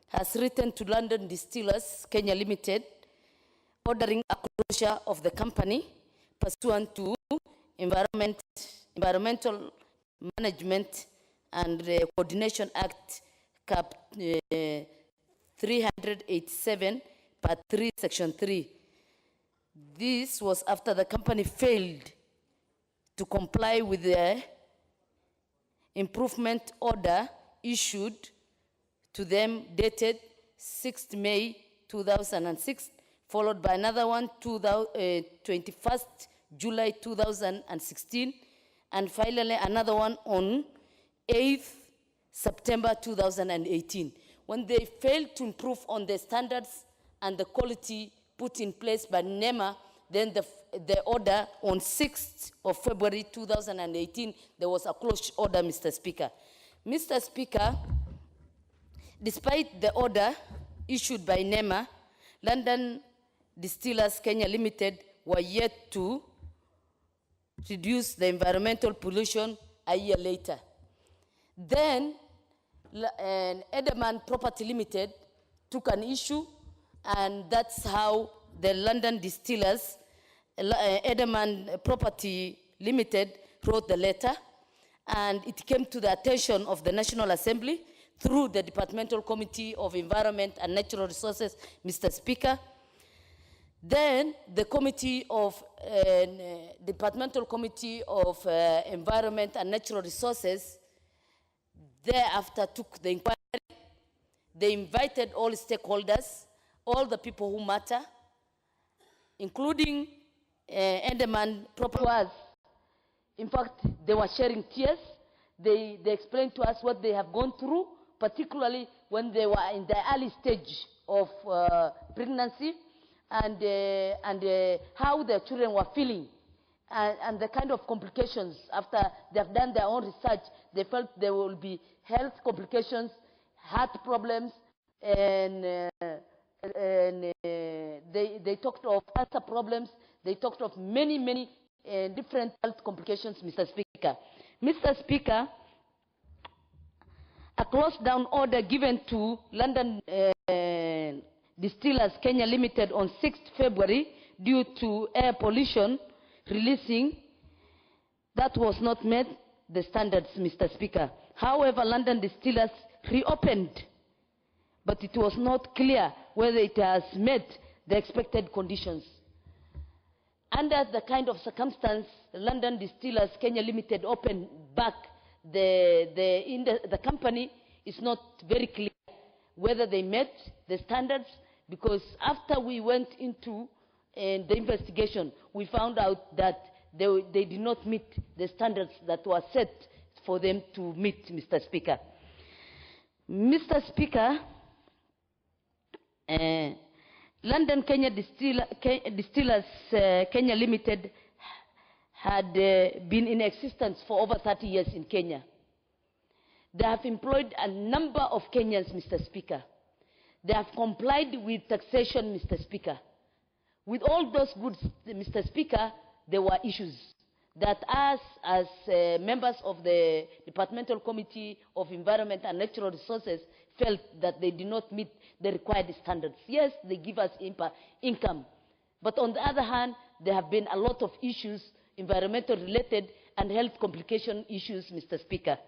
has written to London Distillers Kenya Limited, ordering a closure of the company pursuant to Environmental Management and Coordination Act, Cap 387, Part 3, Section 3. This was after the company failed to comply with the improvement order issued to them dated 6th May 2006, followed by another one 21st July 2016, and finally another one on 8th September 2018. When they failed to improve on the standards and the quality put in place by NEMA, then the order on 6th of February 2018, there was a closed order, Mr. Speaker. Mr. Speaker, despite the order issued by NEMA, London Distillers Kenya Limited were yet to reduce the environmental pollution a year later. Then, Edelman Property Limited took an issue, and that's how the London Distillers, Edelman Property Limited, wrote the letter, and it came to the attention of the National Assembly through the Departmental Committee of Environment and Natural Resources, Mr. Speaker. Then the Departmental Committee of Environment and Natural Resources thereafter took the inquiry. They invited all stakeholders, all the people who matter, including Edelman Property. In fact, they were sharing tears. They explained to us what they have gone through, particularly when they were in the early stage of pregnancy, and how their children were feeling, and the kind of complications. After they have done their own research, they felt there will be health complications, heart problems, and they talked of cancer problems. They talked of many different health complications, Mr. Speaker. Mr. Speaker, a close-down order given to London Distillers Kenya Limited on 6th February due to air pollution releasing, that was not met the standards, Mr. Speaker. However, London Distillers reopened, but it was not clear whether it has met the expected conditions. Under the kind of circumstance, London Distillers Kenya Limited opened back the company is not very clear whether they met the standards, because after we went into the investigation, we found out that they did not meet the standards that were set for them to meet, Mr. Speaker. Mr. Speaker, London Distillers Kenya Limited had been in existence for over 30 years in Kenya. They have employed a number of Kenyans, Mr. Speaker. They have complied with taxation, Mr. Speaker. With all those goods, Mr. Speaker, there were issues that us, as members of the Departmental Committee of Environment and Natural Resources, felt that they did not meet the required standards. Yes, they give us income, but on the other hand, there have been a lot of issues, environmental related and health complication issues, Mr. Speaker.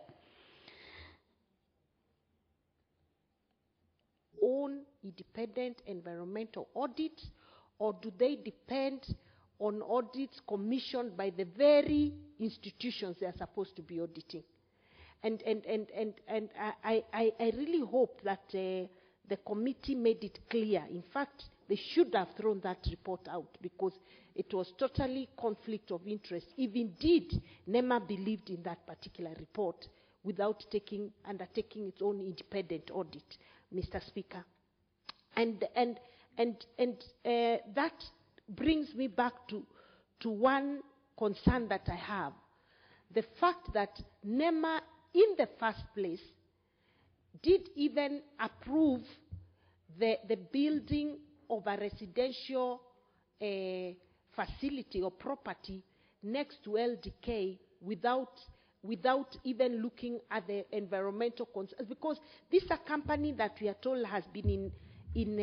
Own independent environmental audits, or do they depend on audits commissioned by the very institutions they are supposed to be auditing? And I really hope that the committee made it clear. In fact, they should have thrown that report out, because it was totally conflict of interest, if indeed NEMA believed in that particular report without undertaking its own independent audit, Mr. Speaker. And that brings me back to one concern that I have. The fact that NEMA, in the first place, did even approve the building of a residential facility or property next to LDK without even looking at the environmental concerns, because this is a company that we are told has been in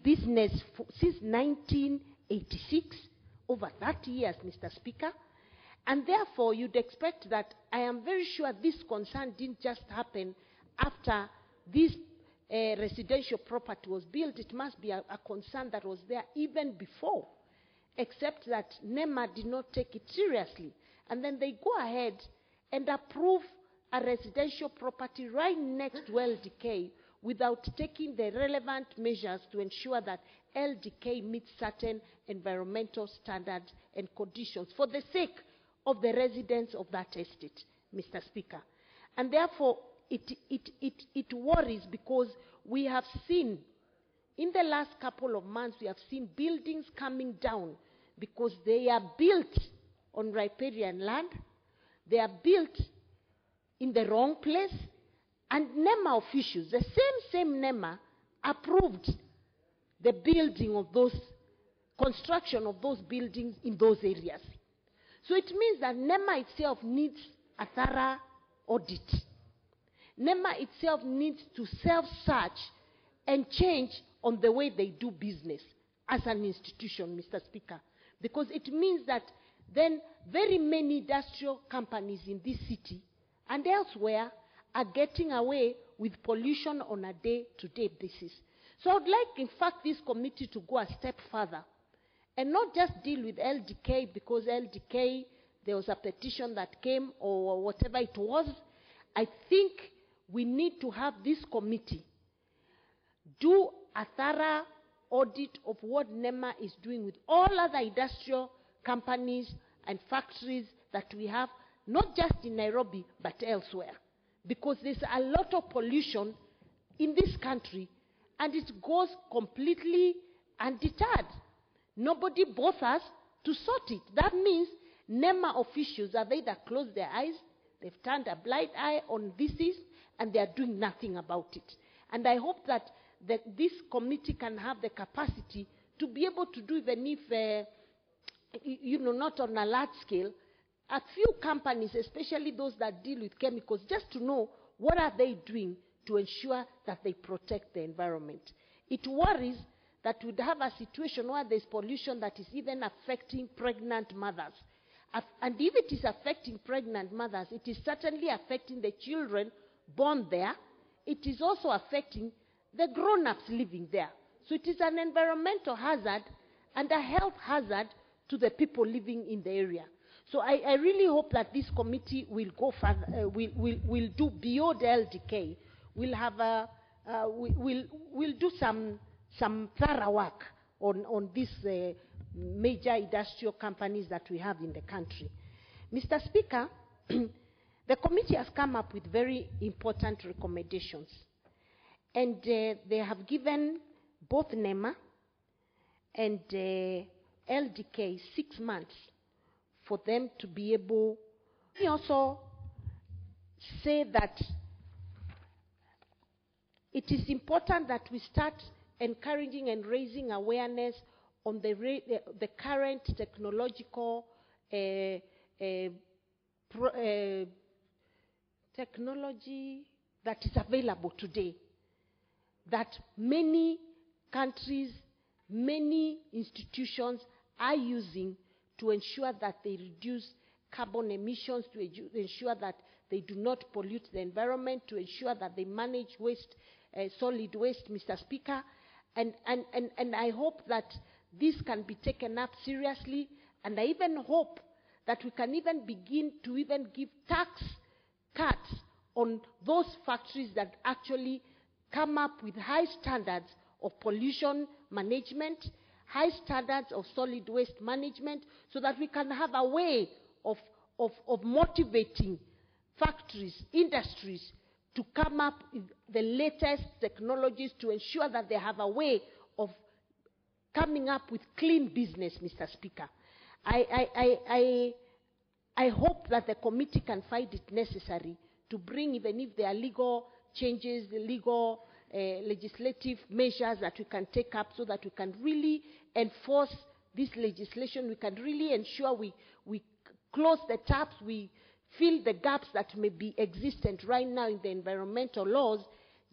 business since 1986, over 30 years, Mr. Speaker. And therefore, you'd expect that, I am very sure this concern didn't just happen after this residential property was built. It must be a concern that was there even before, except that NEMA did not take it seriously. And then they go ahead and approve a residential property right next to LDK without taking the relevant measures to ensure that LDK meets certain environmental standards and conditions for the sake of the residents of that estate, Mr. Speaker. And therefore, it worries, because we have seen, in the last couple of months, we have seen buildings coming down because they are built on riparian land, they are built in the wrong place, and NEMA officials, the same NEMA, approved the building of those, construction of those buildings in those areas. So it means that NEMA itself needs a thorough audit. NEMA itself needs to self-search and change on the way they do business as an institution, Mr. Speaker. Because it means that then very many industrial companies in this city and elsewhere are getting away with pollution on a day-to-day basis. So I would like, in fact, this committee to go a step further and not just deal with LDK, because LDK, there was a petition that came, or whatever it was. I think we need to have this committee do a thorough audit of what NEMA is doing with all other industrial companies and factories that we have, not just in Nairobi, but elsewhere. Because there's a lot of pollution in this country, and it goes completely undeterred. Nobody bothers to sort it. That means NEMA officials have either closed their eyes, they've turned a blind eye on this, and they are doing nothing about it. And I hope that this committee can have the capacity to be able to do, even if, not on a large scale, a few companies, especially those that deal with chemicals, just to know what are they doing to ensure that they protect the environment. It worries that we'd have a situation where there's pollution that is even affecting pregnant mothers. And if it is affecting pregnant mothers, it is certainly affecting the children born there. It is also affecting the grown-ups living there. So it is an environmental hazard and a health hazard to the people living in the area. So I really hope that this committee will go further, will do beyond LDK. We'll have we'll do some thorough work on these major industrial companies that we have in the country. Mr. Speaker, the committee has come up with very important recommendations. And they have given both NEMA and LDK 6 months for them to be able. We also say that it is important that we start encouraging and raising awareness on the current technological technology that is available today, that many countries, many institutions are using to ensure that they reduce carbon emissions, to ensure that they do not pollute the environment, to ensure that they manage waste, solid waste, Mr. Speaker. And I hope that this can be taken up seriously, and I even hope that we can even begin to even give tax cuts on those factories that actually come up with high standards of pollution management, high standards of solid waste management, so that we can have a way of motivating factories, industries, to come up with the latest technologies to ensure that they have a way of coming up with clean business, Mr. Speaker. I hope that the committee can find it necessary to bring, even if there are legal changes, the legal legislative measures that we can take up, so that we can really enforce this legislation. We can really ensure we close the taps, we fill the gaps that may be existent right now in the environmental laws,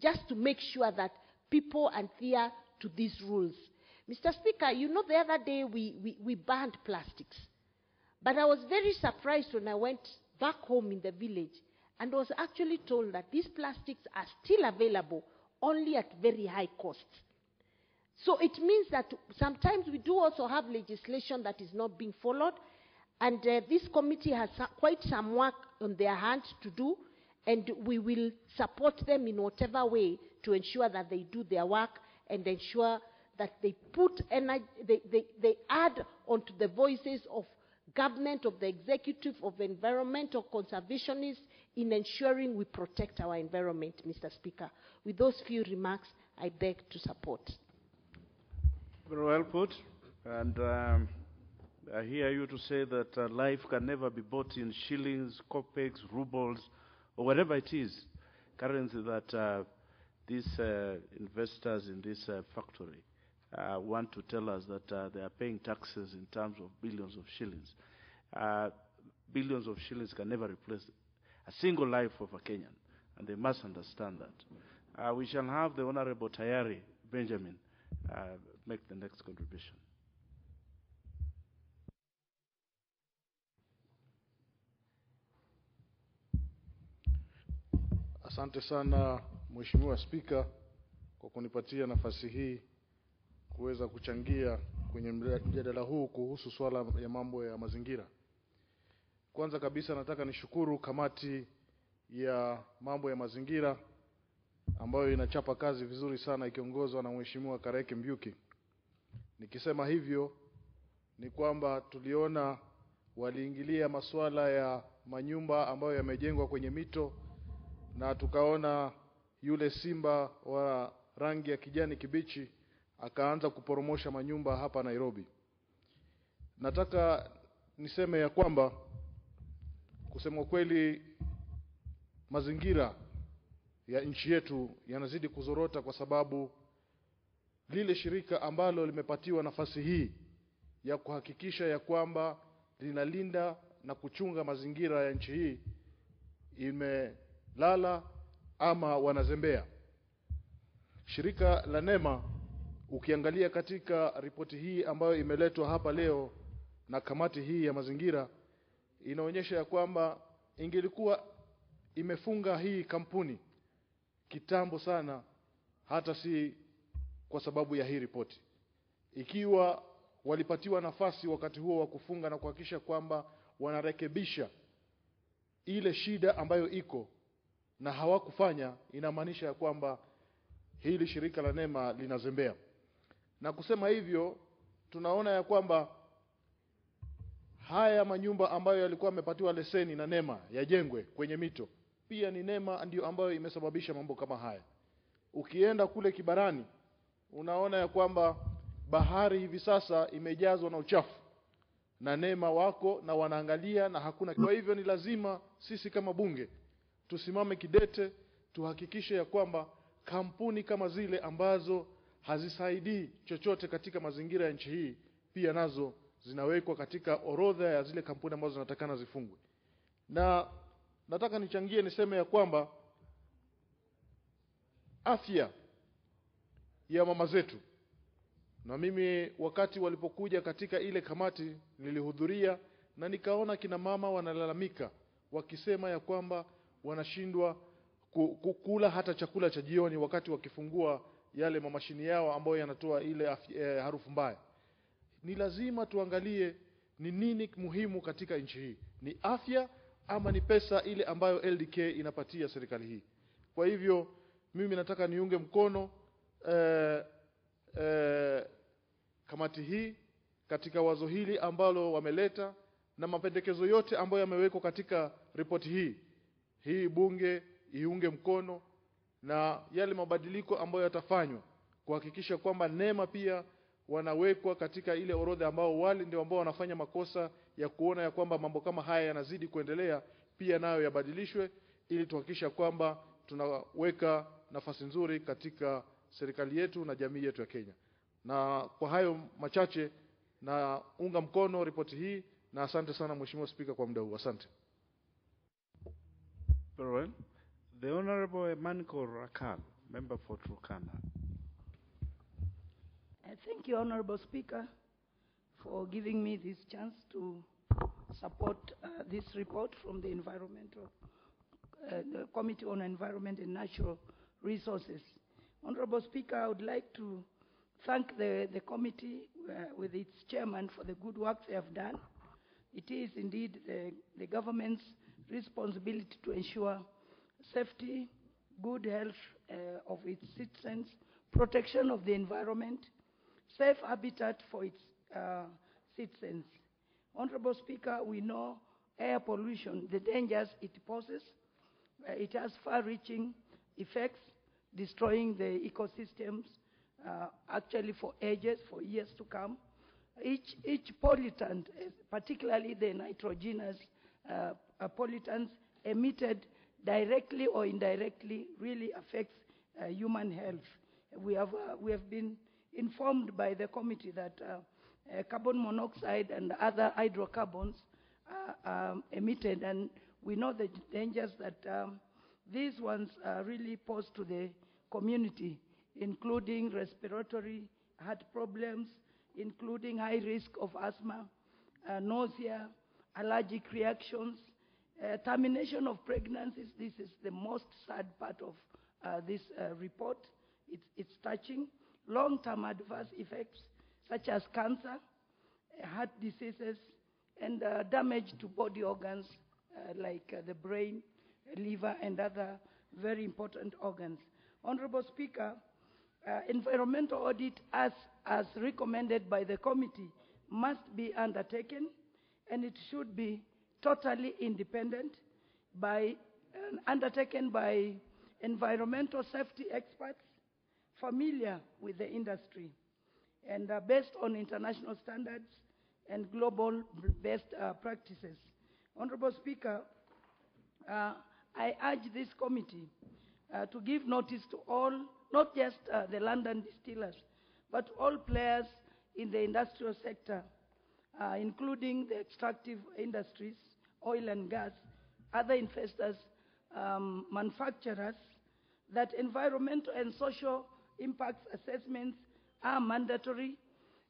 just to make sure that people adhere to these rules. Mr. Speaker, you know, the other day we banned plastics. But I was very surprised when I went back home in the village and was actually told that these plastics are still available, only at very high costs. So it means that sometimes we do also have legislation that is not being followed, and this committee has quite some work on their hands to do, and we will support them in whatever way to ensure that they do their work and ensure that they put energy, they add onto the voices of government, of the executive, of environmental conservationists in ensuring we protect our environment, Mr. Speaker. With those few remarks, I beg to support.
Very well put. And I hear you to say that life can never be bought in shillings, kopecks, rubles, or whatever it is, currency that these investors in this factory want to tell us that they are paying taxes in terms of billions of shillings. Billions of shillings can never replace a single life of a Kenyan, and they must understand that. We shall have the Honorable Tayari Benjamin make the next contribution.
Asante sana Mheshimiwa Spika kwa kunipatia nafasi hii kuweza kuchangia kwenye mjadala huu kuhusu swala ya mambo ya mazingira. Kwanza kabisa nataka nishukuru kamati ya mambo ya mazingira ambayo inachapa kazi vizuri sana ikiongozwa na Mheshimiwa Kareke Mbiuki. Nikisema hivyo ni kwamba tuliona waliingilia masuala ya manyumba ambayo yamejengwa kwenye mito, na tukaona yule simba wa rangi ya kijani kibichi akaanza kuporomosha manyumba hapa Nairobi. Nataka niseme ya kwamba kusema kweli mazingira ya nchi yetu yanazidi kuzorota, kwa sababu lile shirika ambalo limepatiwa nafasi hii ya kuhakikisha ya kwamba linalinda na kuchunga mazingira ya nchi hii imelala ama wanazembea. Shirika la NEMA, ukiangalia katika ripoti hii ambayo imeletwa hapa leo na kamati hii ya mazingira, inaonyesha ya kwamba ingelikuwa imefunga hii kampuni kitambo sana, hata si kwa sababu ya hii ripoti. Ikiwa walipatiwa nafasi wakati huo wa kufunga na kuhakikisha kwamba wanarekebisha ile shida ambayo iko na hawakufanya, inamaanisha ya kwamba hili shirika la NEMA linazembea. Na kusema hivyo, tunaona ya kwamba haya manyumba ambayo yalikuwa yamepatiwa leseni na NEMA yajengwe kwenye mito, pia ni NEMA ndio ambayo imesababisha mambo kama haya. Ukienda kule Kibarani, unaona ya kwamba bahari hivi sasa imejazwa na uchafu, na NEMA wako na wanaangalia na hakuna. Kwa hivyo ni lazima sisi kama bunge tusimame kidete, tuhakikishe ya kwamba kampuni kama zile ambazo hazisaidii chochote katika mazingira ya nchi hii pia nazo zinawekwa katika orodha ya zile kampuni ambazo zinatakana zifungwe. Na nataka nichangie niseme ya kwamba afya ya mama zetu, na mimi wakati walipokuja katika ile kamati nilihudhuria na nikaona kina mama wanalalamika wakisema ya kwamba wanashindwa kukula hata chakula cha jioni wakati wakifungua yale mamashini yao ambayo yanatoa ile harufu mbaya. Ni lazima tuangalie ni nini muhimu katika nchi hii, ni afya ama ni pesa ile ambayo LDK inapatia serikali hii. Kwa hivyo mimi nataka niunge mkono kamati hii katika wazo hili ambalo wameleta na mapendekezo yote ambayo yamewekwa katika ripoti hii bunge iunge mkono, na yale mabadiliko ambayo yatafanywa kuhakikisha kwamba NEMA pia wanawekwa katika ile orodha ambao wale ndio ambao wanafanya makosa ya kuona ya kwamba mambo kama haya yanazidi kuendelea, pia nayo yabadilishwe ili tuhakikisha kwamba tunaweka nafasi nzuri katika serikali yetu na jamii yetu ya Kenya. Na kwa hayo machache na unga mkono ripoti hii, na asante sana Mheshimiwa Spika kwa muda huu. Asante.
Very well. The Honorable Emmanuel Rakan, member for Turkana.
Thank you, Honorable Speaker, for giving me this chance to support this report from the the Committee on Environment and Natural Resources. Honorable Speaker, I would like to thank the committee with its chairman for the good work they have done. It is indeed the government's responsibility to ensure safety, good health of its citizens, protection of the environment, safe habitat for its citizens. Honorable Speaker, we know air pollution, the dangers it poses. It has far-reaching effects, destroying the ecosystems actually for ages, for years to come. Each pollutant, particularly the nitrogenous pollutants emitted directly or indirectly, really affects human health. We have been informed by the committee that carbon monoxide and other hydrocarbons are emitted, and we know the dangers that these ones really pose to the community, including respiratory heart problems, including high risk of asthma, nausea, allergic reactions, termination of pregnancies. This is the most sad part of this report. It's touching. Long-term adverse effects such as cancer, heart diseases, and damage to body organs like the brain, liver, and other very important organs. Honorable Speaker, environmental audit as recommended by the committee must be undertaken, and it should be totally independent, undertaken by environmental safety experts familiar with the industry, and based on international standards and global best practices. Honorable Speaker, I urge this committee to give notice to all, not just the London distillers, but all players in the industrial sector, including the extractive industries, oil and gas, other investors, manufacturers, that environmental and social impact assessments are mandatory,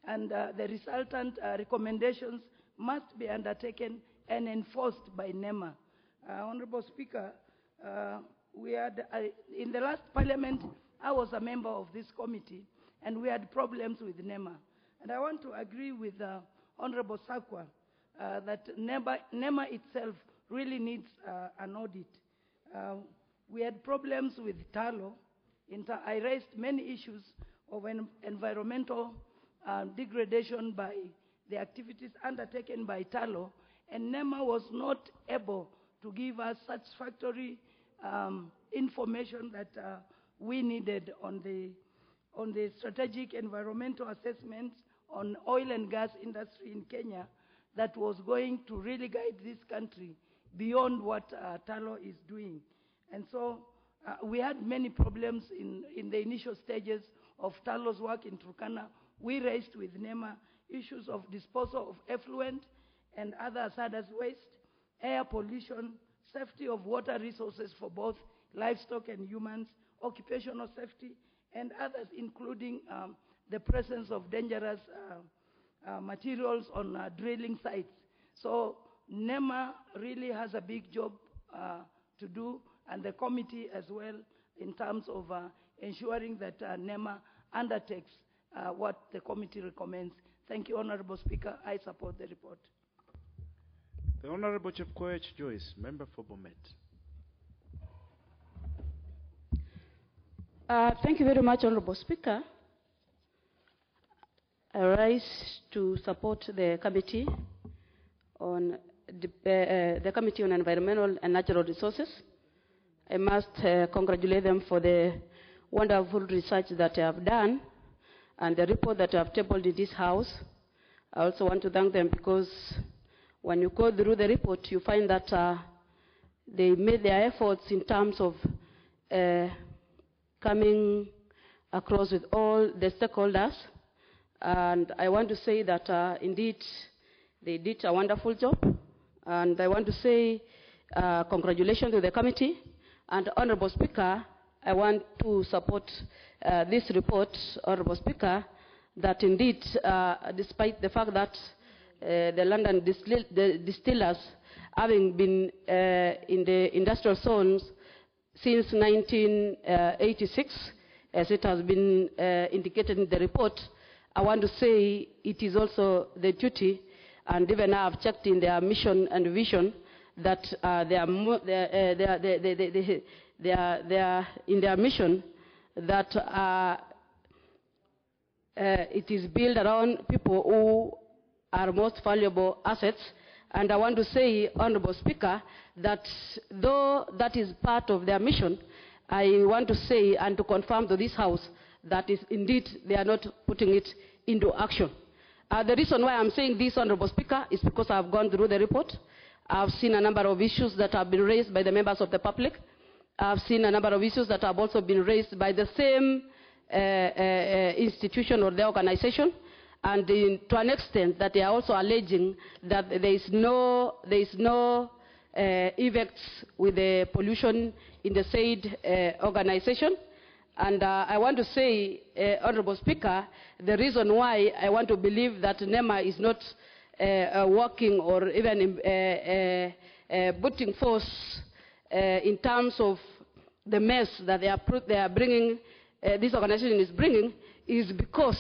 and the resultant recommendations must be undertaken and enforced by NEMA. Honorable Speaker, we had, in the last parliament, I was a member of this committee, and we had problems with NEMA. And I want to agree with Honorable Sakwa that NEMA itself really needs an audit. We had problems with Talo. I raised many issues of environmental degradation by the activities undertaken by Talo, and NEMA was not able to give us satisfactory information that we needed on the strategic environmental assessments on oil and gas industry in Kenya that was going to really guide this country beyond what Talo is doing. And so we had many problems in the initial stages of Talo's work in Turkana. We raised with NEMA issues of disposal of effluent and other hazardous waste, air pollution, safety of water resources for both livestock and humans, occupational safety, and others, including the presence of dangerous materials on drilling sites. So NEMA really has a big job to do, and the committee as well, in terms of ensuring that NEMA undertakes what the committee recommends. Thank you, Honorable Speaker. I support the report.
The Honorable Chepkoech Joyce, member for Bomet.
Thank you very much, Honorable Speaker. I rise to support the Committee on Environmental and Natural Resources. I must congratulate them for the wonderful research that they have done and the report that they have tabled in this House. I also want to thank them because when you go through the report, you find that they made their efforts in terms of coming across with all the stakeholders. And I want to say that indeed they did a wonderful job. And I want to say congratulations to the committee. And Honorable Speaker, I want to support this report, Honorable Speaker, that indeed, despite the fact that the London distillers, having been in the industrial zones since 1986, as it has been indicated in the report, I want to say it is also the duty, and even I have checked in their mission and vision, that they are in their mission that it is built around people who are most valuable assets. And I want to say, Honorable Speaker, that though that is part of their mission, I want to say and to confirm to this House that is indeed they are not putting it into action. The reason why I'm saying this, Honorable Speaker, is because I've gone through the report. I've seen a number of issues that have been raised by the members of the public. I've seen a number of issues that have also been raised by the same institution or the organization, and to an extent that they are also alleging that there is no effects with the pollution in the said organization. And I want to say, Honorable Speaker, the reason why I want to believe that NEMA is not working or even putting force in terms of the mess that they are bringing, this organization is bringing, is because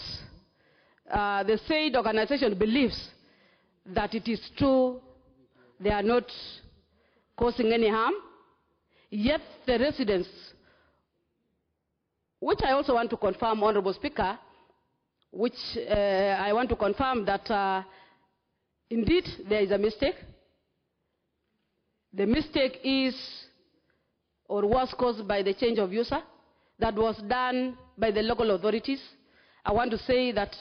the said organization believes that it is true they are not causing any harm, yet the residents, which I also want to confirm, Honorable Speaker, which I want to confirm that indeed there is a mistake. The mistake is or was caused by the change of user that was done by the local authorities. I want to say that,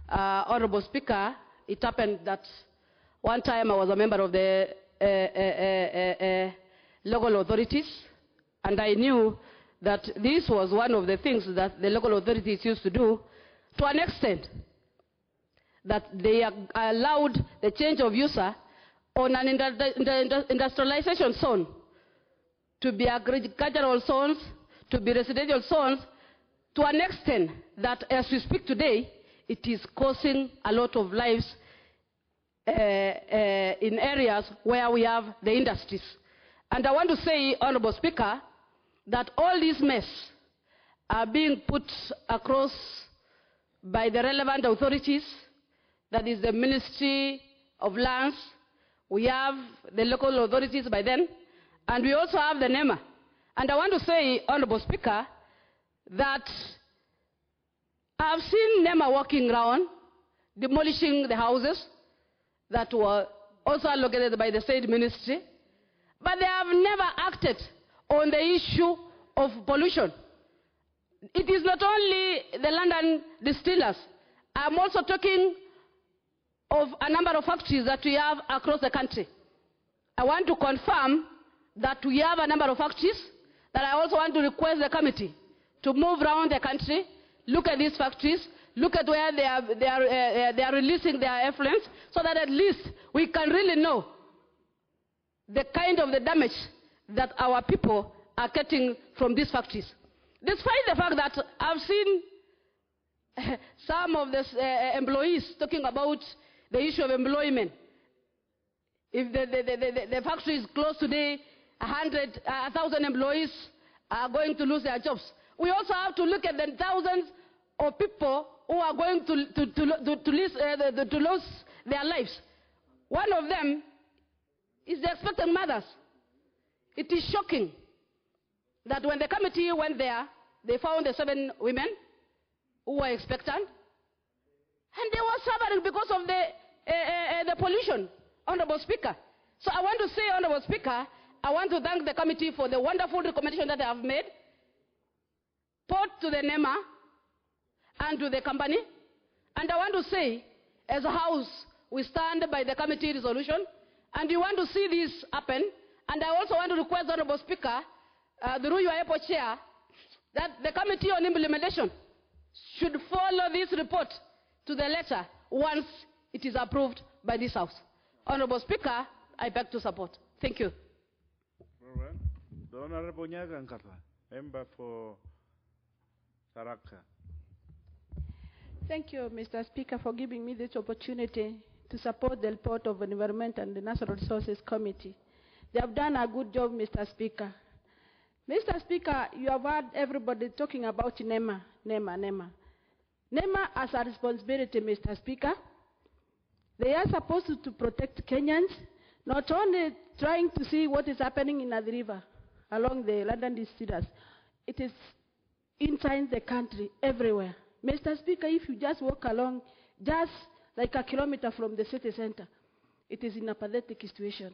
Honorable Speaker, it happened that one time I was a member of the local authorities, and I knew that this was one of the things that the local authorities used to do, to an extent that they allowed the change of user on an industrialization zone to be agricultural zones, to be residential zones, to an extent that as we speak today, it is causing a lot of lives in areas where we have the industries. And I want to say, Honorable Speaker, that all these mess are being put across by the relevant authorities, that is the Ministry of Lands, we have the local authorities by then, and we also have the NEMA. And I want to say, Honorable Speaker, that I've seen NEMA walking around, demolishing the houses that were also allocated by the state ministry, but they have never acted on the issue of pollution. It is not only the London distillers. I'm also talking of a number of factories that we have across the country. I want to confirm that we have a number of factories that I also want to request the committee to move around the country, look at these factories, look at where they are releasing their effluents, so that at least we can really know the kind of the damage that our people are getting from these factories. Despite the fact that I've seen some of the employees talking about the issue of employment. If the factory is closed today, 1,000 employees are going to lose their jobs. We also have to look at the thousands of people who are going to lose their lives. One of them is the expectant mothers. It is shocking that when the committee went there, they found the 7 women who were expectant, and they were suffering because of the pollution, Honorable Speaker. So I want to say, Honorable Speaker, I want to thank the committee for the wonderful recommendation that they have made, both to the NEMA and to the company. And I want to say, as a House, we stand by the committee resolution, and we want to see this happen. And I also want to request, Honorable Speaker, through your airport chair, that the Committee on Implementation should follow this report to the letter once it is approved by this House. Honorable Speaker, I beg to support. Thank you.
Very well. The Honorable Nyaga Nkata, member for Saraka.
Thank you, Mr. Speaker, for giving me this opportunity to support the report of the Environment and the Natural Resources Committee. They have done a good job, Mr. Speaker. Mr. Speaker, you have heard everybody talking about NEMA. NEMA has a responsibility, Mr. Speaker. They are supposed to protect Kenyans, not only trying to see what is happening in the river along the London distillers. It is inside the country, everywhere. Mr. Speaker, if you just walk along, just like a kilometer from the city center, it is in a pathetic situation.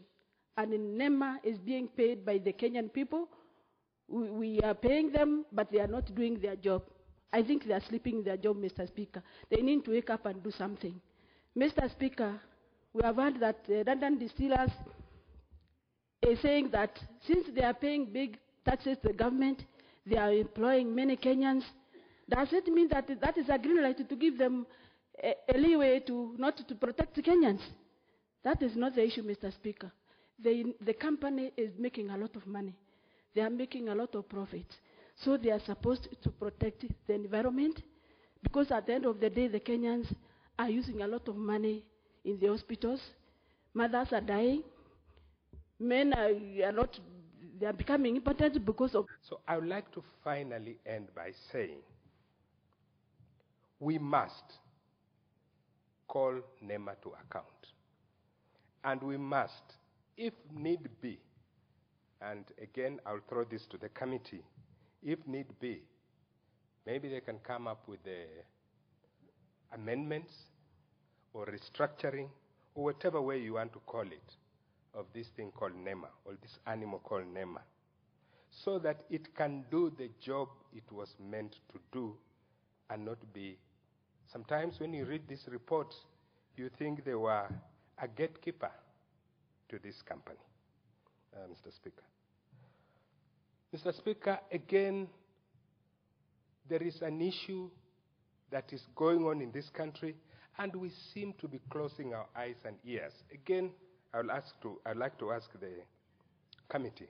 And NEMA is being paid by the Kenyan people. We are paying them, but they are not doing their job. I think they are sleeping in their job, Mr. Speaker. They need to wake up and do something. Mr. Speaker, we have heard that the London distillers is saying that since they are paying big taxes to the government, they are employing many Kenyans. Does it mean that that is a green light to give them a leeway to not to protect the Kenyans? That is not the issue, Mr. Speaker. The company is making a lot of money. They are making a lot of profits. So they are supposed to protect the environment, because at the end of the day, the Kenyans are using a lot of money in the hospitals. Mothers are dying. Men they are becoming impotent because of...
So I would like to finally end by saying, we must call NEMA to account. And we must, if need be, and again, I'll throw this to the committee, if need be, maybe they can come up with the amendments or restructuring, or whatever way you want to call it, of this thing called NEMA, or this animal called NEMA, so that it can do the job it was meant to do and not be... Sometimes when you read these reports, you think they were a gatekeeper to this company, Mr. Speaker. Mr. Speaker, again, there is an issue that is going on in this country, and we seem to be closing our eyes and ears. Again, I'd like to ask the committee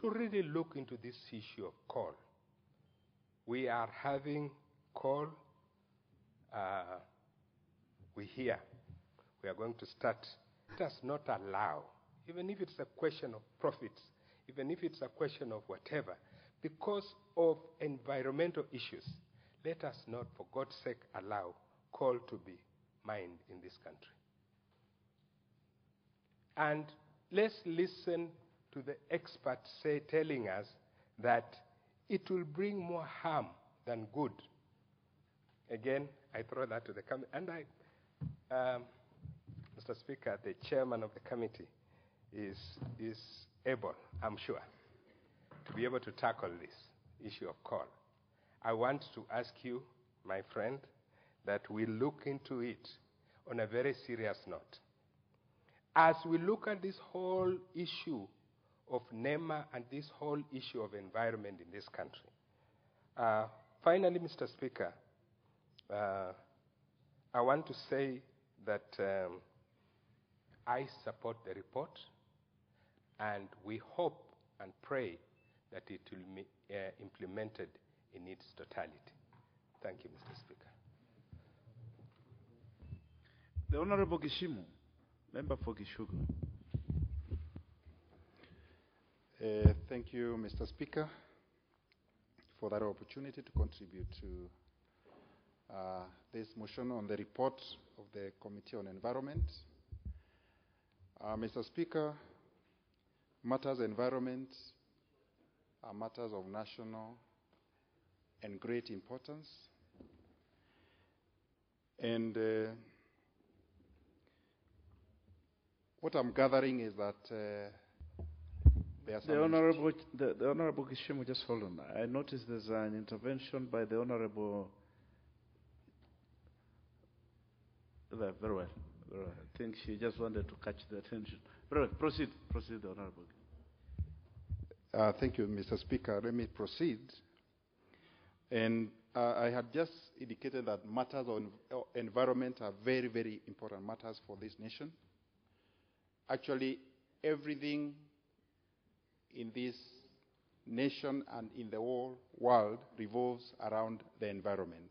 to really look into this issue of coal. We are having coal. We hear we are going to start. Let us not allow, even if it's a question of profits, even if it's a question of whatever, because of environmental issues, let us not, for God's sake, allow coal to be mined in this country. And let's listen to the experts telling us that it will bring more harm than good. Again, I throw that to the committee. And Mr. Speaker, the chairman of the committee is able, I'm sure, to be able to tackle this issue of coal. I want to ask you, my friend, that we look into it on a very serious note. As we look at this whole issue of NEMA and this whole issue of environment in this country. Finally, Mr. Speaker, I want to say that I support the report, and we hope and pray that it will be implemented in its totality. Thank you, Mr. Speaker.
The Honorable Gishimu, member for Gishugu.
Thank you, Mr. Speaker, for that opportunity to contribute to this motion on the report of the Committee on Environment. Mr. Speaker, matters environment are matters of national and great importance. And what I'm gathering is that there are some
the Honorable Gishimu, just hold on. I noticed there's an intervention by the Honorable. Very well. Very well. I think she just wanted to catch the attention. Very well. Proceed, the Honorable.
Thank you, Mr. Speaker. Let me proceed. And I had just indicated that matters on environment are very, very important matters for this nation. Actually, everything in this nation and in the whole world revolves around the environment.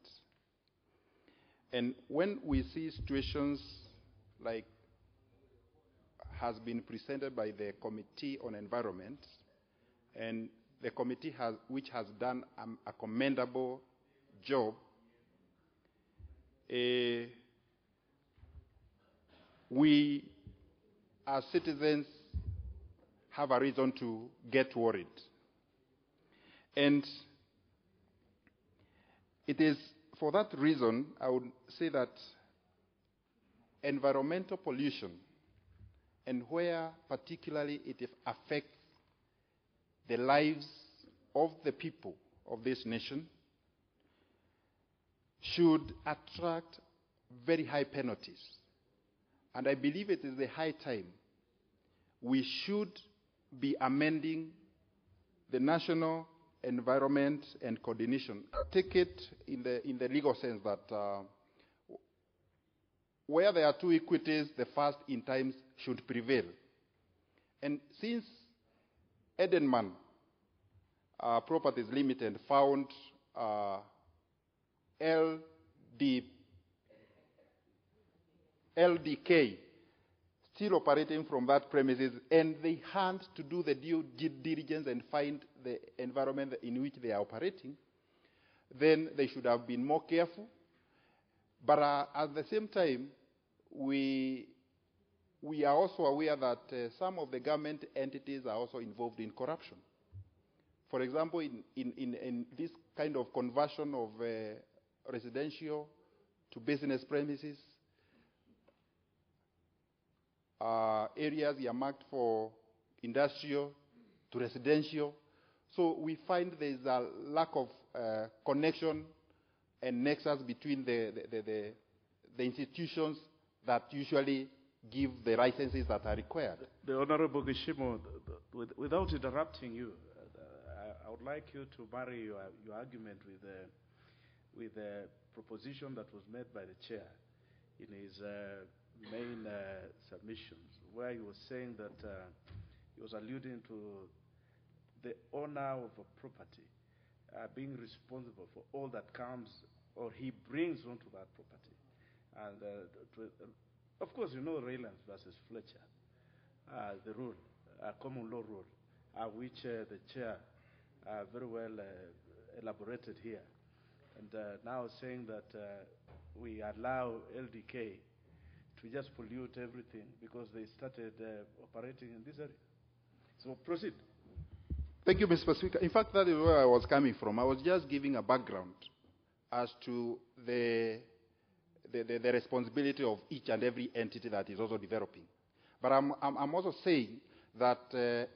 And when we see situations like has been presented by the Committee on Environment, and the committee which has done a commendable job, we as citizens have a reason to get worried. And it is for that reason I would say that environmental pollution, and where particularly it affects the lives of the people of this nation, should attract very high penalties. And I believe it is the high time we should be amending the National Environment and Coordination. Take it in the legal sense that where there are two equities, the first in times should prevail. And since Edenman Properties Limited found LDK still operating from that premises, and they had to do the due diligence and find the environment in which they are operating, then they should have been more careful. But at the same time, we are also aware that some of the government entities are also involved in corruption. For example, in this kind of conversion of residential to business premises, areas earmarked for industrial to residential. So we find there is a lack of connection and nexus between the institutions that usually give the licenses that are required.
The Honorable Gishimu, without interrupting you, I would like you to marry your argument with the proposition that was made by the chair in his main submissions, where he was saying that he was alluding to the owner of a property being responsible for all that comes or he brings onto that property. And of course, you know Raylands versus Fletcher, the rule, common law rule, which the chair very well elaborated here. And now saying that we allow LDK to just pollute everything because they started operating in this area. So proceed.
Thank you, Mr. Speaker. In fact, that is where I was coming from. I was just giving a background as to the responsibility of each and every entity that is also developing. But I'm also saying that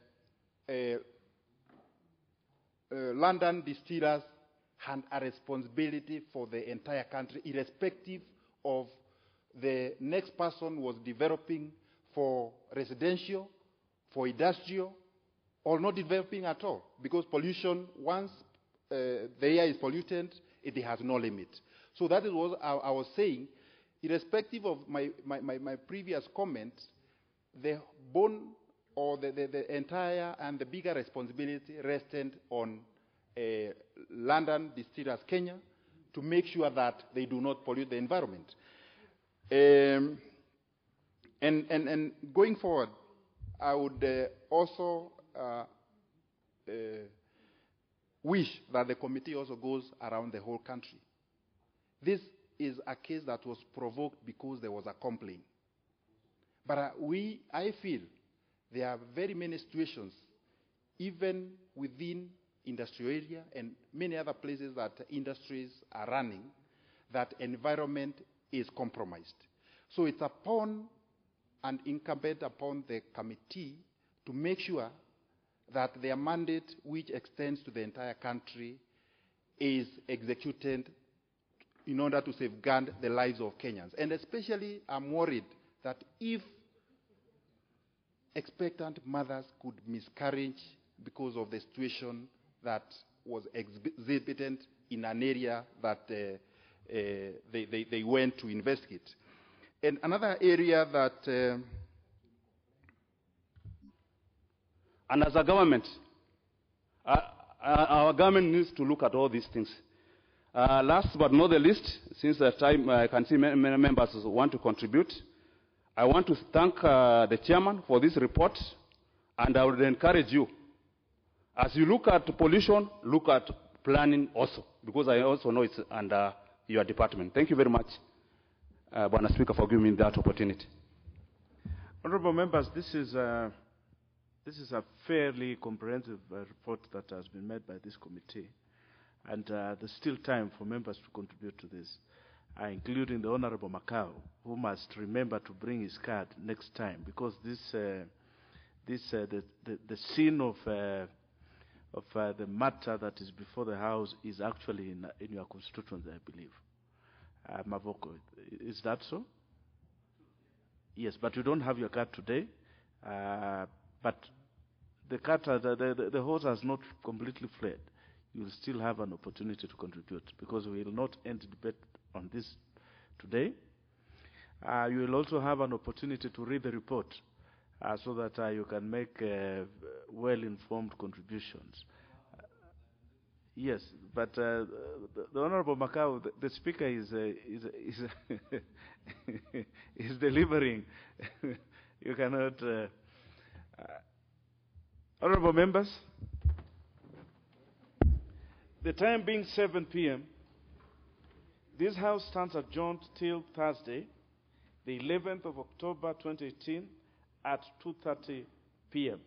London distillers have a responsibility for the entire country, irrespective of the next person was developing for residential, for industrial,
or not developing at all, because pollution, once the air is polluted, it has no limit. So that is what I was saying. Irrespective of my previous comment, the bone or the entire and the bigger responsibility rested on London Distillers Kenya to make sure that they do not pollute the environment. And going forward, I would also wish that the committee also goes around the whole country. This is a case that was provoked because there was a complaint. But I feel there are very many situations, even within industrial area and many other places that industries are running, that environment is compromised. So it's upon and incumbent upon the committee to make sure that their mandate, which extends to the entire country, is executed in order to safeguard the lives of Kenyans. And especially, I'm worried that if expectant mothers could miscarriage because of the situation that was exhibited in an area that they went to investigate. And another area that,
and as a government, our government needs to look at all these things. Last but not the least, since the time I can see many members want to contribute, I want to thank the chairman for this report, and I would encourage you, as you look at pollution, look at planning also, because I also know it's under your department. Thank you very much, Bwana Speaker, for giving me that opportunity.
Honorable members, this is a fairly comprehensive report that has been made by this committee, and there's still time for members to contribute to this, including the Honorable Macau, who must remember to bring his card next time, because the scene of the matter that is before the House is actually in your constituency, I believe. Mavoko, is that so? Yes, but you don't have your card today. But the card, the horse has not completely fled. You will still have an opportunity to contribute, because we will not end the debate on this today. You will also have an opportunity to read the report so that you can make well-informed contributions. Yes, but the Honorable Macau, the Speaker is delivering. You cannot. Honorable members, the time being 7 p.m., this House stands adjourned till Thursday, the 11th of October 2018 at 2:30 p.m.